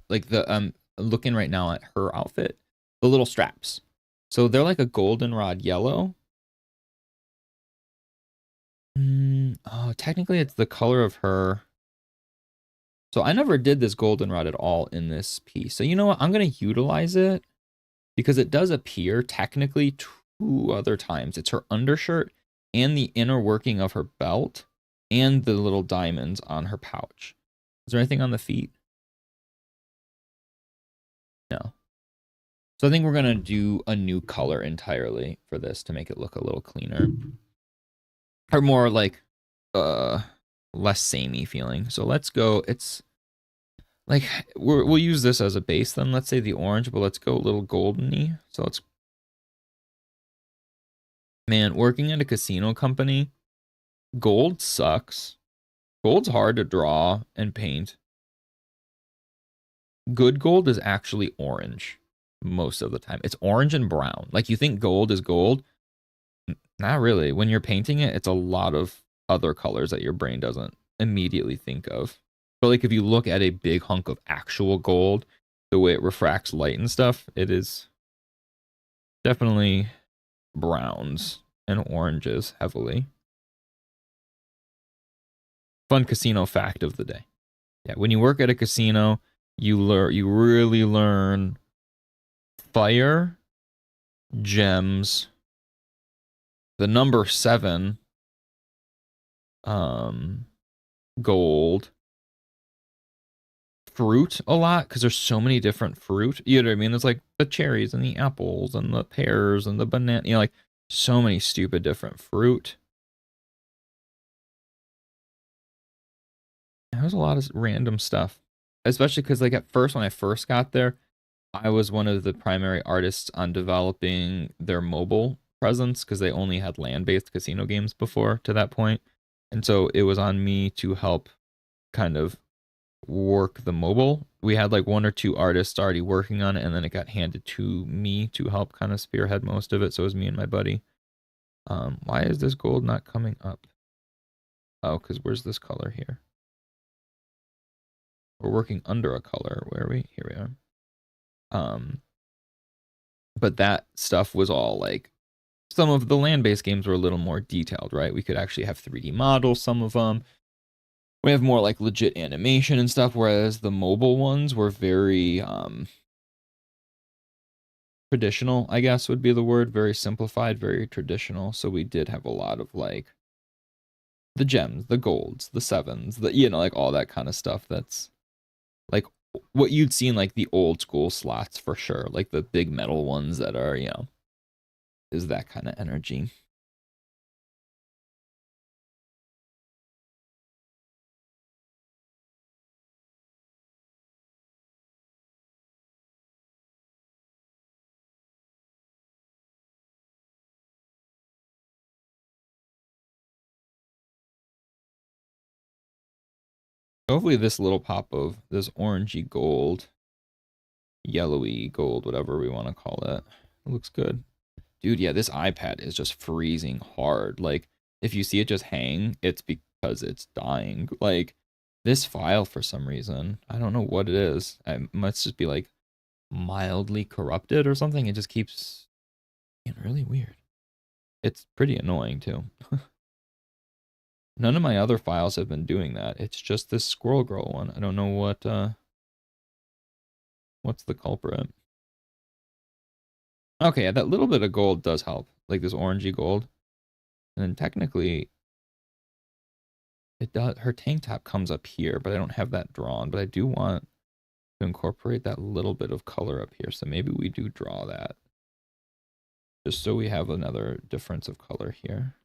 like the looking right now at her outfit, the little straps. So they're like a goldenrod yellow. Oh, technically it's the color of her. So I never did this goldenrod at all in this piece. So you know what? I'm going to utilize it because it does appear technically 2 other times. It's her undershirt and the inner working of her belt and the little diamonds on her pouch. Is there anything on the feet? No. So I think we're going to do a new color entirely for this to make it look a little cleaner. Or more like less samey feeling. So let's go, it's like we'll use this as a base then. Let's say the orange, but let's go a little goldeny. So let's, man, working at a casino company, gold sucks. Gold's hard to draw and paint. Good gold is actually orange most of the time. It's orange and brown. Like you think gold is gold. Not really. When you're painting it, it's a lot of other colors that your brain doesn't immediately think of. But like if you look at a big hunk of actual gold, the way it refracts light and stuff, it is definitely browns and oranges heavily. Fun casino fact of the day. Yeah, when you work at a casino, you really learn fire, gems, the number 7, gold, fruit a lot because there's so many different fruit. You know what I mean? There's like the cherries and the apples and the pears and the banana. You know, like so many stupid different fruit. There's a lot of random stuff, especially because like at first when I first got there, I was one of the primary artists on developing their mobile presence because they only had land-based casino games before to that point. And so it was on me to help kind of work the mobile. We had like 1 or 2 artists already working on it, and then it got handed to me to help kind of spearhead most of it. So it was me and my buddy. Why is this gold not coming up? Oh, because where's this color here? We're working under a color. Where are we? Here we are. But that stuff was all like, some of the land-based games were a little more detailed, right? We could actually have 3D models, some of them. We have more like legit animation and stuff, whereas the mobile ones were very traditional, I guess would be the word. Very simplified, very traditional. So we did have a lot of like the gems, the golds, the 7s, the, you know, like all that kind of stuff that's like what you'd see in like the old school slots for sure. Like the big metal ones that are, you know, is that kind of energy. Hopefully this little pop of this orangey gold, yellowy gold, whatever we want to call it, it looks good. Dude, yeah, this iPad is just freezing hard. Like, if you see it just hang, it's because it's dying. Like, this file, for some reason, I don't know what it is. It must just be, like, mildly corrupted or something. It just keeps being really weird. It's pretty annoying, too. None of my other files have been doing that. It's just this Squirrel Girl one. I don't know what's the culprit. Okay, yeah, that little bit of gold does help. Like, this orangey gold. And then technically, it does, her tank top comes up here, but I don't have that drawn. But I do want to incorporate that little bit of color up here. So maybe we do draw that. Just so we have another difference of color here.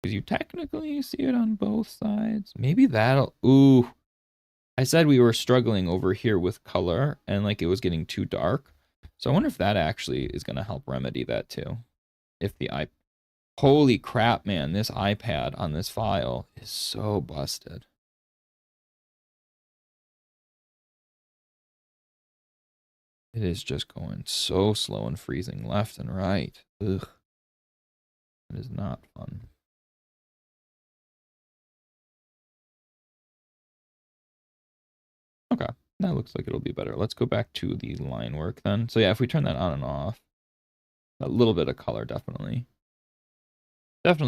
Because you technically see it on both sides. Maybe that'll, ooh. I said we were struggling over here with color and like it was getting too dark. So I wonder if that actually is going to help remedy that too. If the holy crap, man, this iPad on this file is so busted. It is just going so slow and freezing left and right. Ugh. It is not fun. Okay, that looks like it'll be better. Let's go back to the line work then. So yeah, if we turn that on and off, a little bit of color definitely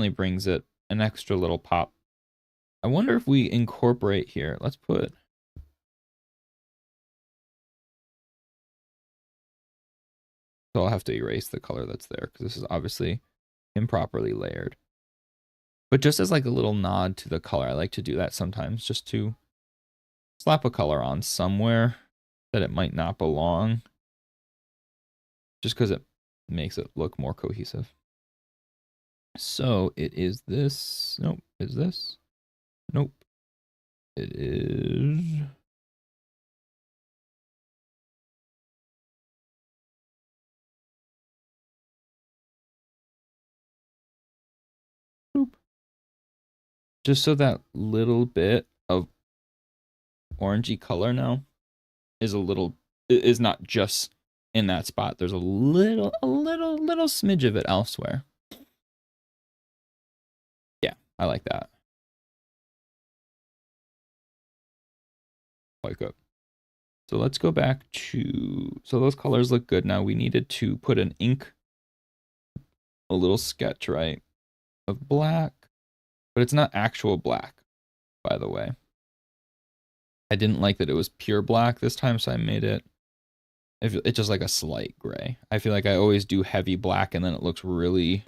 brings it an extra little pop. I wonder if we incorporate here. Let's put. So I'll have to erase the color that's there because this is obviously improperly layered. But just as like a little nod to the color, I like to do that sometimes just to slap a color on somewhere that it might not belong. Just because it makes it look more cohesive. So it is this. Nope. Is this? Nope. It is. Boop. Just so that little bit of orangey color now is is not just in that spot. There's a little smidge of it elsewhere. Yeah, I like that. Quite good. So let's go back to, so those colors look good. Now we needed to put an ink, a little sketch, right, of black, but it's not actual black, by the way. I didn't like that it was pure black this time, so I made it, it's just like a slight gray. I feel like I always do heavy black and then it looks really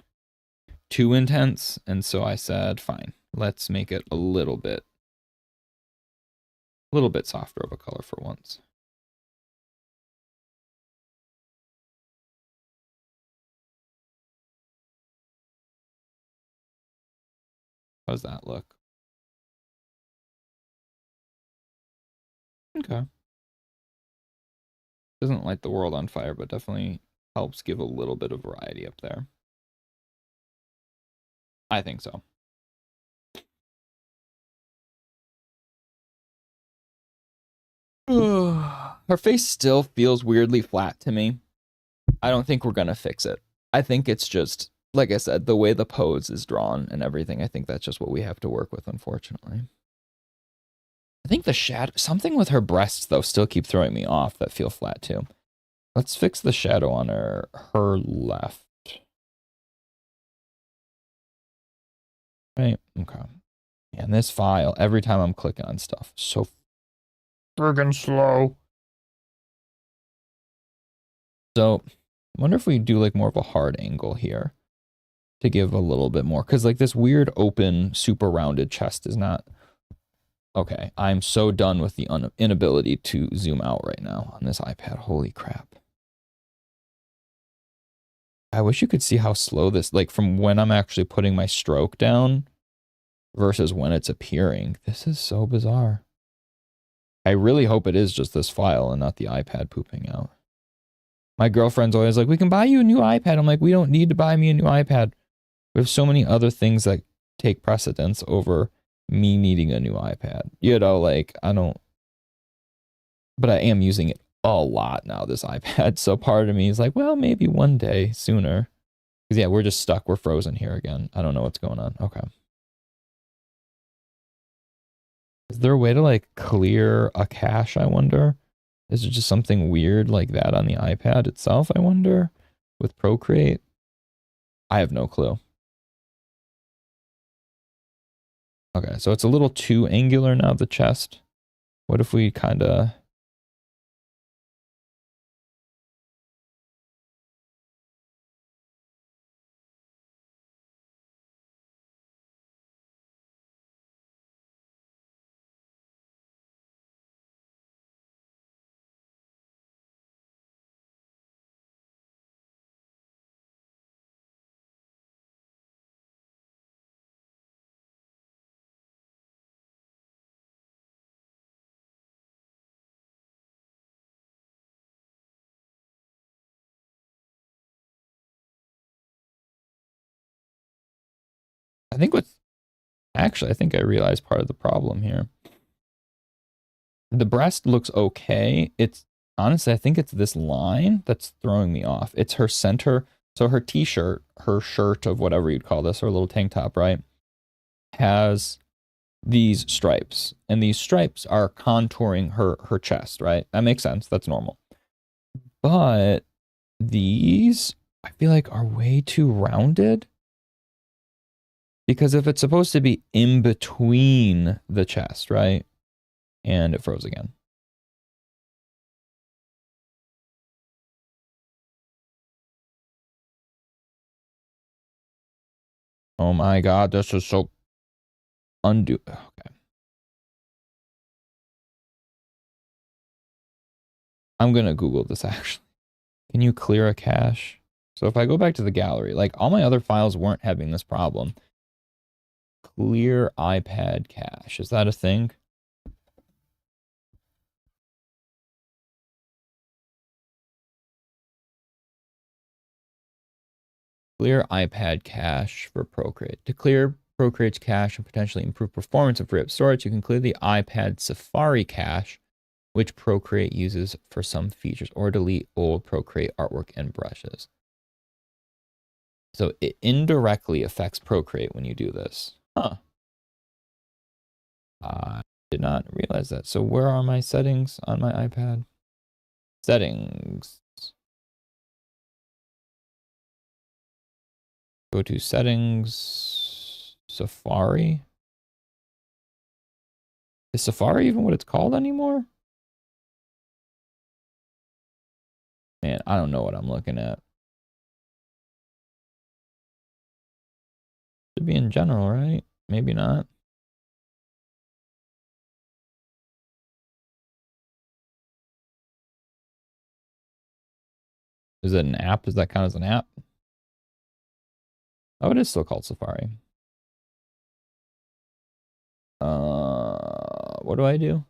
too intense. And so I said, fine, let's make it a little bit softer of a color for once. How does that look? Okay. Doesn't light the world on fire, but definitely helps give a little bit of variety up there. I think so. Her face still feels weirdly flat to me. I don't think we're gonna fix it. I think it's just, like I said, the way the pose is drawn and everything. I think that's just what we have to work with, unfortunately. I think the shadow, something with her breasts though, still keep throwing me off that feel flat too. Let's fix the shadow on her left. Right, okay. And this file, every time I'm clicking on stuff, so friggin' slow. So, I wonder if we do like more of a hard angle here to give a little bit more. Because like this weird open, super rounded chest is not... Okay, I'm so done with the inability to zoom out right now on this iPad. Holy crap. I wish you could see how slow this... Like from when I'm actually putting my stroke down versus when it's appearing. This is so bizarre. I really hope it is just this file and not the iPad pooping out. My girlfriend's always like, we can buy you a new iPad. I'm like, we don't need to buy me a new iPad. We have so many other things that take precedence over me needing a new iPad. You know, like, I don't... But I am using it a lot now, this iPad. So part of me is like, well, maybe one day sooner. Because, yeah, we're just stuck. We're frozen here again. I don't know what's going on. Okay. Is there a way to, like, clear a cache, I wonder? Is it just something weird like that on the iPad itself, I wonder? With Procreate? I have no clue. Okay, so it's a little too angular now, the chest. What if we kind of... I think actually, I think I realized part of the problem here. The breast looks okay. It's honestly, I think it's this line that's throwing me off. It's her center. So her t-shirt, her shirt of whatever you'd call this, her little tank top, right, has these stripes. And these stripes are contouring her chest, right? That makes sense. That's normal. But these, I feel like, are way too rounded. Because if it's supposed to be in between the chest, right? And it froze again. Oh my god, this is so undo. Okay. I'm gonna Google this actually. Can you clear a cache? So if I go back to the gallery, like all my other files weren't having this problem. Clear iPad cache. Is that a thing? Clear iPad cache for Procreate. To clear Procreate's cache and potentially improve performance and free up storage, you can clear the iPad Safari cache, which Procreate uses for some features, or delete old Procreate artwork and brushes. So it indirectly affects Procreate when you do this. Huh. I did not realize that. So where are my settings on my iPad? Settings. Go to settings, Safari. Is Safari even what it's called anymore? Man, I don't know what I'm looking at. Should be in general, right? Maybe not. Is it an app? Does that count as an app? Oh, it is still called Safari. What do I do?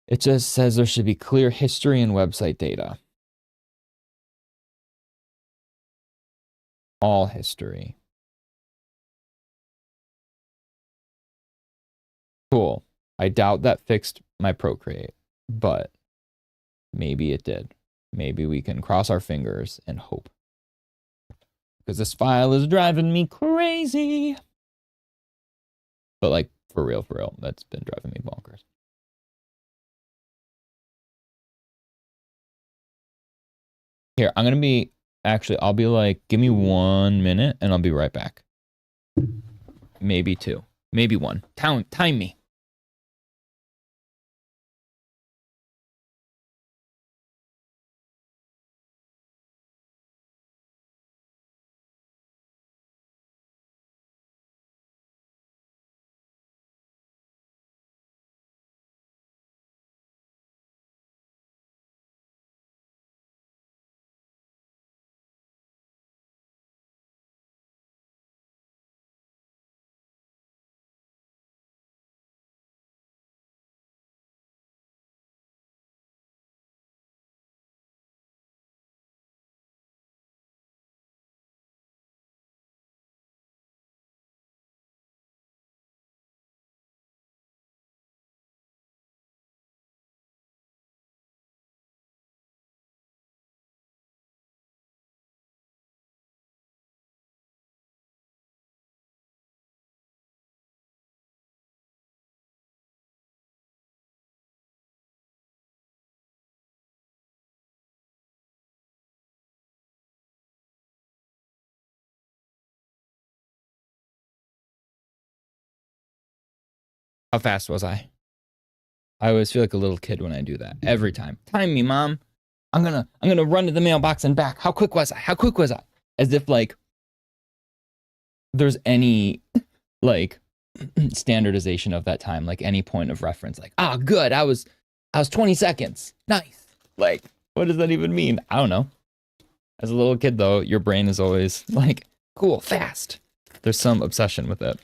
It just says there should be clear history and website data. All history. Cool. I doubt that fixed my Procreate, but maybe it did. Maybe we can cross our fingers and hope. Because this file is driving me crazy. But like, for real, that's been driving me bonkers. Here, I'm going to be, actually, I'll be like, give me 1 minute and I'll be right back. Maybe 2, maybe 1. Time me. How fast was I? I always feel like a little kid when I do that. Every time. Time me, mom. I'm gonna run to the mailbox and back. How quick was I? How quick was I? As if like there's any like standardization of that time, like any point of reference. Like, ah, good. I was 20 seconds. Nice. Like, what does that even mean? I don't know. As a little kid though, your brain is always like, cool, fast. There's some obsession with it.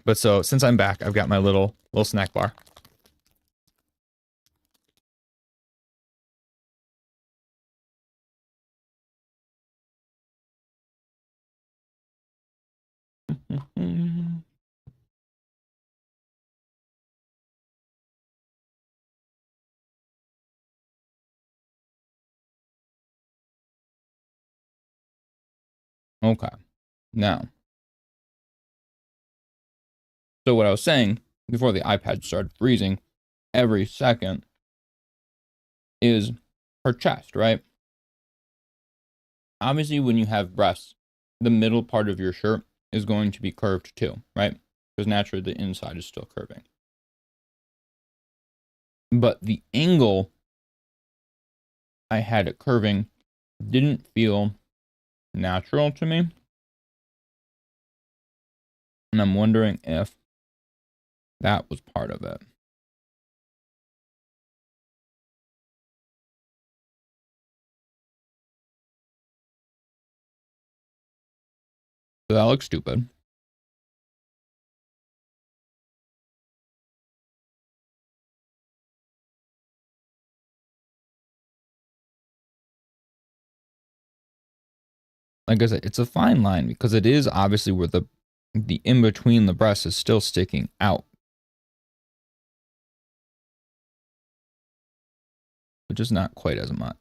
But so since I'm back, I've got my little snack bar. Okay. Now, so what I was saying before the iPad started freezing every second is her chest, right? Obviously, when you have breasts, the middle part of your shirt is going to be curved too, right? Because naturally the inside is still curving. But the angle I had it curving didn't feel natural to me. And I'm wondering if that was part of it. So that looks stupid. Like I said, it's a fine line because it is obviously where the in between the breasts is still sticking out, but just not quite as much.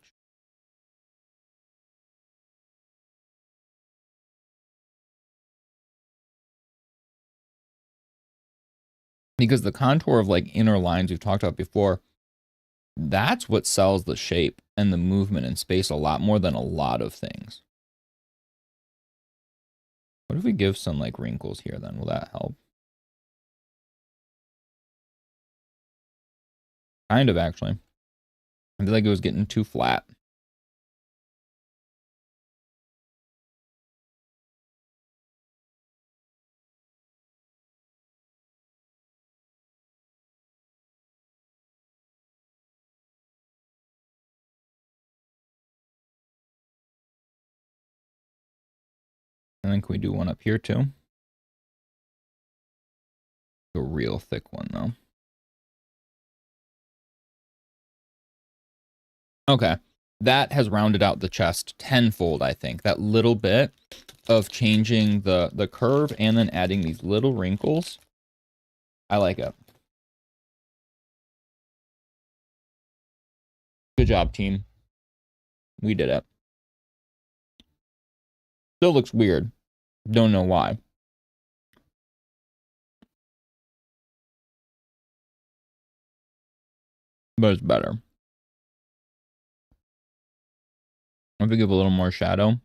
Because the contour of like inner lines we've talked about before, that's what sells the shape and the movement in space a lot more than a lot of things. What if we give some like wrinkles here then? Will that help? Kind of, actually. I feel like it was getting too flat. I think we do one up here too. A real thick one though. Okay. That has rounded out the chest tenfold, I think. That little bit of changing the curve and then adding these little wrinkles. I like it. Good job, team. We did it. Still looks weird. Don't know why. But it's better. I'm gonna give a little more shadow.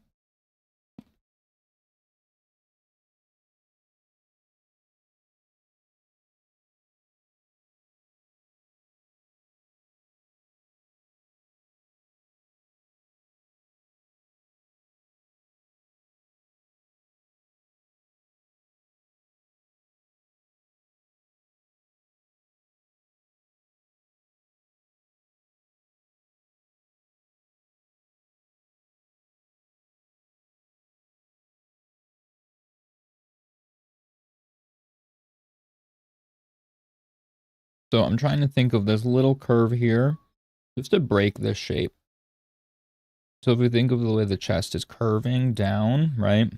So I'm trying to think of this little curve here just to break this shape. So if we think of the way the chest is curving down, right?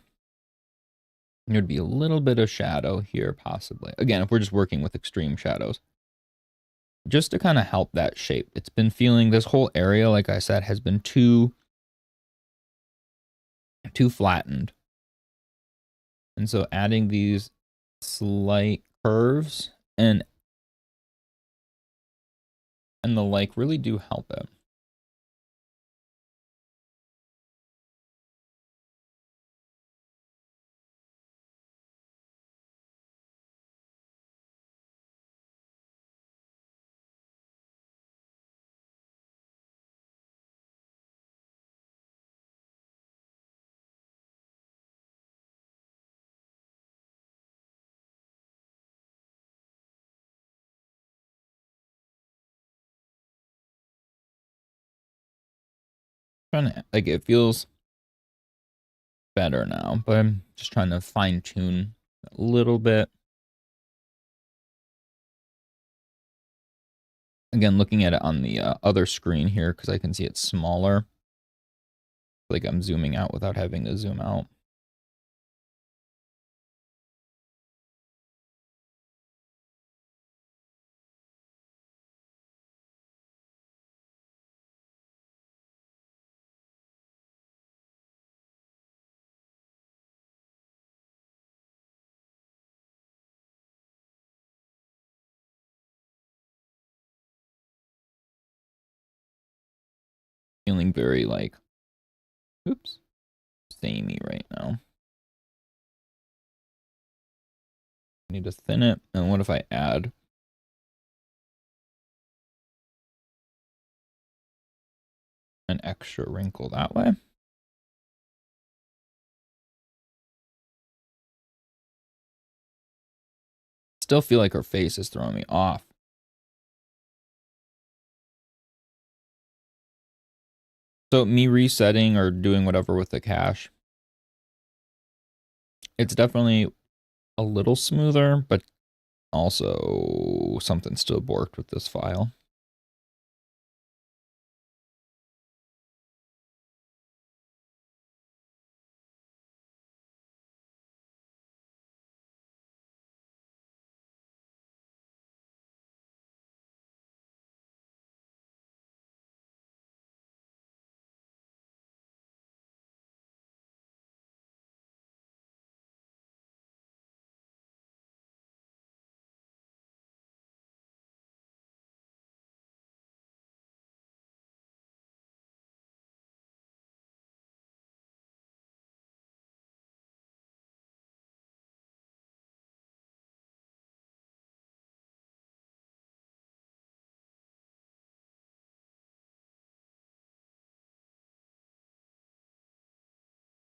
There'd be a little bit of shadow here, possibly. Again, if we're just working with extreme shadows. Just to kind of help that shape. It's been feeling, this whole area, like I said, has been too flattened. And so adding these slight curves and the like really do help it. Trying to, like, it feels better now, but I'm just trying to fine tune a little bit. Again, looking at it on the other screen here because I can see it smaller. Like I'm zooming out without having to zoom out. feeling very like, oops, samey right now. I need to thin it. And what if I add an extra wrinkle that way? Still feel like her face is throwing me off. So me resetting or doing whatever with the cache, it's definitely a little smoother, but also something still borked with this file.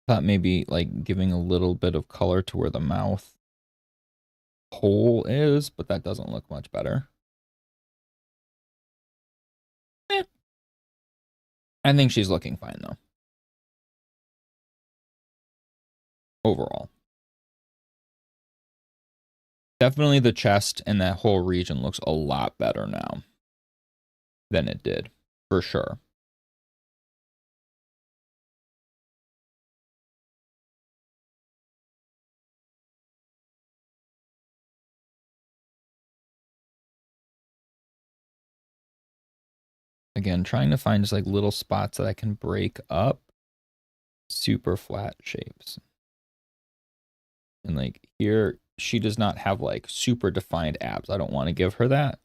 Thought maybe like giving a little bit of color to where the mouth hole is, but that doesn't look much better. Eh. I think she's looking fine though. Overall. Definitely the chest and that whole region looks a lot better now than it did, for sure. Again, trying to find just like little spots that I can break up super flat shapes. And like here, she does not have like super defined abs. I don't want to give her that.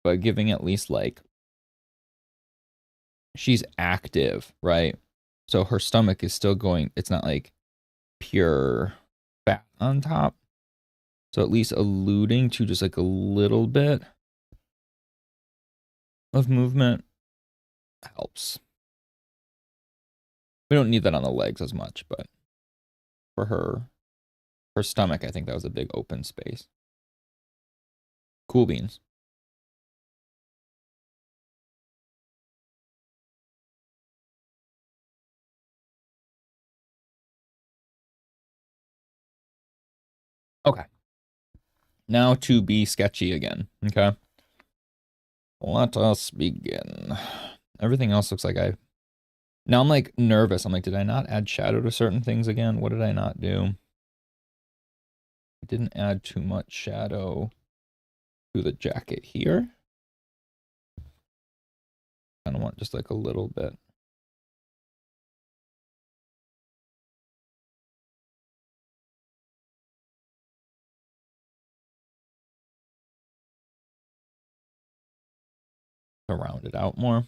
But giving at least like, she's active, right? So her stomach is still going, it's not like pure fat on top. So at least alluding to just like a little bit of movement helps. We don't need that on the legs as much, but for her stomach, I think that was a big open space. Cool beans. Okay. Now to be sketchy again. Okay. Let us begin. Everything else looks like now I'm like nervous. I'm like, did I not add shadow to certain things again? What did I not do? I didn't add too much shadow to the jacket here. I kind of want just like a little bit. To round it out more.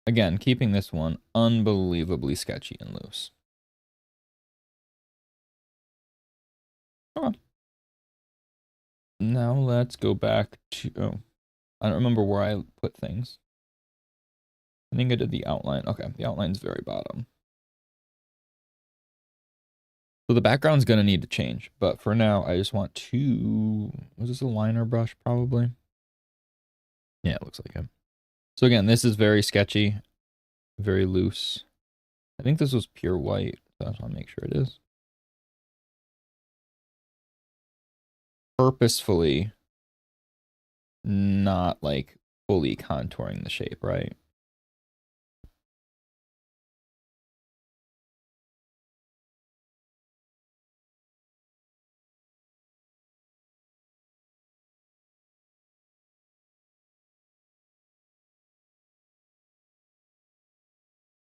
Again, keeping this one unbelievably sketchy and loose. Oh. Now let's go back to, oh, I don't remember where I put things. I think I did the outline. Okay, the outline's very bottom. So the background's going to need to change, but for now, I just want to, was this a liner brush probably? Yeah, it looks like it. So again, this is very sketchy, very loose. I think this was pure white, so I just want to make sure it is. Purposefully not like fully contouring the shape, right?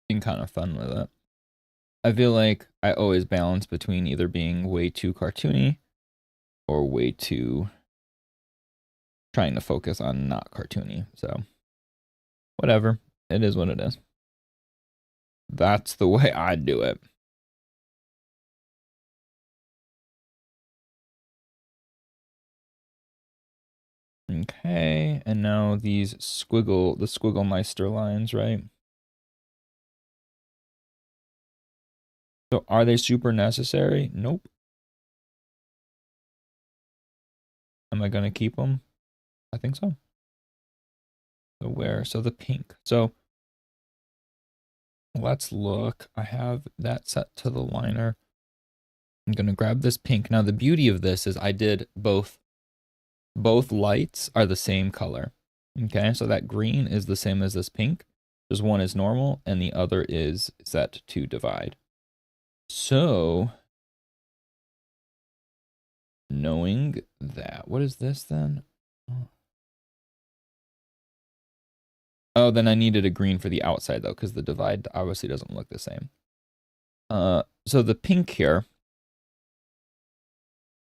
Being kind of fun with it. I feel like I always balance between either being way too cartoony or way too trying to focus on not cartoony. So whatever. It is what it is. That's the way I do it. Okay, and now these the Squiggle lines, right? So are they super necessary? Nope. Am I gonna keep them? I think so. So where? So the pink. So let's look. I have that set to the liner. I'm gonna grab this pink. Now the beauty of this is I did both lights are the same color. Okay, so that green is the same as this pink. Just one is normal and the other is set to divide. So knowing that, what is this then? Oh, then I needed a green for the outside though, because the divide obviously doesn't look the same. So the pink here,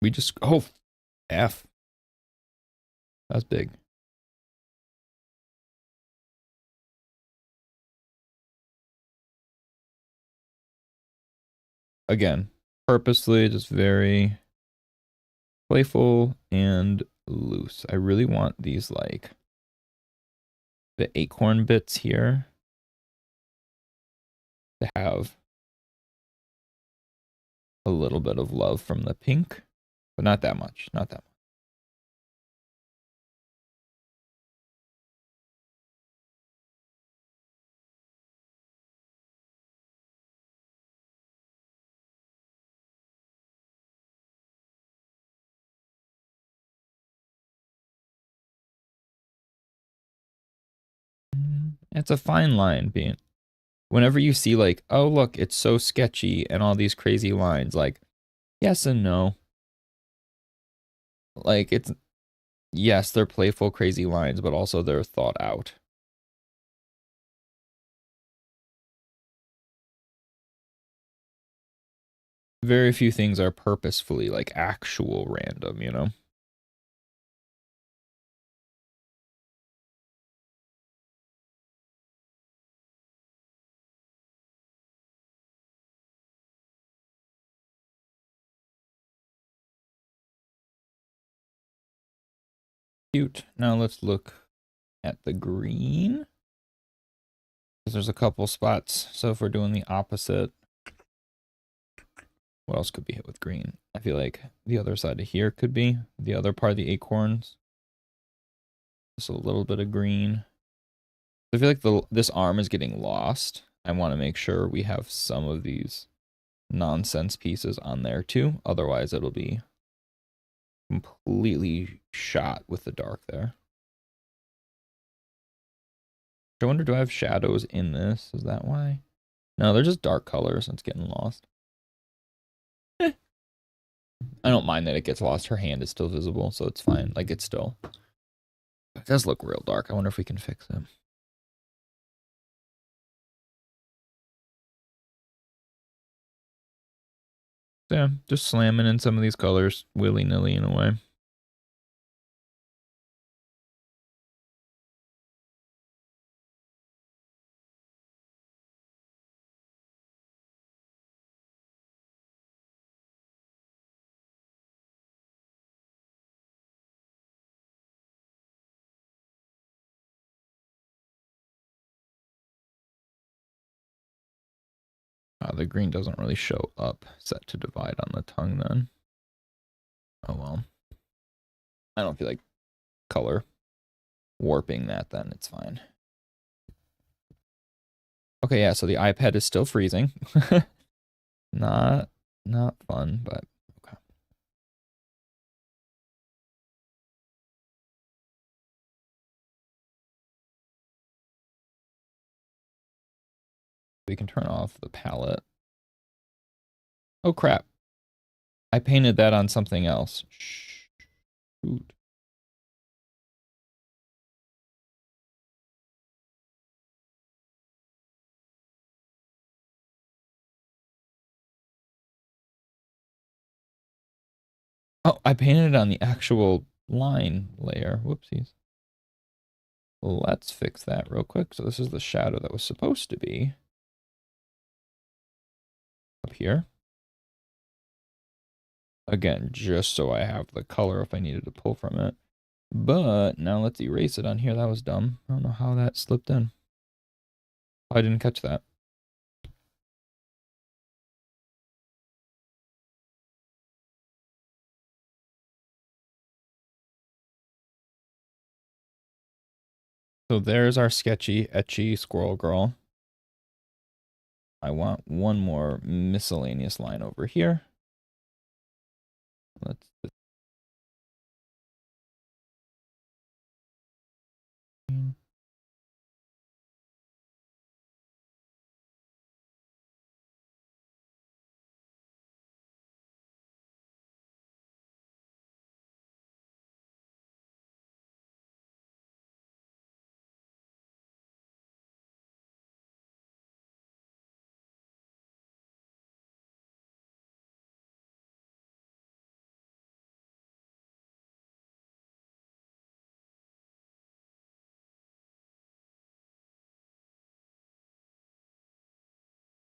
we just, oh, F. That's big. Again, purposely just very playful and loose. I really want these like the acorn bits here to have a little bit of love from the pink, but not that much, not that much. It's a fine line being whenever you see like, oh look, it's so sketchy and all these crazy lines, like yes and no. Like it's yes, they're playful, crazy lines, but also they're thought out. Very few things are purposefully like actual random, you know? Cute. Now let's look at the green. There's a couple spots. So if we're doing the opposite, what else could be hit with green? I feel like the other side of here could be the other part of the acorns. Just a little bit of green. I feel like this arm is getting lost. I want to make sure we have some of these nonsense pieces on there too. Otherwise, it'll be completely shot with the dark there. I wonder, do I have shadows in this? Is that why? No, they're just dark colors. It's getting lost. I don't mind that it gets lost. Her hand is still visible, so it's fine. Like, it's still... It does look real dark. I wonder if we can fix it. Yeah, just slamming in some of these colors willy-nilly in a way. The green doesn't really show up set to divide on the tongue then. Oh well. I don't feel like color warping that then. It's fine. Okay, yeah, so the iPad is still freezing. Not fun, but okay. We can turn off the palette. Oh crap. I painted that on something else. Shoot. Oh, I painted it on the actual line layer. Whoopsies. Let's fix that real quick. So this is the shadow that was supposed to be up here. Again, just so I have the color if I needed to pull from it. But now let's erase it on here. That was dumb. I don't know how that slipped in. I didn't catch that. So there's our sketchy, etchy squirrel girl. I want one more miscellaneous line over here. Let's.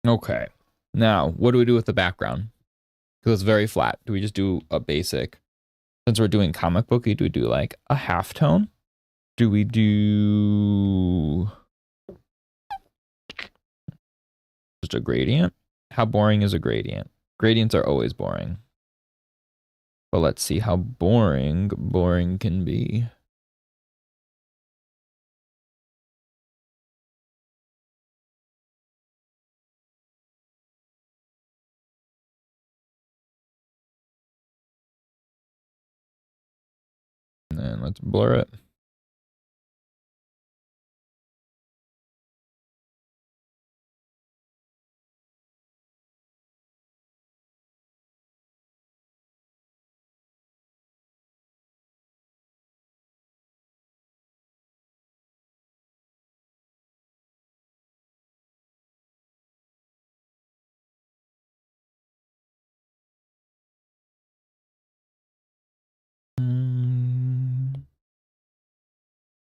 Okay. Now, what do we do with the background? Because it's very flat. Do we just do a basic? Since we're doing comic booky, do we do like a halftone? Do we do just a gradient? How boring is a gradient? Gradients are always boring. But let's see how boring can be. And then let's blur it.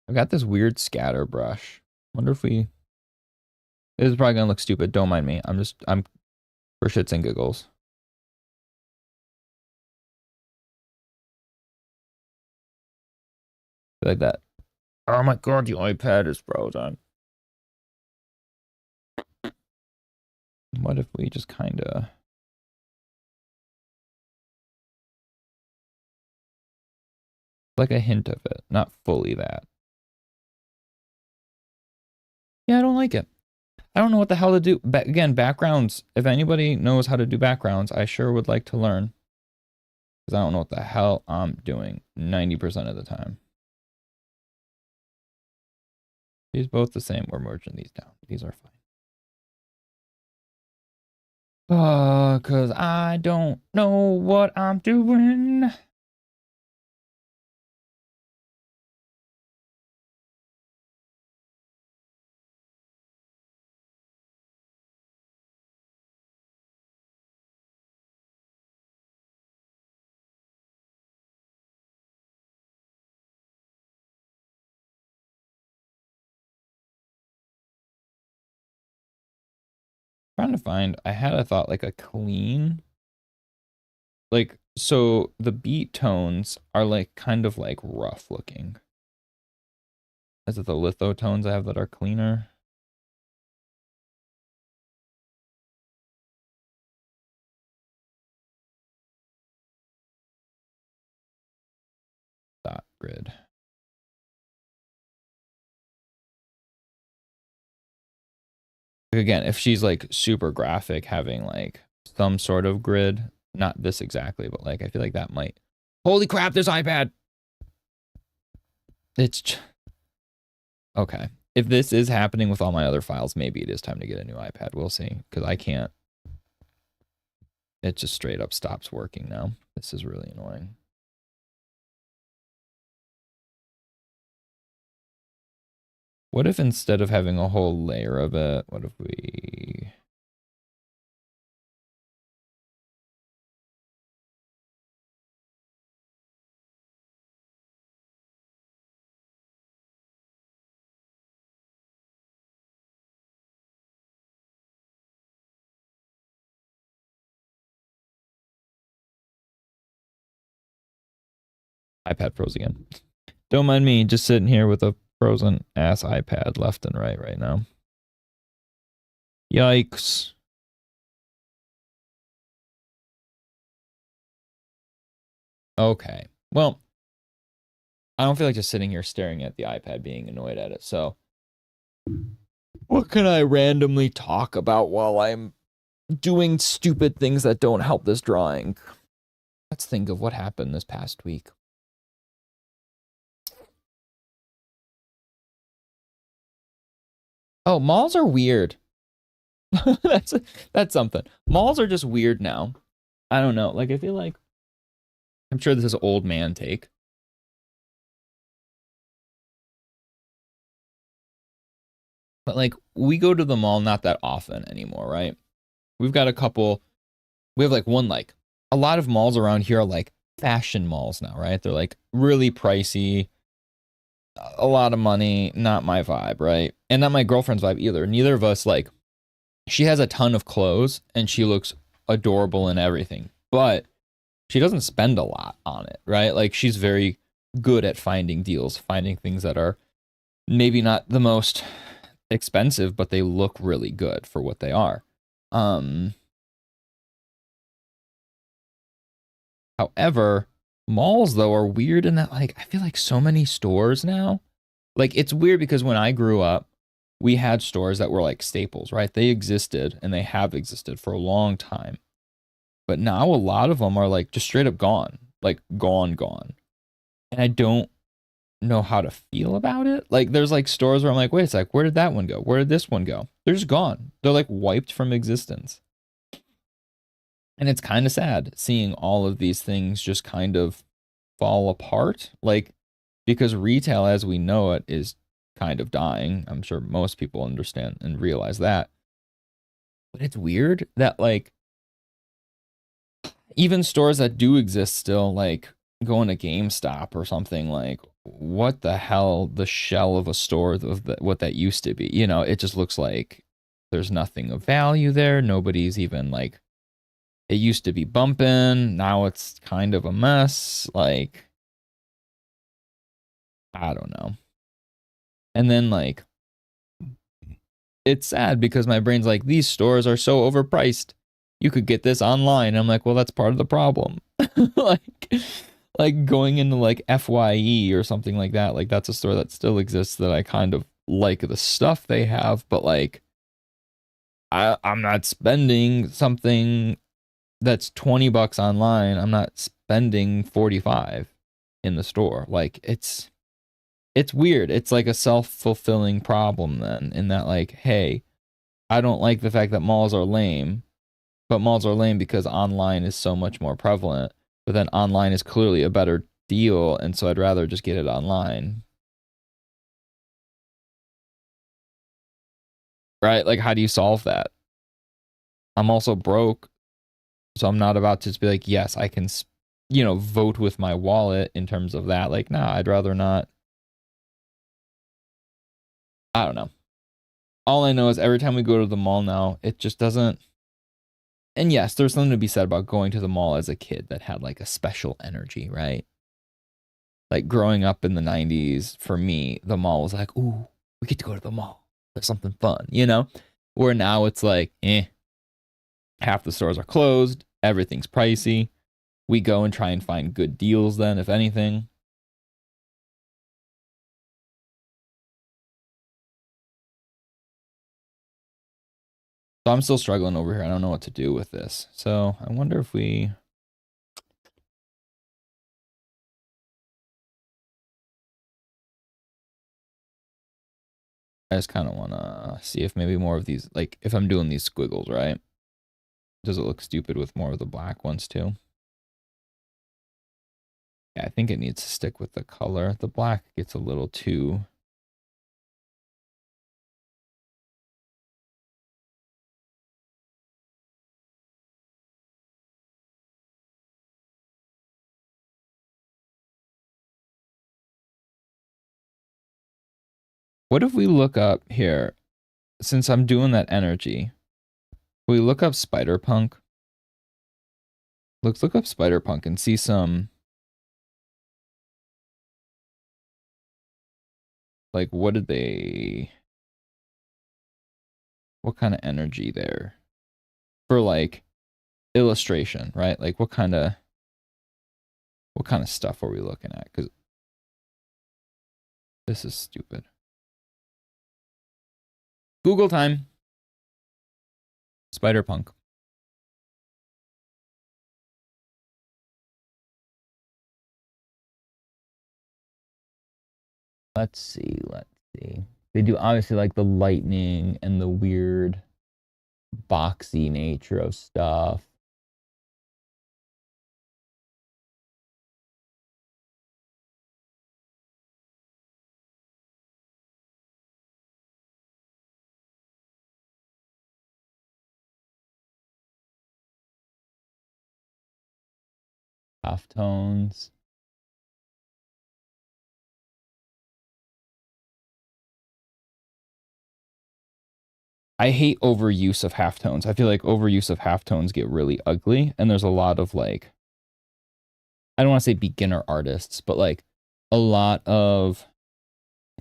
I've got this weird scatter brush. Wonder if we... This is probably gonna look stupid. Don't mind me. I'm for shits and giggles. Like that. Oh my god, the iPad is frozen. What if we just kind of... Like a hint of it, not fully that. Yeah, I don't like it. I don't know what the hell to do. Again, backgrounds. If anybody knows how to do backgrounds, I sure would like to learn. Because I don't know what the hell I'm doing 90% of the time. These both the same. We're merging these down. These are fine. Because I don't know what I'm doing. Trying to find, I had a thought like a clean, like, so the beat tones are like kind of like rough looking. Is it the litho tones I have that are cleaner? Dot grid. Again, if she's like super graphic, having like some sort of grid, not this exactly, but like I feel like that might. Holy crap, this iPad. It's okay. If this is happening with all my other files, maybe it is time to get a new iPad. We'll see, because I can't. It just straight up stops working now. This is really annoying. What if instead of having a whole layer of it, what if we... iPad froze again. Don't mind me, just sitting here with a frozen ass iPad left and right now. Yikes. Okay. Well, I don't feel like just sitting here staring at the iPad being annoyed at it. So, what can I randomly talk about while I'm doing stupid things that don't help this drawing? Let's think of what happened this past week. Oh, malls are weird. That's something. Malls are just weird now. I don't know. Like, I feel like I'm sure this is old man take. But like, we go to the mall not that often anymore, right? We've got a couple. We have like one, like a lot of malls around here are like fashion malls now, right? They're like really pricey, a lot of money, not my vibe, right? And not my girlfriend's vibe either. Neither of us, like, she has a ton of clothes and she looks adorable in everything, but she doesn't spend a lot on it, right? Like, she's very good at finding deals, finding things that are maybe not the most expensive, but they look really good for what they are. However, malls though are weird in that, like, I feel like so many stores now, like, it's weird because when I grew up, we had stores that were like staples, right? They existed and they have existed for a long time. But now a lot of them are like just straight up gone, like gone. And I don't know how to feel about it. Like, there's like stores where I'm like, wait, it's like, where did that one go? Where did this one go? They're just gone. They're like wiped from existence. And it's kind of sad seeing all of these things just kind of fall apart. Like, because retail as we know it is kind of dying. I'm sure most people understand and realize that. But it's weird that, like, even stores that do exist still, like going to GameStop or something, like, what the hell, the shell of a store of what that used to be. You know, it just looks like there's nothing of value there. Nobody's even like, it used to be bumping. Now it's kind of a mess. Like, I don't know. And then, like, it's sad because my brain's like, these stores are so overpriced. You could get this online. I'm like, well, that's part of the problem. like, like going into like FYE or something like that. Like, that's a store that still exists that I kind of like the stuff they have, but like, I'm not spending something that's $20 online. I'm not spending 45 in the store. Like, it's weird. It's like a self-fulfilling problem then, in that, like, hey, I don't like the fact that malls are lame, but malls are lame because online is so much more prevalent. But then online is clearly a better deal, and so I'd rather just get it online. Right? Like, how do you solve that? I'm also broke, so I'm not about to just be like, yes, I can, vote with my wallet in terms of that. Like, nah, I'd rather not. I don't know. All I know is every time we go to the mall now, it just doesn't. And yes, there's something to be said about going to the mall as a kid that had like a special energy, right? Like, growing up in the 90s, for me, the mall was like, ooh, we get to go to the mall. There's something fun, you know? Where now it's like, half the stores are closed, everything's pricey. We go and try and find good deals then, if anything. So I'm still struggling over here. I don't know what to do with this. So I wonder if I just kind of want to see if maybe more of these, like, if I'm doing these squiggles, right? Does it look stupid with more of the black ones too? Yeah, I think it needs to stick with the color. The black gets a little too... What if we look up here, since I'm doing that energy, we look up Spider-Punk? Look up Spider-Punk and see some Like, what did they... What kind of energy there? For, like, illustration, right? Like, what kind of stuff are we looking at? Because this is stupid. Google time. Spider-Punk. Let's see. They do obviously like the lightning and the weird boxy nature of stuff. Halftones. I hate overuse of halftones. I feel like overuse of halftones get really ugly, and there's a lot of like, I don't want to say beginner artists, but like a lot of,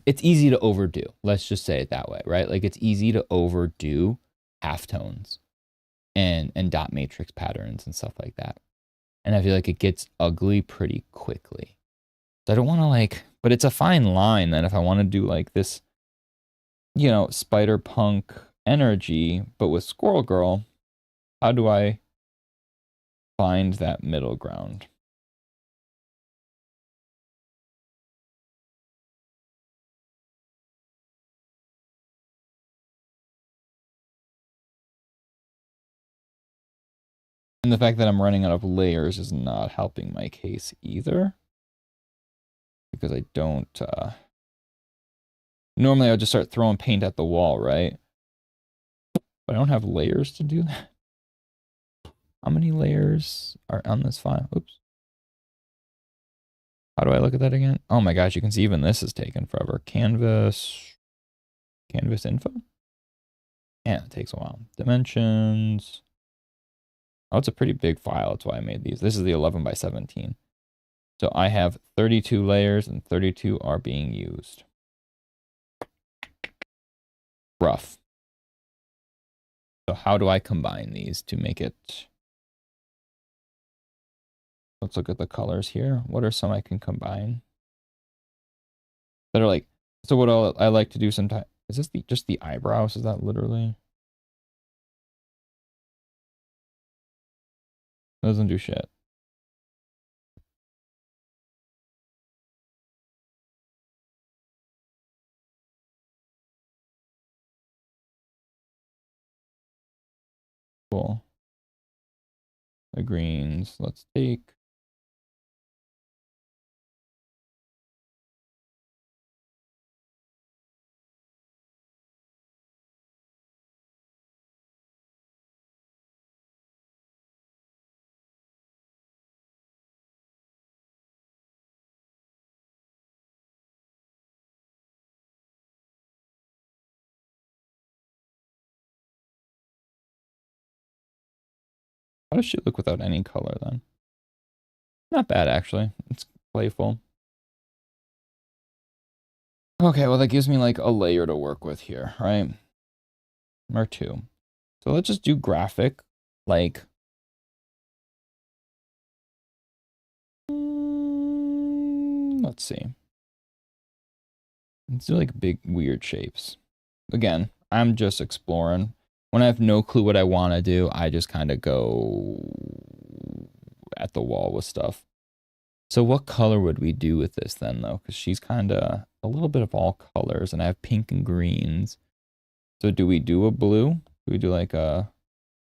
it's easy to overdo. Let's just say it that way, right? Like it's easy to overdo halftones and dot matrix patterns and stuff like that. And I feel like it gets ugly pretty quickly. So I don't want to like, but it's a fine line that if I want to do like this, you know, spider punk energy, but with Squirrel Girl, how do I find that middle ground? And the fact that I'm running out of layers is not helping my case either. Because I don't, normally I would just start throwing paint at the wall, right? But I don't have layers to do that. How many layers are on this file? Oops. How do I look at that again? Oh my gosh, you can see even this is taking forever. Canvas info? Yeah, it takes a while. Dimensions. Oh, it's a pretty big file. That's why I made these. This is the 11 by 17. So I have 32 layers and 32 are being used. Rough. So how do I combine these to make it... Let's look at the colors here. What are some I can combine? That are like... So what I like to do sometimes... Is this just the eyebrows? Is that literally... It doesn't do shit. Cool. The greens. Let's take... How does she look without any color then? Not bad, actually. It's playful. Okay, well, that gives me like a layer to work with here, right? Or two. So let's just do graphic, like... let's see. Let's do like big, weird shapes. Again, I'm just exploring. When I have no clue what I want to do, I just kind of go at the wall with stuff. So what color would we do with this then, though? Because she's kind of a little bit of all colors, and I have pink and greens. So do we do a blue? Do we do like a...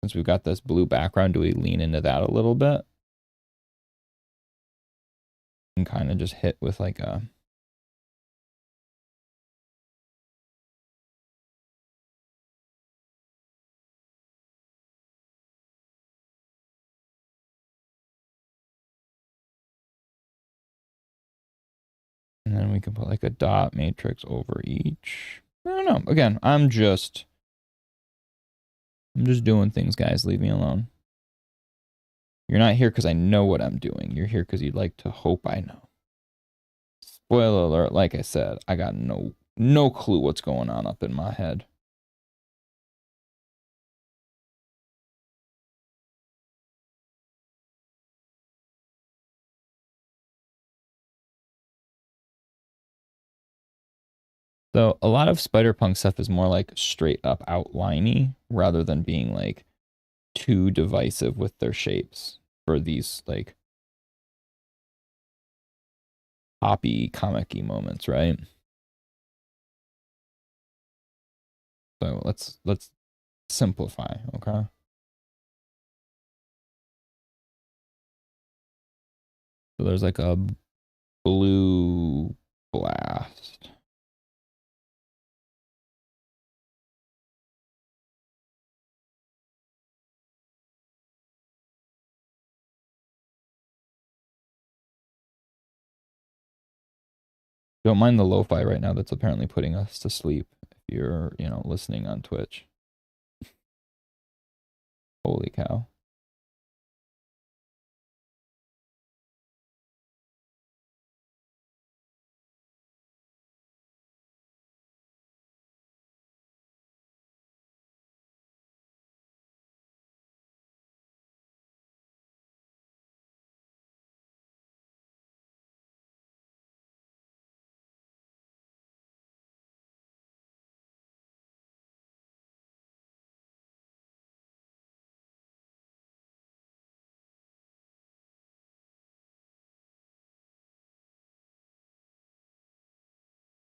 Since we've got this blue background, do we lean into that a little bit? And kind of just hit with like a... And then we can put like a dot matrix over each. I don't know. Again, I'm just doing things, guys. Leave me alone. You're not here because I know what I'm doing. You're here because you'd like to hope I know. Spoiler alert, like I said, I got no No clue what's going on up in my head. So a lot of Spider-Punk stuff is more like straight up outliney rather than being like too divisive with their shapes for these like poppy comic-y moments, right? So let's simplify, okay? So there's like a blue blast. Don't mind the lo-fi right now that's apparently putting us to sleep if you're, you know, listening on Twitch. Holy cow.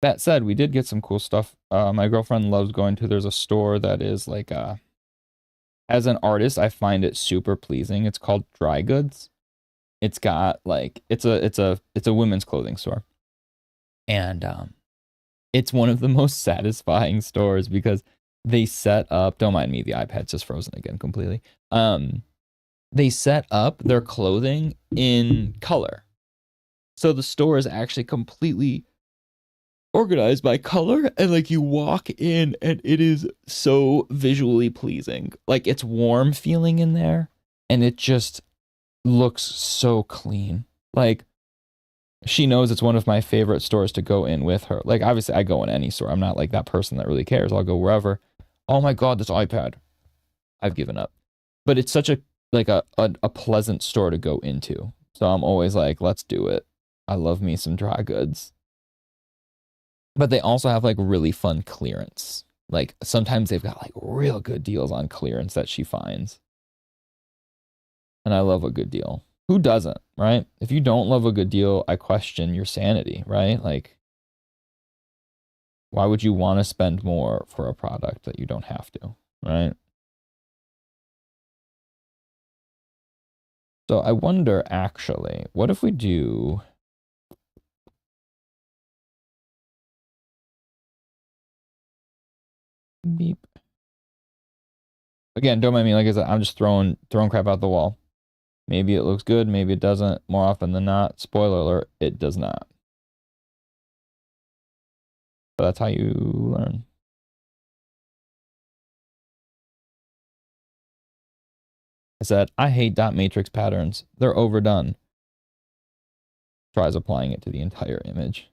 That said, we did get some cool stuff. My girlfriend loves going to, there's a store that is like, as an artist, I find it super pleasing. It's called Dry Goods. It's got like, it's a women's clothing store. And, it's one of the most satisfying stores because they set up, don't mind me, the iPad's just frozen again completely. They set up their clothing in color. So the store is actually completely organized by color, and like you walk in and it is so visually pleasing. Like it's warm feeling in there and it just looks so clean. Like she knows it's one of my favorite stores to go in with her. Like obviously I go in any store. I'm not like that person that really cares. I'll go wherever. Oh my god, this iPad. I've given up. But it's such a like a pleasant store to go into. So I'm always like, let's do it. I love me some dry goods. But they also have like really fun clearance. Like sometimes they've got like real good deals on clearance that she finds. And I love a good deal. Who doesn't, right? If you don't love a good deal, I question your sanity, right? Like, why would you want to spend more for a product that you don't have to, right? So I wonder actually, what if we do beep? Again, don't mind me. Like I said, I'm just throwing crap out the wall. Maybe it looks good, maybe it doesn't. More often than not, spoiler alert, it does not. But that's how you learn. I said, I hate dot matrix patterns. They're overdone. Tries applying it to the entire image.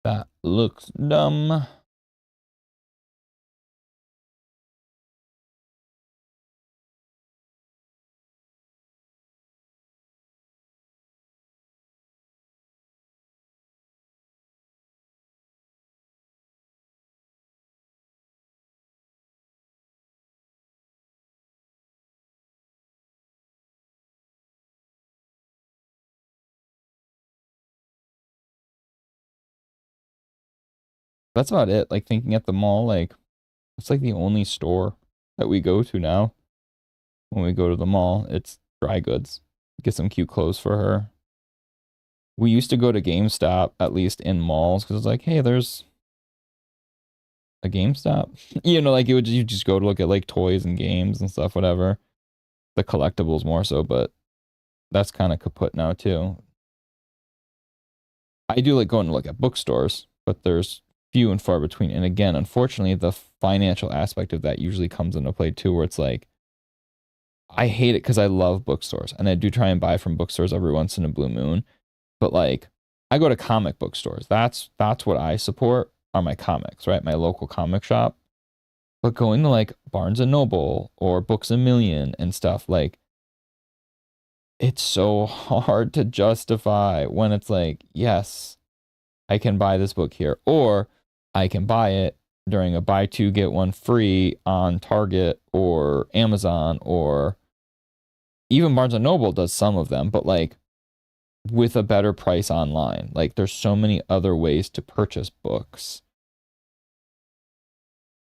That looks dumb. That's about it. Like thinking at the mall, like it's like the only store that we go to now. When we go to the mall, it's dry goods. Get some cute clothes for her. We used to go to GameStop, at least in malls, because it's like, hey, there's a GameStop. You know, like you just go to look at like toys and games and stuff, whatever. The collectibles more so, but that's kind of kaput now too. I do like going to look at bookstores, but there's few and far between. And again, unfortunately, the financial aspect of that usually comes into play too, where it's like, I hate it because I love bookstores and I do try and buy from bookstores every once in a blue moon. But like, I go to comic book stores. That's what I support are my comics, right? My local comic shop. But going to like Barnes and Noble or Books a Million and stuff, like, it's so hard to justify when it's like, yes, I can buy this book here, or I can buy it during a buy two, get one free on Target or Amazon, or even Barnes and Noble does some of them, but like with a better price online. Like there's so many other ways to purchase books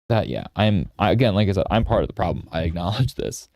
that, yeah, again, like I said, I'm part of the problem. I acknowledge this.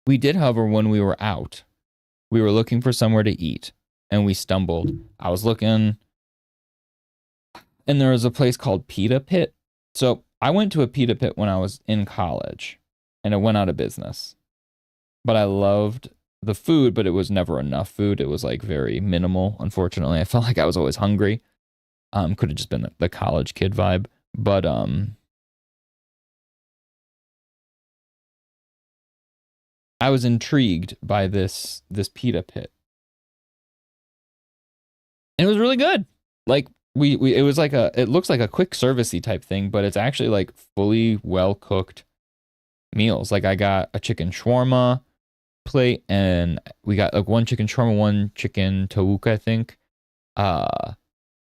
We did, however, when we were out, we were looking for somewhere to eat and we stumbled. I was looking and there was a place called Pita Pit. So I went to a Pita Pit when I was in college and it went out of business. But I loved the food, but it was never enough food. It was like very minimal, unfortunately. I felt like I was always hungry. Could have just been the college kid vibe. But I was intrigued by this Pita Pit. And it was really good. Like we it was like it looks like a quick servicey type thing, but it's actually like fully well cooked meals. Like I got a chicken shawarma plate and we got like one chicken shawarma, one chicken tawuk, I think.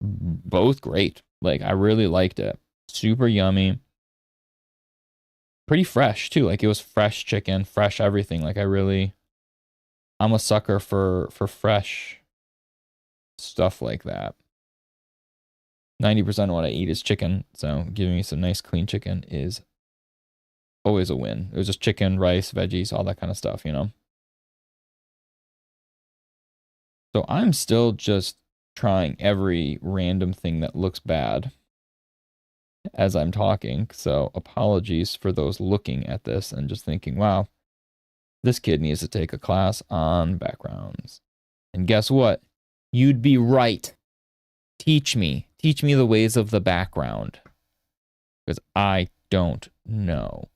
Both great. Like I really liked it. Super yummy. Pretty fresh too. Like it was fresh chicken, fresh everything. Like I'm a sucker for fresh stuff like that. 90% of what I eat is chicken, so giving me some nice clean chicken is always a win. It was just chicken, rice, veggies, all that kind of stuff, you know? So I'm still just trying every random thing that looks bad as I'm talking. So apologies for those looking at this and just thinking, wow, this kid needs to take a class on backgrounds. And guess what? You'd be right. Teach me the ways of the background. Because I don't know.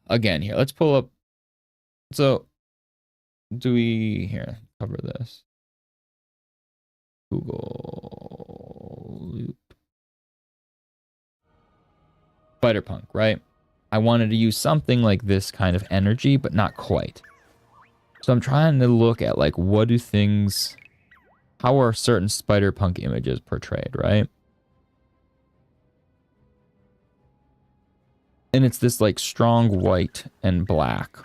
Again, here, let's pull up. So, do we, here, cover this. Google Loop. Spider-Punk, right? I wanted to use something like this kind of energy, but not quite. So I'm trying to look at like, what do things, how are certain Spider-Punk images portrayed, right? And it's this like strong white and black.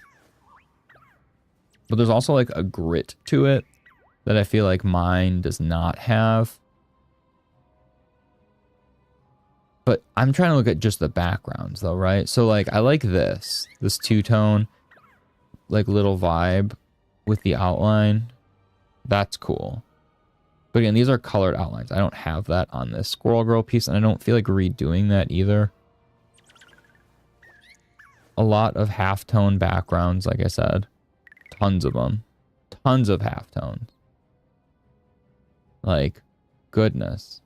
But there's also like a grit to it that I feel like mine does not have. But I'm trying to look at just the backgrounds though, right? So like I like this two-tone like little vibe with the outline. That's cool. But again, these are colored outlines. I don't have that on this Squirrel Girl piece, and I don't feel like redoing that either. A lot of halftone backgrounds, like I said. Tons of them. Tons of halftones. Like, goodness.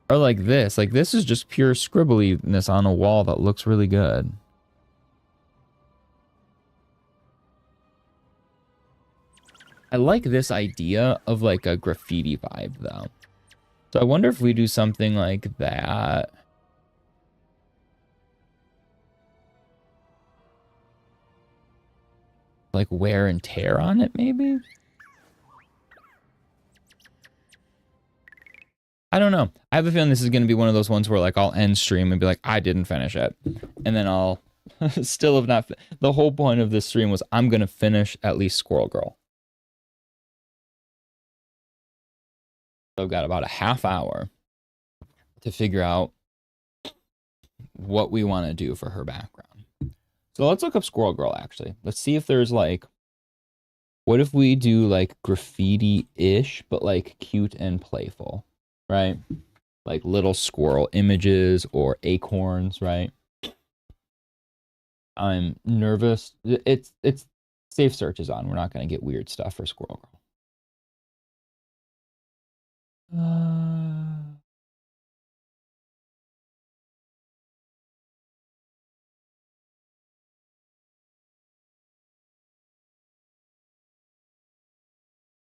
Or like this. Like, this is just pure scribbliness on a wall that looks really good. I like this idea of like a graffiti vibe though. So I wonder if we do something like that. Like wear and tear on it maybe? I don't know. I have a feeling this is going to be one of those ones where like I'll end stream and be like, I didn't finish it. And then I'll still have not. The whole point of this stream was I'm going to finish at least Squirrel Girl. So I've got about a half hour to figure out what we want to do for her background. So let's look up Squirrel Girl, actually. Let's see if there's like, what if we do like graffiti-ish, but like cute and playful, right? Like little squirrel images or acorns, right? I'm nervous. It's safe search is on. We're not going to get weird stuff for Squirrel Girl.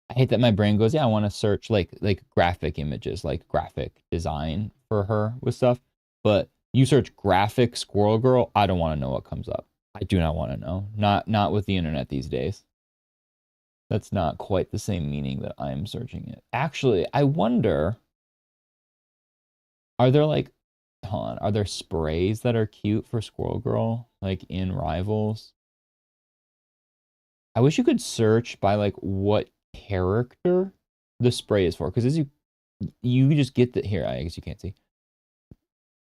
I hate that my brain goes, yeah, I want to search like graphic images, like graphic design for her with stuff. But you search graphic Squirrel Girl, I don't want to know what comes up. I do not want to know. Not with the internet these days. That's not quite the same meaning that I'm searching it. Actually, I wonder, are there like, hold on, are there sprays that are cute for Squirrel Girl, like in Rivals? I wish you could search by like what character the spray is for, because as you just get the here, I guess you can't see.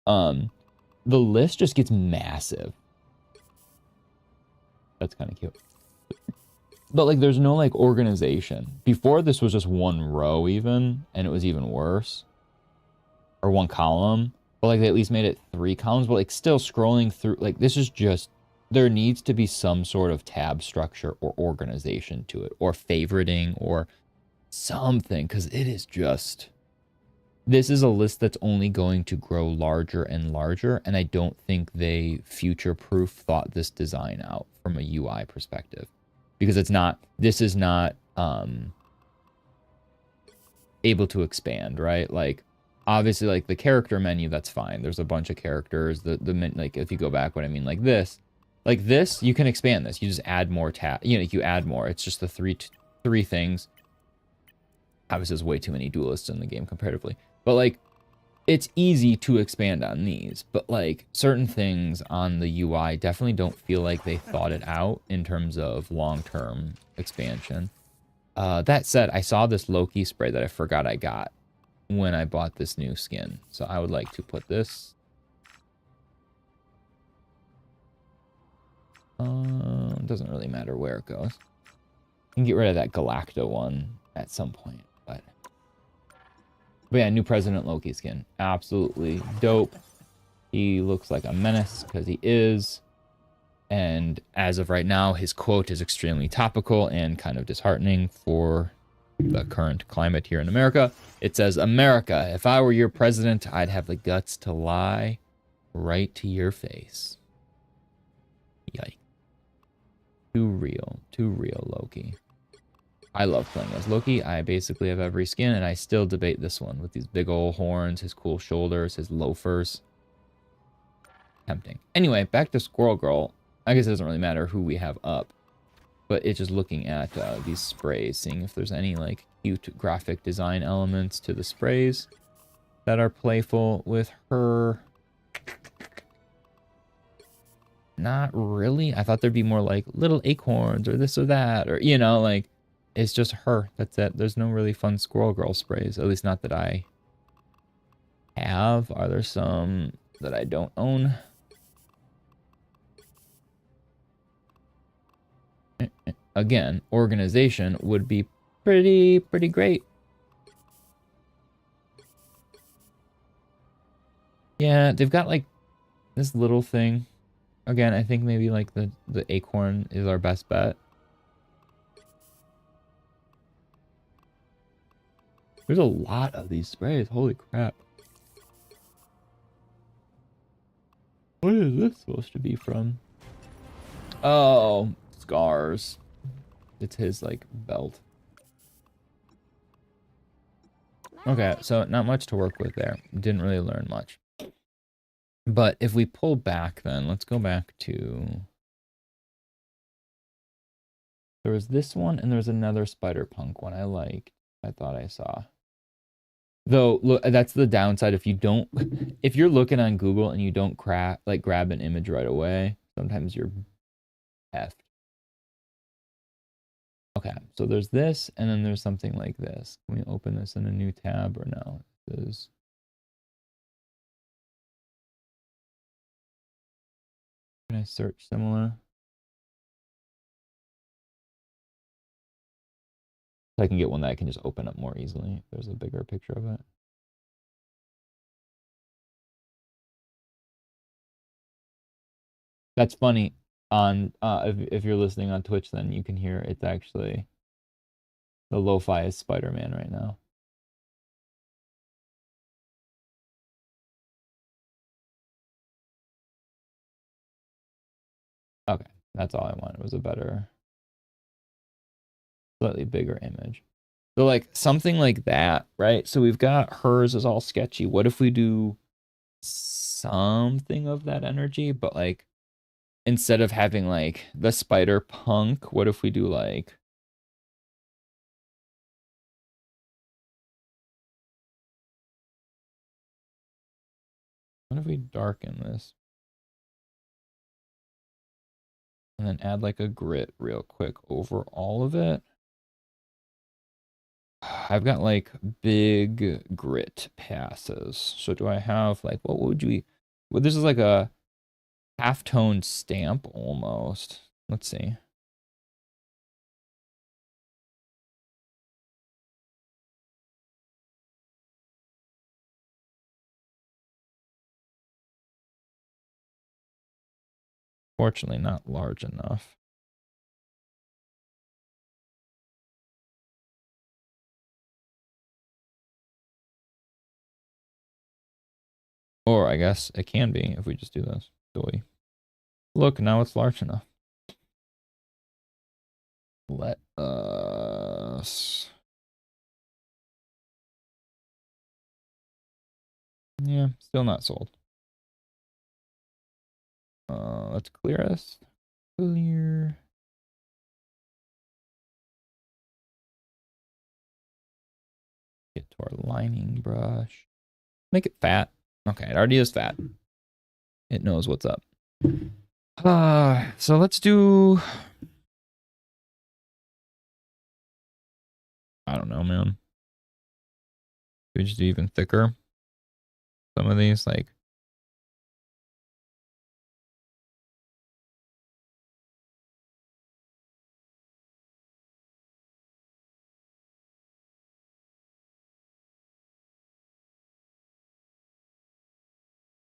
The list just gets massive. That's kind of cute. But like there's no like organization. Before this was just one row even, and it was even worse. Or one column. But like they at least made it 3 columns, but like still scrolling through, like this is just, there needs to be some sort of tab structure or organization to it, or favoriting or something, because it is just, this is a list that's only going to grow larger and larger, and I don't think they future-proof thought this design out from a UI perspective, because it's not, this is not able to expand, right? Like obviously like the character menu, that's fine, there's a bunch of characters, the like if you go back, what I mean, like this you can expand this, you just add more tab, you know, you add more, it's just the three things. Obviously there's way too many duelists in the game comparatively, but like it's easy to expand on these, but like certain things on the UI definitely don't feel like they thought it out in terms of long-term expansion. That said, I saw this Loki spray that I forgot I got when I bought this new skin, so I would like to put this. Doesn't really matter where it goes. I can get rid of that Galacta one at some point, but yeah, new President Loki skin, absolutely dope. He looks like a menace because he is. And as of right now, his quote is extremely topical and kind of disheartening for the current climate here in America. It says, America, if I were your president, I'd have the guts to lie right to your face. Yikes. Too real, Loki. I love playing as Loki. I basically have every skin, and I still debate this one with these big old horns, his cool shoulders, his loafers. Tempting. Anyway, back to Squirrel Girl. I guess it doesn't really matter who we have up, but it's just looking at these sprays, seeing if there's any like cute graphic design elements to the sprays that are playful with her. Not really. I thought there'd be more like little acorns or this or that, or, you know, like it's just her. That's it. There's no really fun Squirrel Girl sprays, at least not that I have. Are there some that I don't own? Again, organization would be pretty great. Yeah, they've got like this little thing. Again, I think maybe like the acorn is our best bet. There's a lot of these sprays. Holy crap. What is this supposed to be from? Oh, scars. It's his like belt. Okay, so not much to work with there. Didn't really learn much. But if we pull back then, let's go back to... There was this one and there was another Spider-Punk one I liked. I thought I saw. Though, look, that's the downside if you don't, if you're looking on Google and you don't grab an image right away, sometimes you're effed. Okay, so there's this, and then there's something like this. Can we open this in a new tab or no? This is... Can I search similar? So I can get one that I can just open up more easily if there's a bigger picture of it. That's funny. On if you're listening on Twitch, then you can hear it's actually the lo-fi is Spider-Man right now. Okay, that's all I wanted was a better, slightly bigger image. So like something like that, right? So we've got hers is all sketchy. What if we do something of that energy, but like instead of having like the spider punk, what if we do like... What if we darken this? And then add like a grit real quick over all of it. I've got like big grit passes. So do I have like, what would we... Well, this is like a half-tone stamp almost. Let's see. Fortunately, not large enough. Or I guess it can be if we just do this. Doy. Look, now it's large enough. Let us... Yeah, still not sold. Let's clear this. Clear. Get to our lining brush. Make it fat. Okay, it already is fat. It knows what's up. So let's do... I don't know, man. Could we just do even thicker? Some of these, like...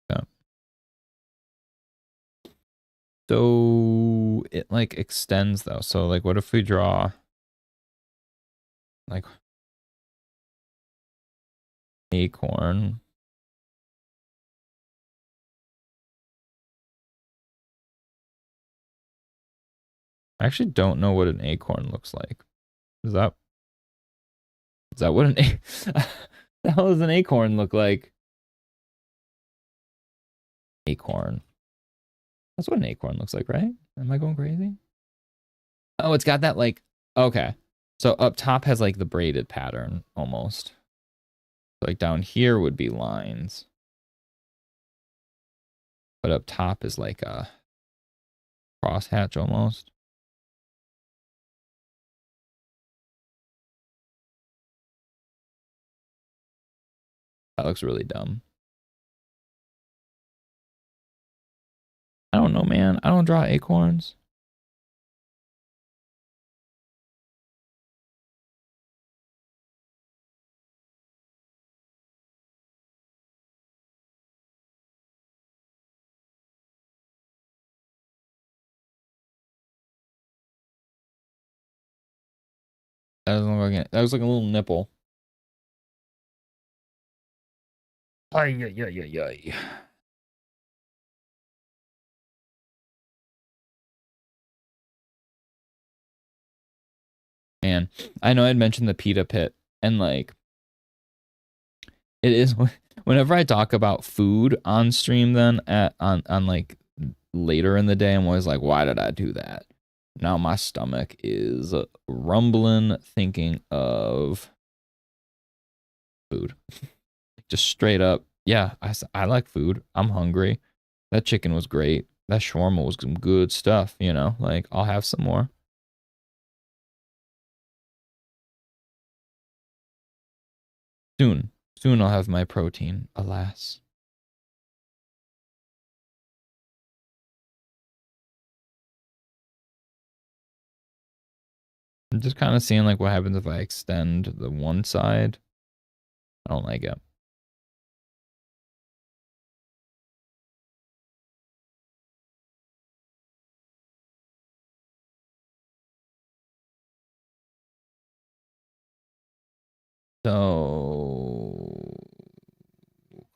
Yeah. So it like extends though. So like what if we draw like acorn? I actually don't know what an acorn looks like. Is that what an the hell does an acorn look like? Acorn. That's what an acorn looks like, right? Am I going crazy? Oh, it's got that like, okay. So up top has like the braided pattern almost. Like down here would be lines. But up top is like a crosshatch almost. That looks really dumb. I don't know, man. I don't draw acorns. That doesn't look like it. That was like a little nipple. Ay, ay, ay, ay, ay. Man, I know I'd mentioned the pita pit, and like, it is whenever I talk about food on stream, then on like later in the day, I'm always like, why did I do that? Now my stomach is rumbling, thinking of food. Just straight up, yeah, I like food. I'm hungry. That chicken was great. That shawarma was some good stuff, you know? Like, I'll have some more. Soon. Soon I'll have my protein, alas. I'm just kind of seeing like what happens if I extend the one side. I don't like it. So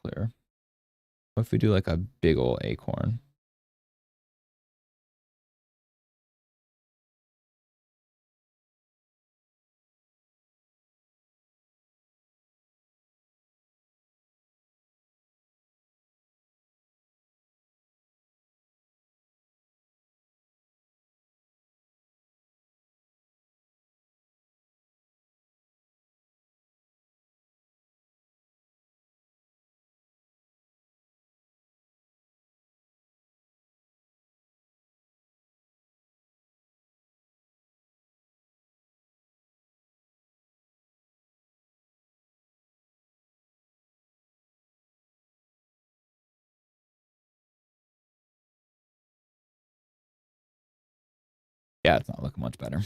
clear. What if we do like a big old acorn? Yeah, it's not looking much better.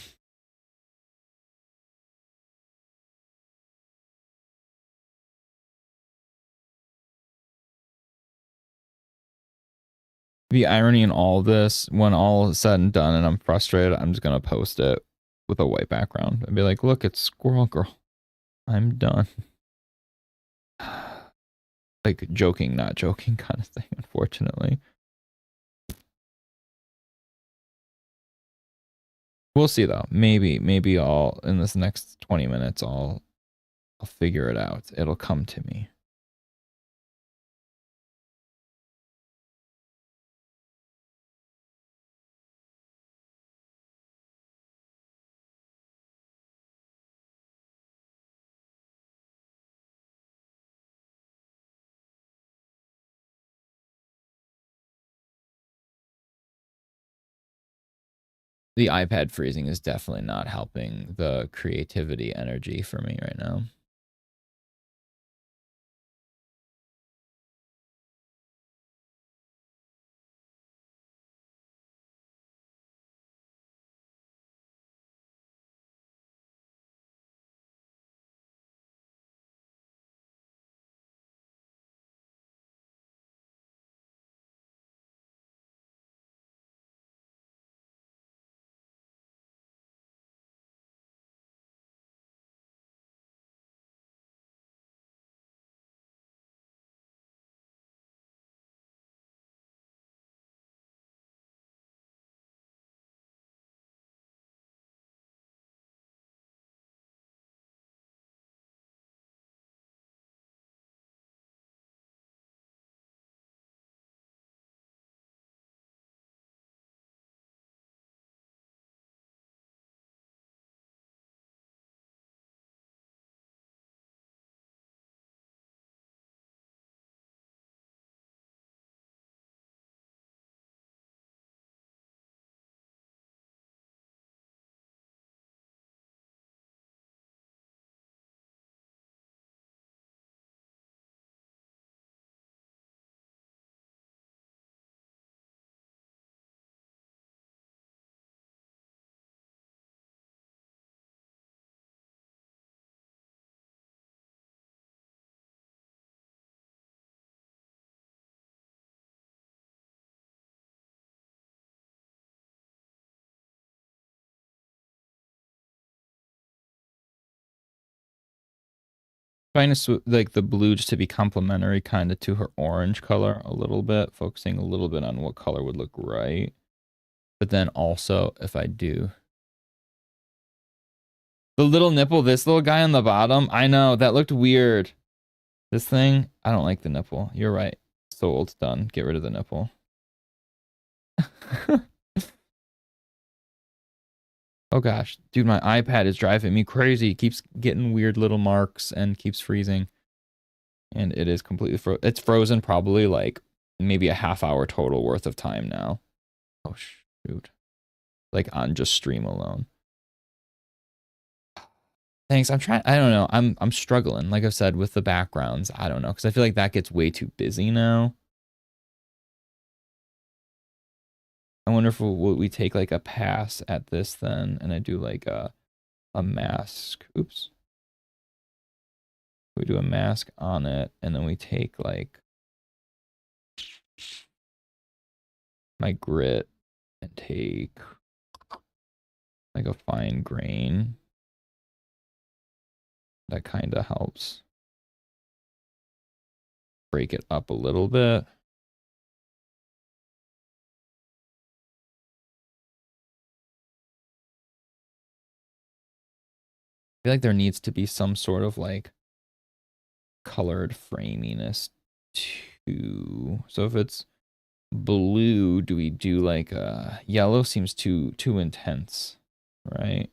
The irony in all this, when all is said and done and I'm frustrated, I'm just going to post it with a white background and be like, look, it's Squirrel Girl. I'm done. Like joking, not joking kind of thing, unfortunately. We'll see though. Maybe I'll in this next 20 minutes I'll figure it out. It'll come to me. The iPad freezing is definitely not helping the creativity energy for me right now. Trying to like the blue just to be complementary kind of to her orange color a little bit, focusing a little bit on what color would look right. But then also if I do the little nipple, this little guy on the bottom, I know that looked weird. This thing, I don't like the nipple. You're right. Sold, done. Get rid of the nipple. Oh gosh, dude, my iPad is driving me crazy. It keeps getting weird little marks and keeps freezing. And it is completely it's frozen probably like maybe a half hour total worth of time now. Oh shoot. Like on just stream alone. Thanks. I don't know. I'm struggling, like I've said, with the backgrounds. I don't know, because I feel like that gets way too busy now. I wonder if we take like a pass at this then, and I do like a mask. Oops. We do a mask on it, and then we take like my grit and take like a fine grain. That kind of helps break it up a little bit. I feel like there needs to be some sort of like colored framiness too. So if it's blue, do we do like yellow? Seems too intense, right?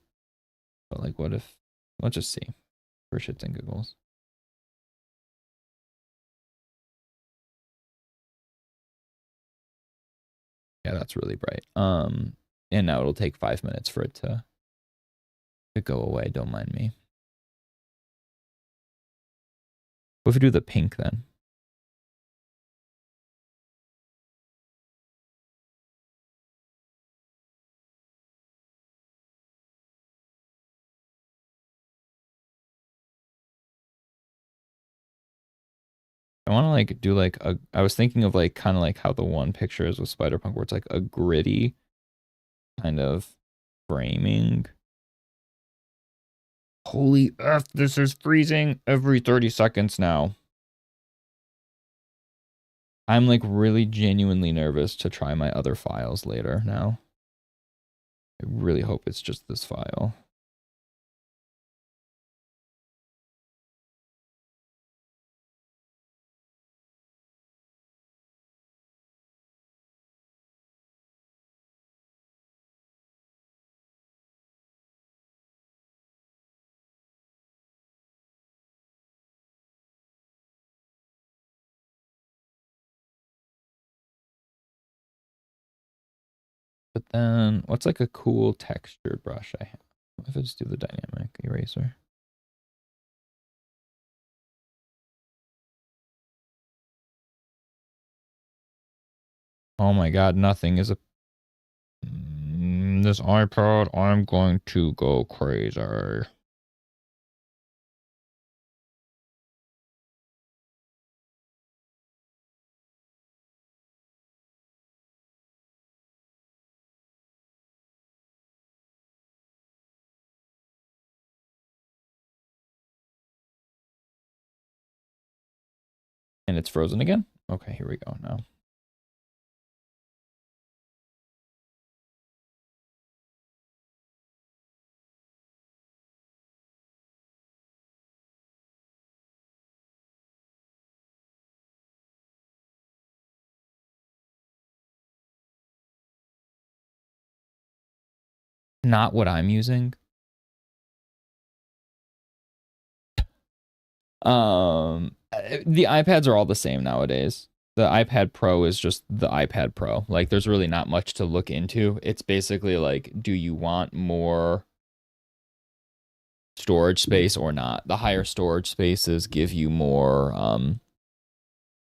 But like, what if? Let's just see for shits and giggles. Yeah, that's really bright. And now it'll take 5 minutes for it to go away. Don't mind me. What if we do the pink then? I want to like do like I was thinking of like kind of like how the one picture is with Spider-Punk, where it's like a gritty kind of framing. Holy F, this is freezing every 30 seconds now. I'm like really genuinely nervous to try my other files later now. I really hope it's just this file. But then what's like a cool textured brush I have? If I just do the dynamic eraser. Oh my god, nothing is a... This iPad, I'm going to go crazy. And it's frozen again? Okay, here we go now. Not what I'm using. The iPads are all the same nowadays. The iPad Pro is just the iPad Pro. Like, there's really not much to look into. It's basically like, do you want more storage space or not? The higher storage spaces give you more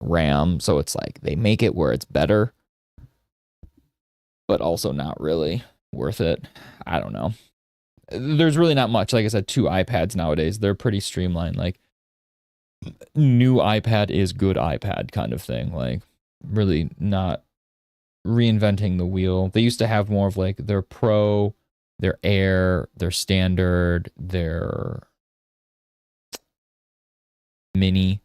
RAM, so it's like they make it where it's better, but also not really worth it. I don't know. There's really not much. Like I said, 2 iPads nowadays. They're pretty streamlined. Like, new iPad is good iPad kind of thing. Like, really not reinventing the wheel. They used to have more of like their Pro, their Air, their Standard, their Mini.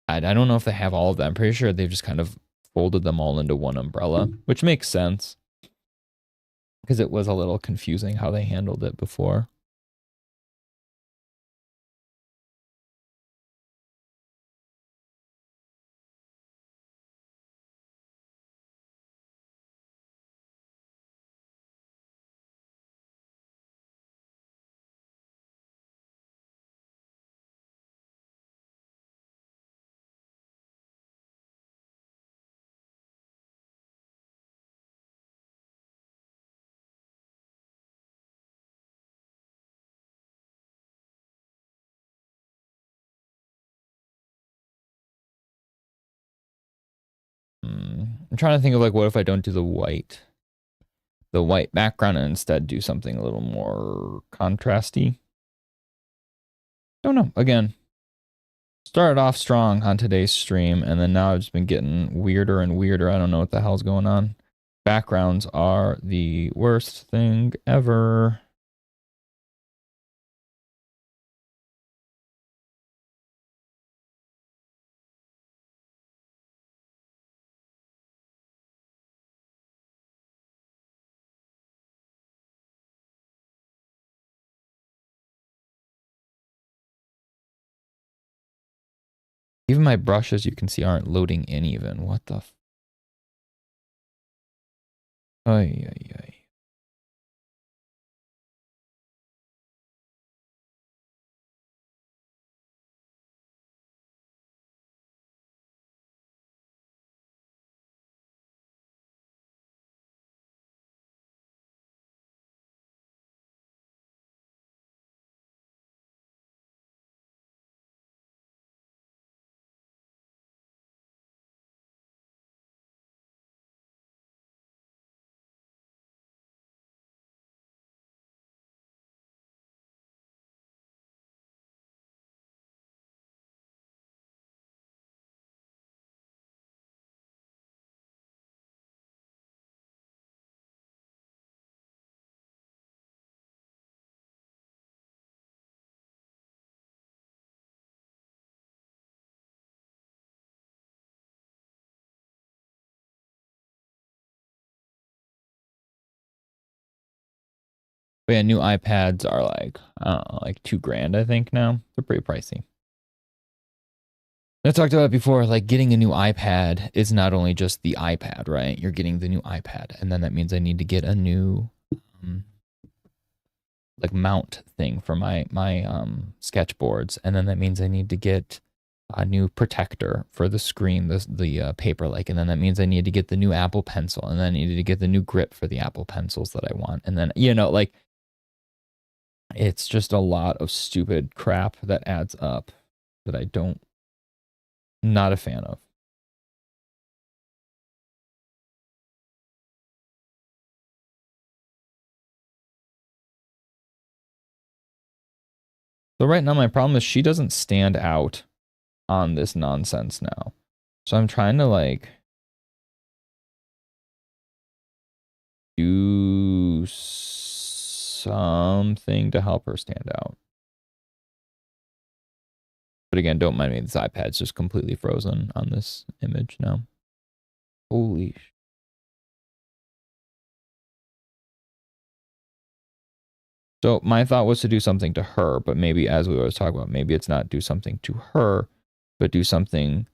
I don't know if they have all of them. I'm pretty sure they've just kind of folded them all into one umbrella, which makes sense because it was a little confusing how they handled it before. I'm trying to think of like, what if I don't do the white background and instead do something a little more contrasty? Don't know. Again, started off strong on today's stream, and then now I've just been getting weirder and weirder. I don't know what the hell's going on. Backgrounds are the worst thing ever. Even my brushes, you can see, aren't loading in even. What the f... Ay, ay, ay. But yeah, new iPads are like, I don't know, like $2,000, I think now. They're pretty pricey. I talked about it before, like getting a new iPad is not only just the iPad, right? You're getting the new iPad, and then that means I need to get a new like mount thing for my sketchboards, and then that means I need to get a new protector for the screen, the paper like, and then that means I need to get the new Apple Pencil, and then I needed to get the new grip for the Apple Pencils that I want, and then like it's just a lot of stupid crap that adds up that I don't, not a fan of. So right now my problem is she doesn't stand out on this nonsense now. So I'm trying to like do something to help her stand out. But again, don't mind me, this iPad's just completely frozen on this image now. Holy sh... So my thought was to do something to her, but maybe as we always talk about, maybe it's not do something to her, but do something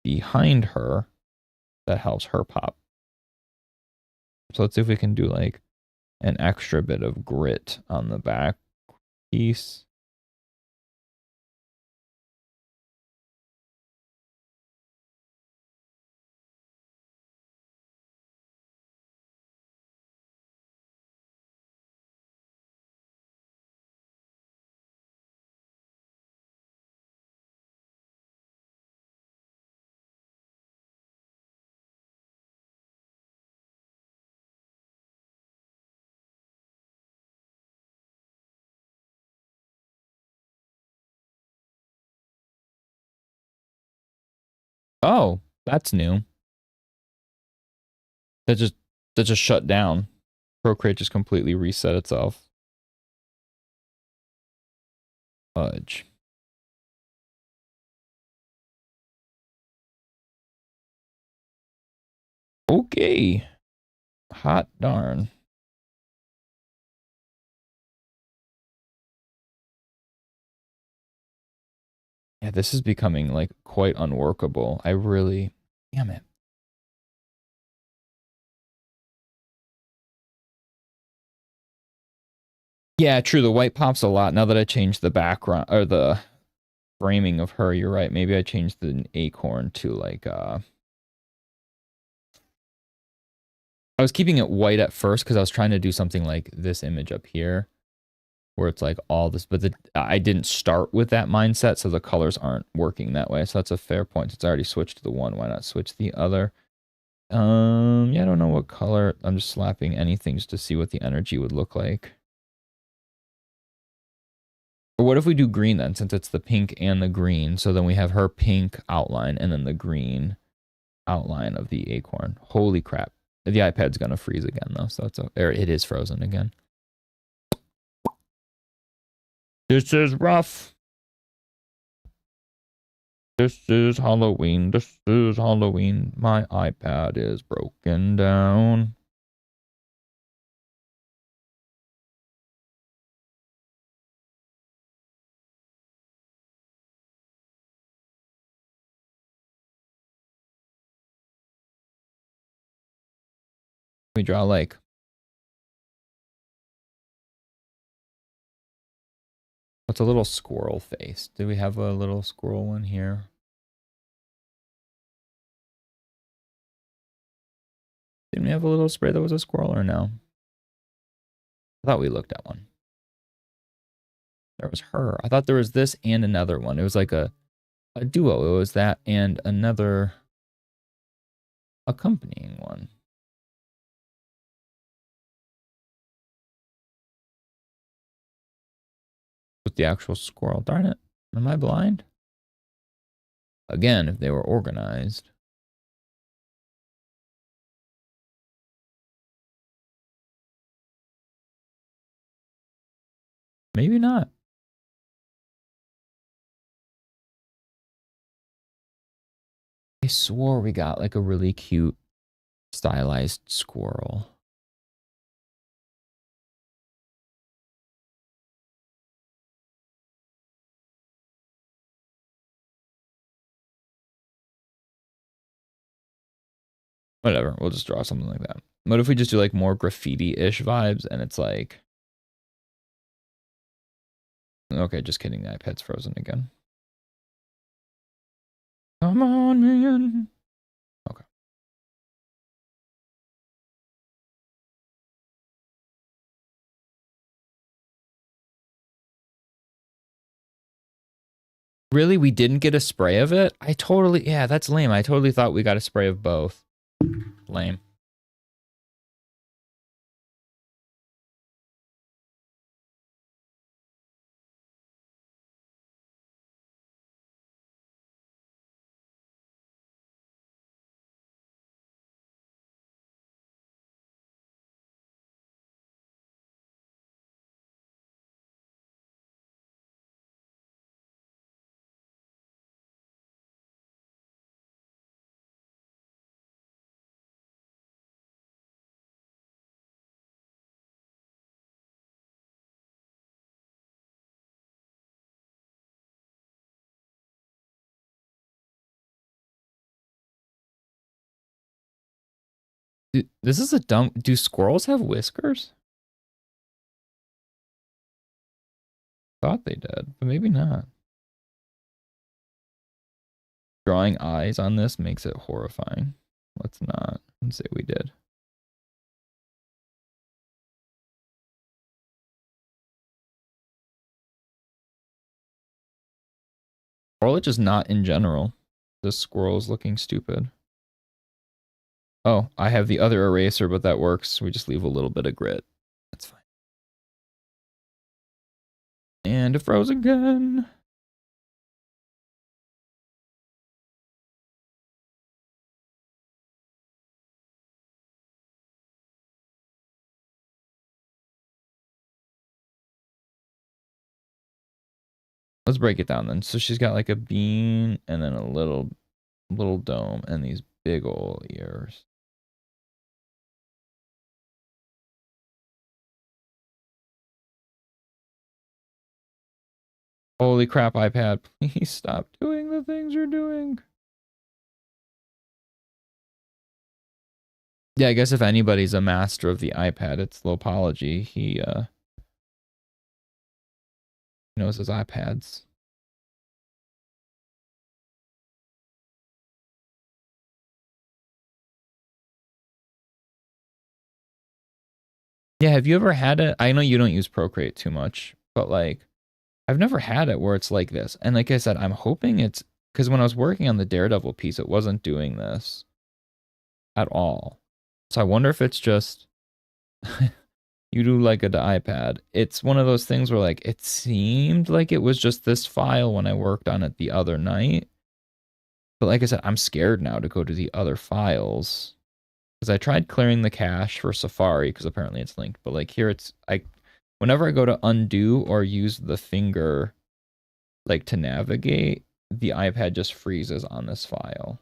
behind her that helps her pop. So let's see if we can do like an extra bit of grit on the back piece. Oh, that's new. That just shut down. Procreate just completely reset itself. Fudge. Okay. Hot darn. Yeah, this is becoming like quite unworkable. I really, damn it. Yeah, true. The white pops a lot now that I changed the background or the framing of her. You're right. Maybe I changed the acorn to like, I was keeping it white at first because I was trying to do something like this image up here. where it's like all this, but I didn't start with that mindset, so the colors aren't working that way. So that's a fair point. It's already switched to the one. Why not switch the other? Yeah, I don't know what color. I'm just slapping anything just to see what the energy would look like. Or what if we do green then, since it's the pink and the green? So then we have her pink outline and then the green outline of the acorn. Holy crap. The iPad's going to freeze again, though. So it is frozen again. This is rough. This is Halloween. This is Halloween. My iPad is broken down. We draw like what's a little squirrel face? Do we have a little squirrel one here? Didn't we have a little spray that was a squirrel or no? I thought we looked at one. There was her. I thought there was this and another one. It was like a duo. It was that and another accompanying one. With the actual squirrel. Darn it. Am I blind? Again, if they were organized. Maybe not. I swore we got like a really cute stylized squirrel. Whatever, we'll just draw something like that. What if we just do like more graffiti-ish vibes and it's like... Okay, just kidding, the iPad's frozen again. Come on, man. Okay. Really? We didn't get a spray of it? Yeah, that's lame. I totally thought we got a spray of both. Lame. This is a dumb... Do squirrels have whiskers? Thought they did, but maybe not. Drawing eyes on this makes it horrifying. Let's not say we did. Or just not in general. This squirrel's looking stupid. Oh, I have the other eraser, but that works. We just leave a little bit of grit. That's fine. And it froze again. Let's break it down then. So she's got like a bean and then a little dome and these big ol' ears. Holy crap, iPad. Please stop doing the things you're doing. Yeah, I guess if anybody's a master of the iPad, it's Lopology. He knows his iPads. Yeah, have you ever had it? I know you don't use Procreate too much, but like I've never had it where it's like this. And like I said, I'm hoping it's because when I was working on the Daredevil piece, it wasn't doing this at all. So I wonder if it's just you do like the iPad. It's one of those things where like it seemed like it was just this file when I worked on it the other night. But like I said, I'm scared now to go to the other files. Because I tried clearing the cache for Safari because apparently it's linked. But like here it's whenever I go to undo or use the finger like to navigate, the iPad just freezes on this file.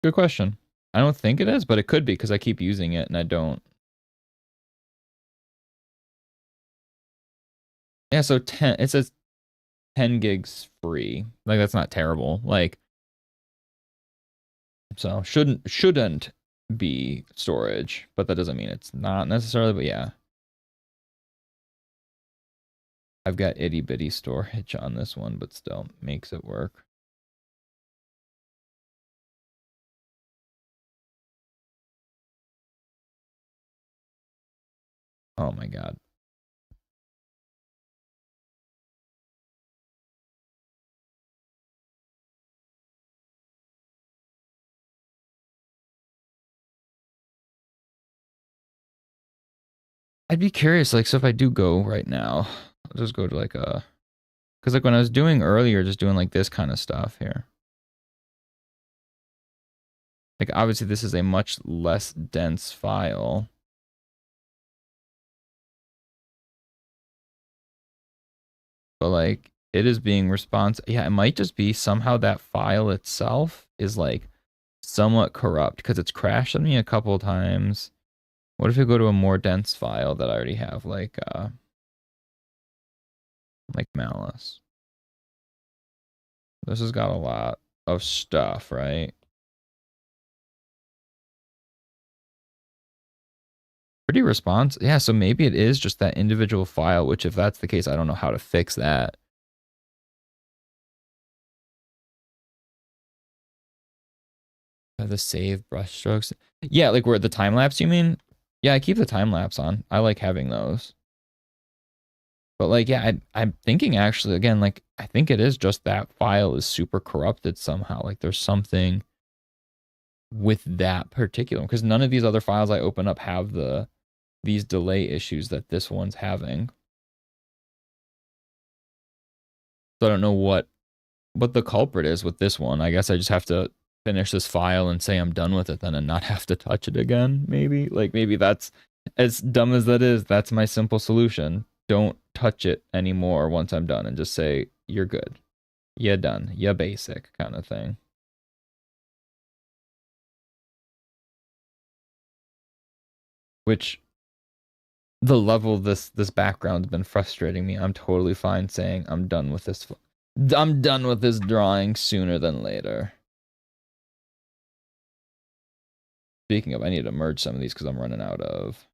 Good question. I don't think it is, but it could be because I keep using it and I don't. Yeah, so 10, it says 10 gigs free. Like that's not terrible. Like so shouldn't be storage, but that doesn't mean it's not necessarily, but yeah. I've got itty bitty storage on this one, but still makes it work. Oh my god. I'd be curious, like, so if I do go right now, I'll just go to like a, because like when I was doing earlier, just doing like this kind of stuff here. Like obviously this is a much less dense file. But like it is being responsive. Yeah, it might just be somehow that file itself is like somewhat corrupt because it's crashed on me a couple of times. What if we go to a more dense file that I already have, like Malice? This has got a lot of stuff, right? Pretty responsive. Yeah, so maybe it is just that individual file, which if that's the case, I don't know how to fix that. The save brushstrokes. Yeah, like where the time lapse, you mean? Yeah, I keep the time lapse on. I like having those. But like, yeah, I'm thinking actually again, like I think it is just that file is super corrupted somehow. Like there's something with that particular because none of these other files I open up have these delay issues that this one's having. So I don't know what the culprit is with this one. I guess I just have to finish this file and say I'm done with it then and not have to touch it again, maybe. Like maybe that's as dumb as that is, that's my simple solution. Don't touch it anymore once I'm done and just say you're good. You're done. You're basic kind of thing. Which the level this background's been frustrating me. I'm totally fine saying I'm done with this. I'm done with this drawing sooner than later. Speaking of, I need to merge some of these because I'm running out of.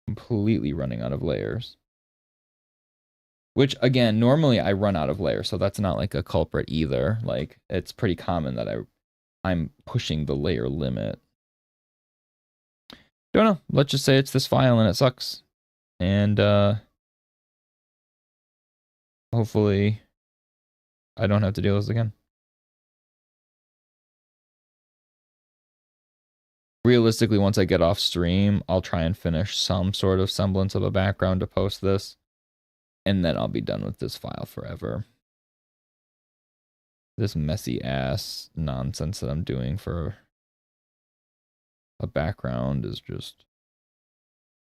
Completely running out of layers. Which again, normally I run out of layers, so that's not like a culprit either. Like it's pretty common that I'm pushing the layer limit. Don't know. Let's just say it's this file and it sucks. And hopefully I don't have to deal with this again. Realistically, once I get off stream, I'll try and finish some sort of semblance of a background to post this. And then I'll be done with this file forever. This messy ass nonsense that I'm doing for a background is just...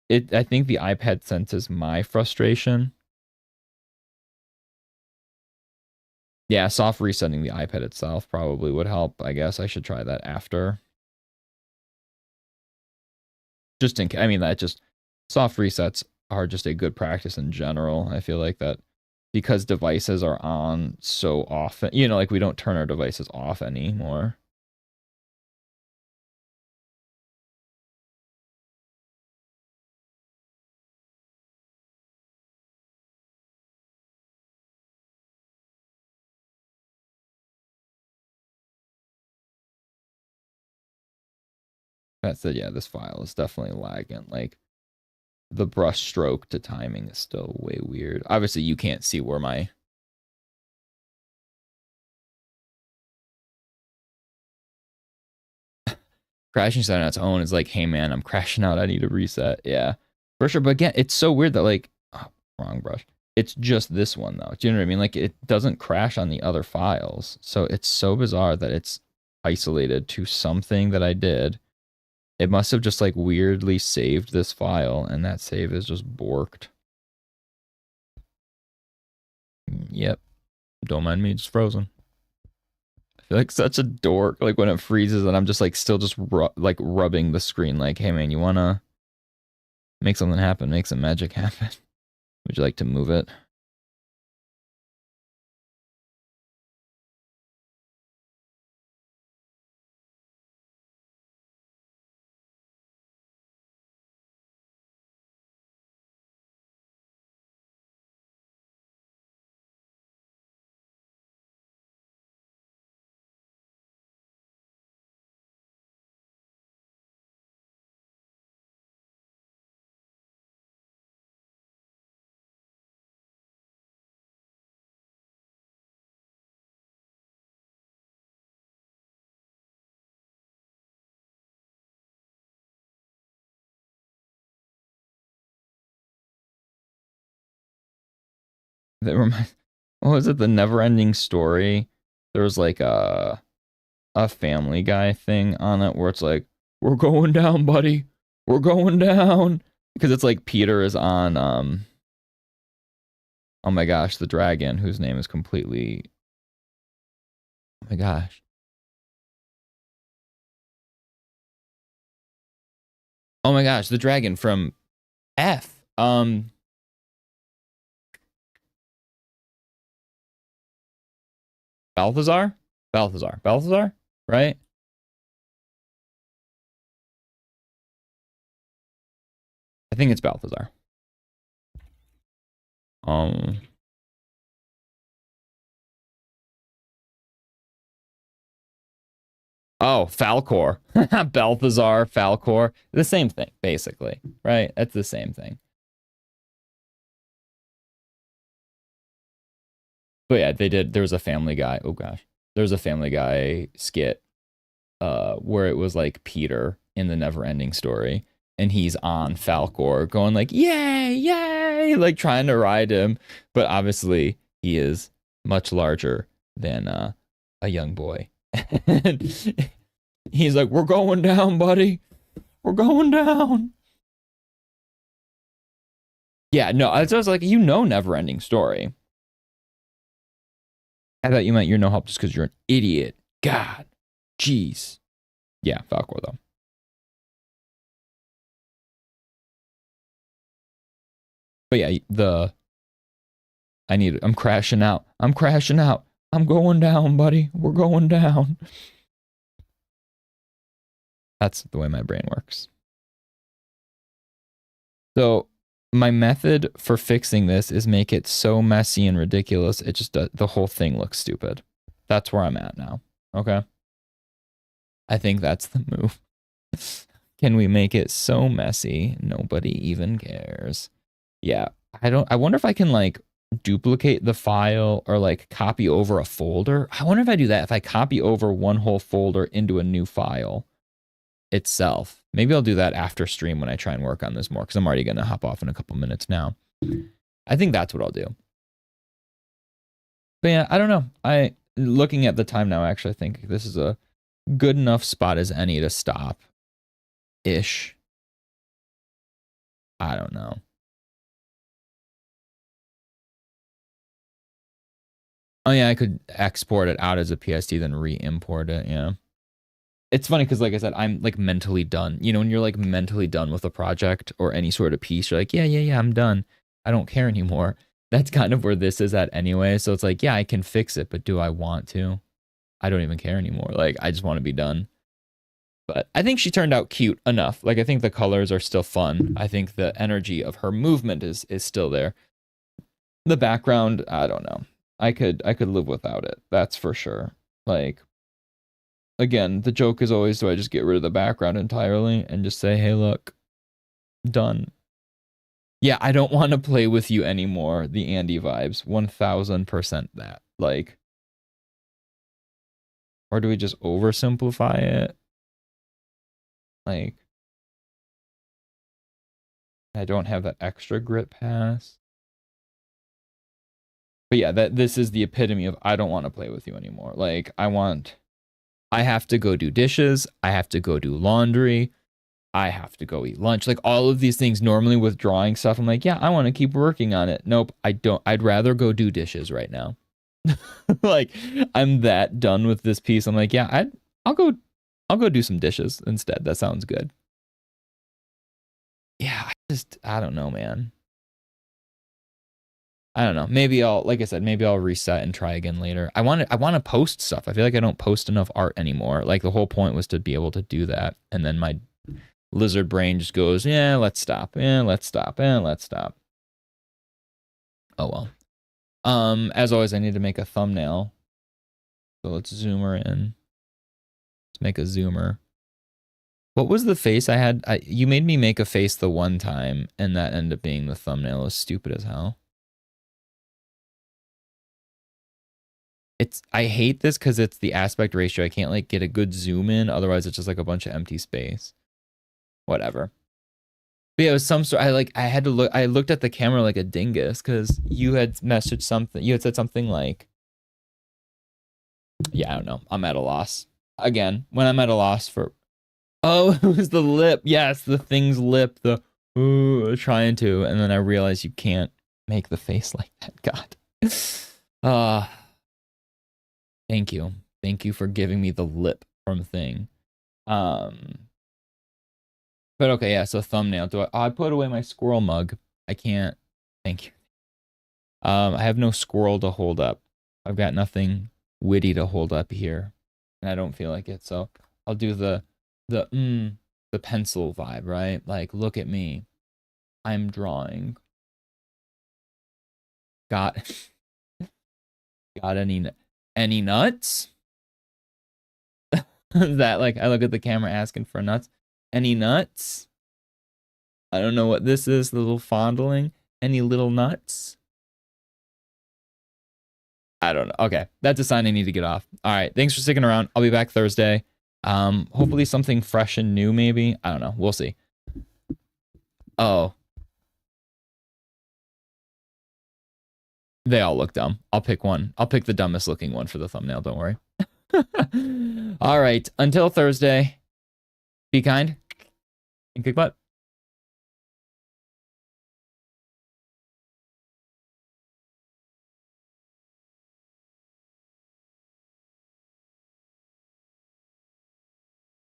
I think the iPad senses my frustration. Yeah, soft resetting the iPad itself probably would help. I guess I should try that after. just in, I mean, that just soft resets are just a good practice in general. I feel like that because devices are on so often, you know, like we don't turn our devices off anymore. That said, yeah, this file is definitely lagging. Like the brush stroke to timing is still way weird. Obviously, you can't see where my crashing set on its own is like, hey man, I'm crashing out. I need to reset. Yeah, for sure. But again, it's so weird that like, oh, wrong brush. It's just this one though. Do you know what I mean? Like it doesn't crash on the other files. So it's so bizarre that it's isolated to something that I did. It must have just like weirdly saved this file, and that save is just borked. Yep. Don't mind me, it's frozen. I feel like such a dork, like when it freezes and I'm just like still just like rubbing the screen like, hey man, you wanna make something happen, make some magic happen. Would you like to move it? That reminds, what was it? The never ending story. There was like a Family Guy thing on it where it's like, we're going down, buddy. We're going down. Because it's like Peter is on oh my gosh, the dragon whose name is completely, oh my gosh. Oh my gosh, the dragon from F. Balthazar? Balthazar, right? I think it's Balthazar. Um Oh, Falcor. Balthazar, Falcor. The same thing, basically. Right? That's the same thing. But yeah, they did. There was a Family Guy. Oh gosh. There was a Family Guy skit where it was like Peter in the never ending story. And he's on Falcor going like, yay, yay, like trying to ride him. But obviously he is much larger than a young boy. He's like, we're going down, buddy. We're going down. Yeah, no, I was like, you know, never ending story. I thought you meant you're no help just because you're an idiot. God. Jeez. Yeah, Falcor though. But yeah, I'm crashing out. I'm crashing out. I'm going down, buddy. We're going down. That's the way my brain works. So my method for fixing this is make it so messy and ridiculous. It just the whole thing looks stupid. That's where I'm at now. Okay. I think that's the move. Can we make it so messy nobody even cares? Yeah. I wonder if I can like duplicate the file or like copy over a folder. I wonder if I do that, if I copy over one whole folder into a new file itself. Maybe I'll do that after stream when I try and work on this more, because I'm already going to hop off in a couple minutes now. I think that's what I'll do. But yeah, I don't know. Looking at the time now, actually, I think this is a good enough spot as any to stop. Ish. I don't know. Oh yeah, I could export it out as a PST, then re-import it, yeah. it's funny because, like I said, I'm like mentally done. You know, when you're like mentally done with a project or any sort of piece, you're like, yeah, I'm done. I don't care anymore. That's kind of where this is at anyway. So it's like, yeah, I can fix it, but do I want to? I don't even care anymore. Like, I just want to be done. But I think she turned out cute enough. Like, I think the colors are still fun. I think the energy of her movement is still there. The background, I don't know. I could live without it. That's for sure. Like, again, the joke is always, do I just get rid of the background entirely and just say, hey, look, done. Yeah, I don't want to play with you anymore. The Andy vibes, 1000% that. Like, or do we just oversimplify it? Like, I don't have that extra grit pass. But yeah, this is the epitome of I don't want to play with you anymore. Like, I have to go do dishes. I have to go do laundry. I have to go eat lunch. Like, all of these things normally with drawing stuff, I'm like, yeah, I want to keep working on it. Nope, I don't. I'd rather go do dishes right now. Like, I'm that done with this piece. I'm like, yeah, I'll go do some dishes instead. That sounds good. Yeah, I don't know, man. I don't know. Maybe like I said, maybe I'll reset and try again later. I want to post stuff. I feel like I don't post enough art anymore. Like, the whole point was to be able to do that. And then my lizard brain just goes, yeah, let's stop. Yeah, let's stop. Yeah, let's stop. Oh, well. As always, I need to make a thumbnail. So let's zoom her in. Let's make a zoomer. What was the face I had? You made me make a face the one time, and that ended up being the thumbnail. It was stupid as hell. I hate this because it's the aspect ratio. I can't like get a good zoom in. Otherwise, it's just like a bunch of empty space. Whatever. But yeah, it was some sort. I had to look. I looked at the camera like a dingus because you had messaged something. You had said something like, yeah, I don't know. I'm at a loss. Again, when I'm at a loss for, oh, it was the lip. Yes, the thing's lip. The trying to, and then I realized you can't make the face like that. God. Thank you. Thank you for giving me the lip from thing. But okay, yeah, so thumbnail. I put away my squirrel mug. I can't. Thank you. I have no squirrel to hold up. I've got nothing witty to hold up here. And I don't feel like it. So I'll do the pencil vibe, right? Like, look at me. I'm drawing. Got any nuts? That, like, I look at the camera asking for nuts. Any nuts? I don't know what this is. A little fondling. Any little nuts? I don't know. Okay, that's a sign I need to get off. All right, thanks for sticking around. I'll be back Thursday. Hopefully something fresh and new, maybe. I don't know. We'll see. Oh. They all look dumb. I'll pick one. I'll pick the dumbest looking one for the thumbnail. Don't worry. All right. Until Thursday, be kind and kick butt.